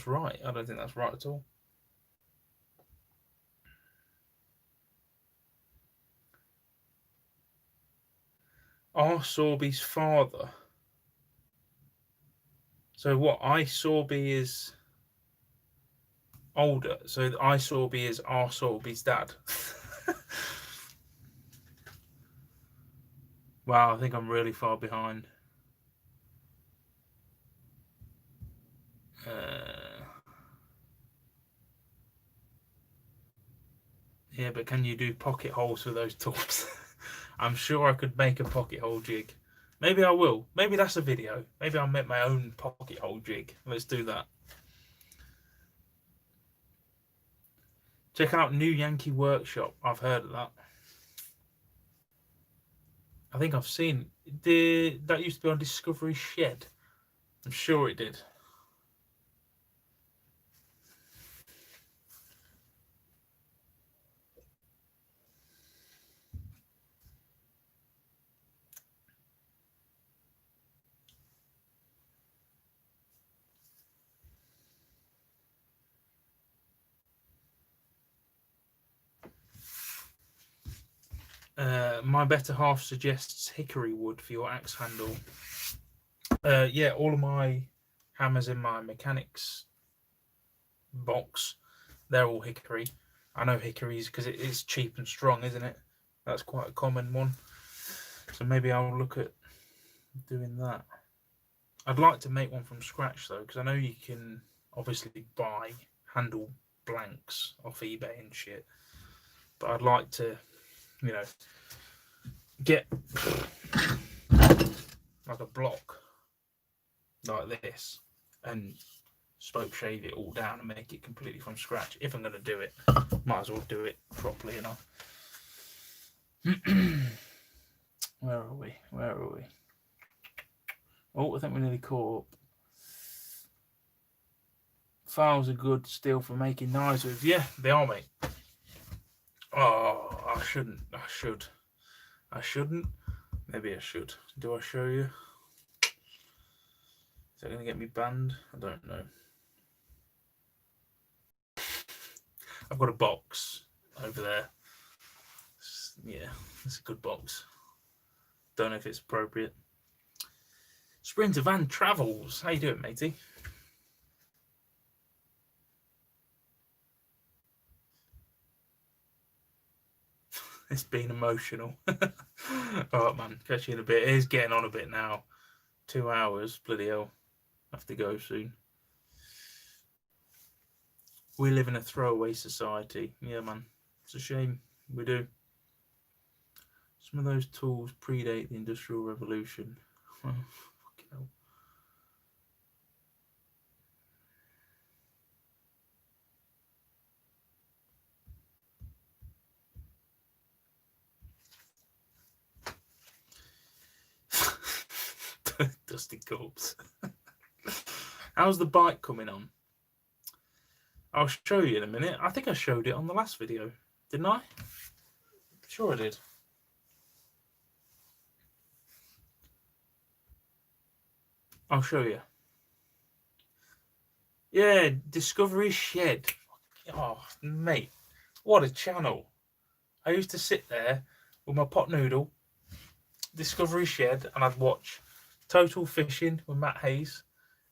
A: right. I don't think that's right at all. Are Sorby's father? So what? I Sorby is older. So I Sorby is R Sorby's dad. Wow, I think I'm really far behind. Yeah, but can you do pocket holes with those tools? I'm sure I could make a pocket hole jig. Maybe I will. Maybe that's a video. Maybe I'll make my own pocket hole jig. Let's do that. Check out New Yankee Workshop. I've heard of that. I think I've seen that used to be on Discovery Shed. I'm sure it did. My better half suggests hickory wood for your axe handle. Yeah, all of my hammers in my mechanics box, they're all hickory. I know hickories because it is cheap and strong, isn't it? That's quite a common one. So maybe I'll look at doing that. I'd like to make one from scratch though, because I know you can obviously buy handle blanks off eBay and shit. But I'd like to, you know, get like a block like this and spoke shave it all down and make it completely from scratch. If I'm going to do it, might as well do it properly enough. Where are we? Oh, I think we're nearly caught up. Files are good still for making knives with. Yeah, they are, mate. Oh, I shouldn't. I shouldn't. Maybe I should. Do I show you? Is that going to get me banned? I don't know. I've got a box over there. Yeah, it's a good box. Don't know if it's appropriate. Sprinter Van Travels. How you doing, matey? It's been emotional. Alright, man. Catch you in a bit. It is getting on a bit now. 2 hours. Bloody hell. I have to go soon. We live in a throwaway society. Yeah, man. It's a shame. We do. Some of those tools predate the Industrial Revolution. Oh, fucking hell. Dusty corpse. How's the bike coming on? I'll show you in a minute. I think I showed it on the last video, didn't I? Sure I did. I'll show you. Yeah, Discovery Shed. Oh, mate, what a channel. I used to sit there with my pot noodle, Discovery Shed, and I'd watch Total Fishing with Matt Hayes,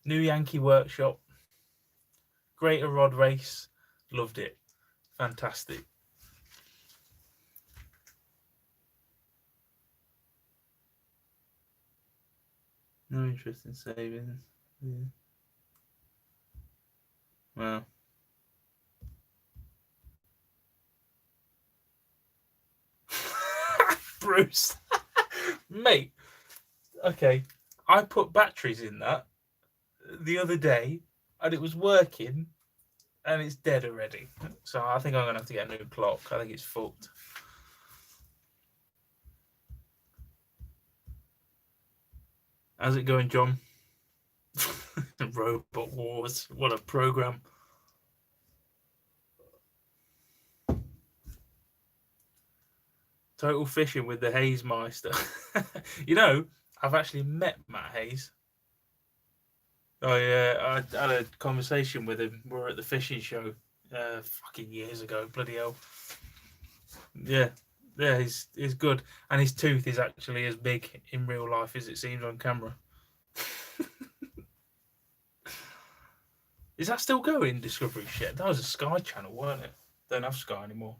A: New Yankee Workshop, Greater Rod Race. Loved it. Fantastic. No interest in savings. Yeah. Well. Bruce. Mate. Okay. I put batteries in that the other day and it was working and it's dead already. So I think I'm going to have to get a new clock. I think it's fucked. How's it going, John? Robot Wars. What a program. Total Fishing with the Hayes Meister. You know, I've actually met Matt Hayes. I had a conversation with him. We were at the fishing show fucking years ago. Bloody hell. Yeah, he's good. And his tooth is actually as big in real life as it seems on camera. Is that still going, Discovery Shed? That was a Sky channel, weren't it? Don't have Sky anymore.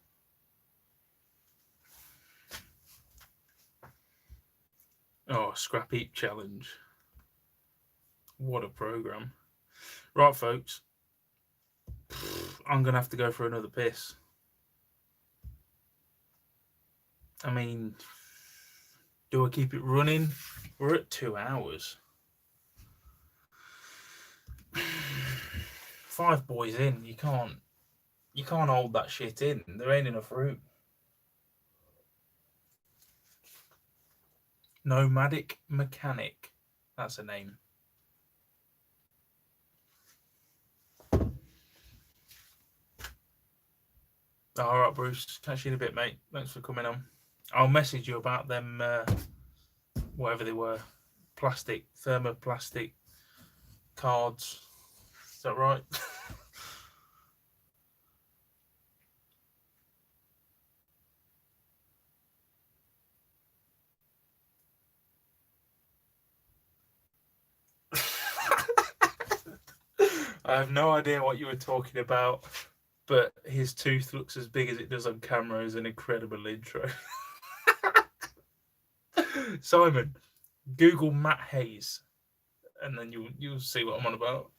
A: Oh, scrap heap challenge. What a program. Right, folks. I'm going to have to go for another piss. I mean, do I keep it running? We're at 2 hours. 5 boys in. You can't hold that shit in. There ain't enough room. Nomadic Mechanic. That's a name. All right, Bruce. Catch you in a bit, mate. Thanks for coming on. I'll message you about them, whatever they were, thermoplastic cards. Is that right? I have no idea what you were talking about, but his tooth looks as big as it does on camera is an incredible intro. Simon, Google Matt Hayes, and then you'll see what I'm on about.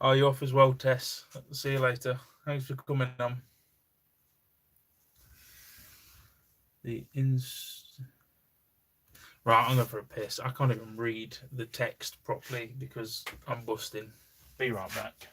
A: Are you off as well, Tess? See you later. Thanks for coming on. Right, I'm going for a piss. I can't even read the text properly because I'm busting. Be right back.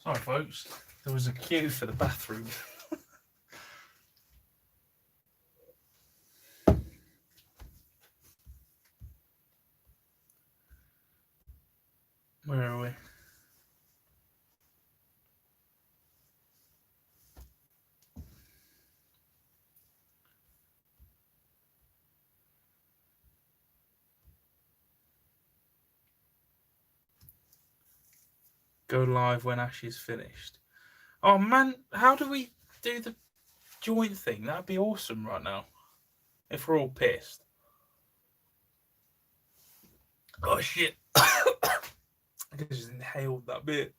A: Sorry, folks. There was a queue for the bathroom. Where are we? Go live when Ash is finished. Oh man, how do we do the joint thing? That'd be awesome right now. If we're all pissed. Oh shit. I just inhaled that bit.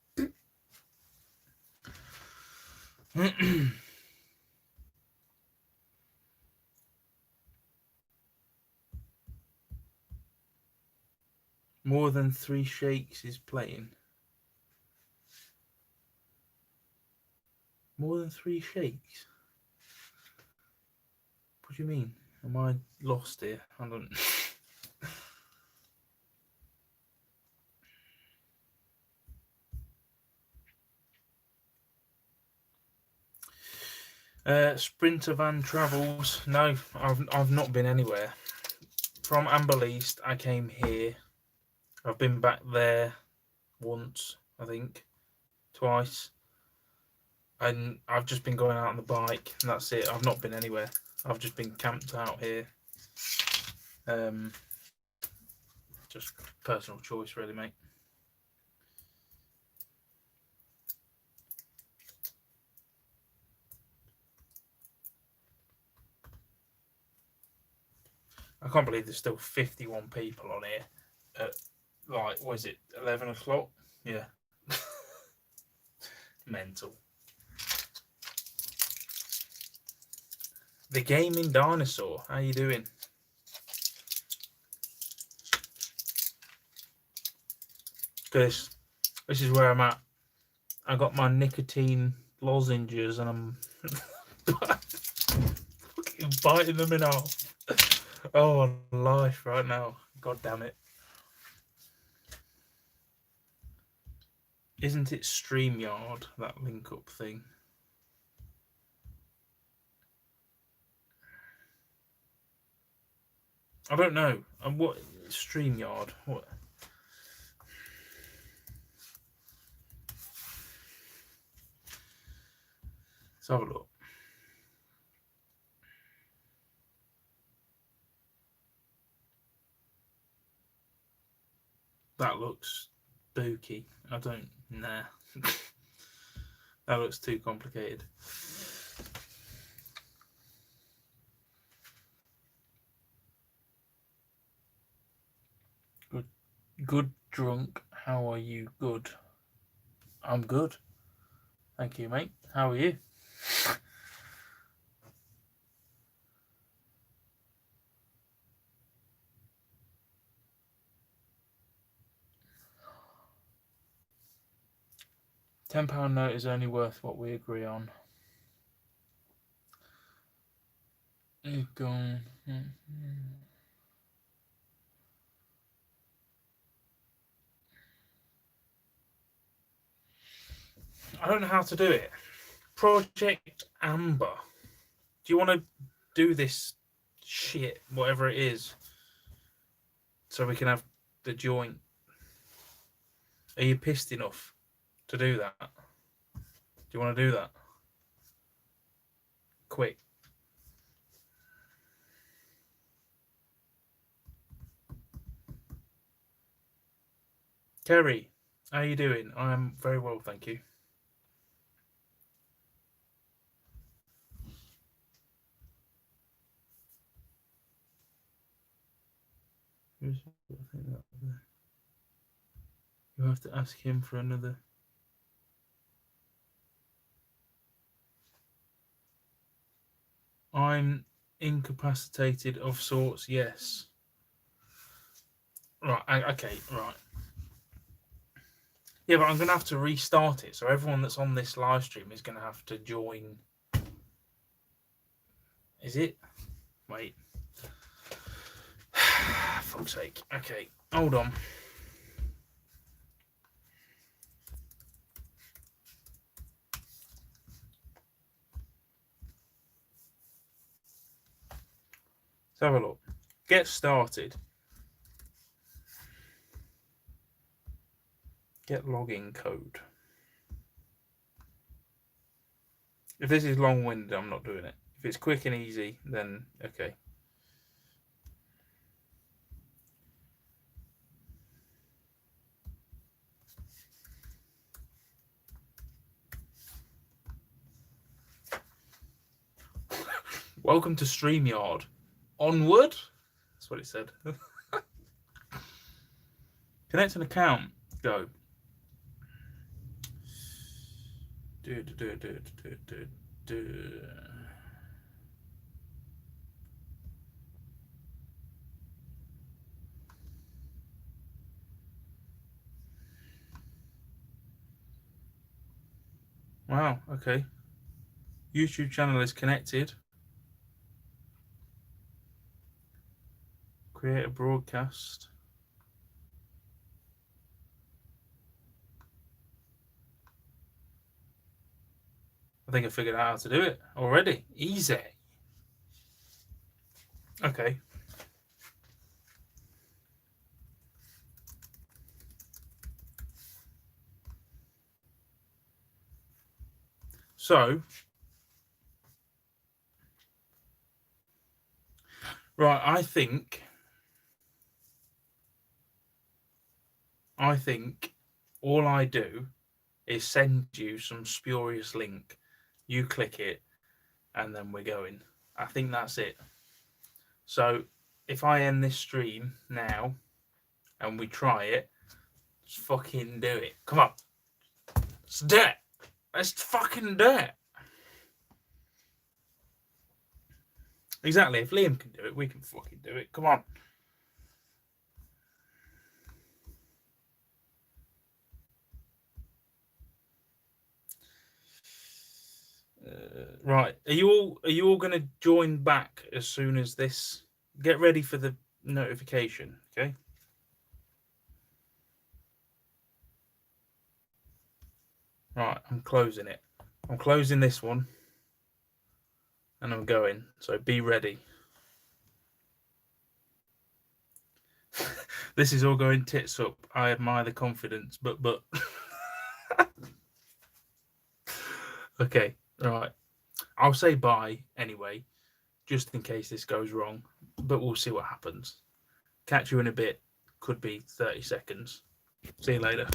A: More than 3 shakes is playing. More than 3 shakes? What do you mean? Am I lost here? I don't. Sprinter van travels. No, I've not been anywhere. From Amber East, I came here. I've been back there once, I think, twice, and I've just been going out on the bike, and that's it. I've not been anywhere. I've just been camped out here. Just personal choice, really, mate. I can't believe there's still 51 people on here at, like, what is it, 11 o'clock? Yeah. Mental. The Gaming Dinosaur, how you doing? This is where I'm at. I got my nicotine lozenges and I'm fucking biting them in half. Oh, life right now. God damn it. Isn't it StreamYard, that link up thing? I don't know. And what StreamYard? What? Let's have a look. That looks spooky. I don't. Nah. That looks too complicated. Good drunk. How are you? Good. I'm good. Thank you, mate. How are you? £10 note is only worth what we agree on. You're gone. I don't know how to do it. Project Amber. Do you want to do this shit, whatever it is, so we can have the joint? Are you pissed enough to do that? Do you want to do that? Quick. Kerry, how are you doing? I am very well, thank you. You have to ask him for another. I'm incapacitated of sorts, yes. Right, okay, right. Yeah, but I'm going to have to restart it, so everyone that's on this live stream is going to have to join. Is it? Wait. Fuck's sake. Okay, hold on. Let's have a look. Get started. Get login code. If this is long-winded, I'm not doing it. If it's quick and easy, then okay. Welcome to StreamYard. Onward? That's what it said. Connect an account. Go. Wow, okay. YouTube channel is connected. Create a broadcast. I think I figured out how to do it already. Easy. Okay. So, right, I think all I do is send you some spurious link. You click it, and then we're going. I think that's it. So, if I end this stream now, and we try it, let's fucking do it. Come on. Let's do it. Let's fucking do it. Exactly. If Liam can do it, we can fucking do it. Come on. Right. Are you all going to join back as soon as this? Get ready for the notification. Okay. Right. I'm closing it. I'm closing this one. And I'm going. So be ready. This is all going tits up. I admire the confidence, but okay, right. I'll say bye anyway, just in case this goes wrong, but we'll see what happens. Catch you in a bit. Could be 30 seconds. See you later.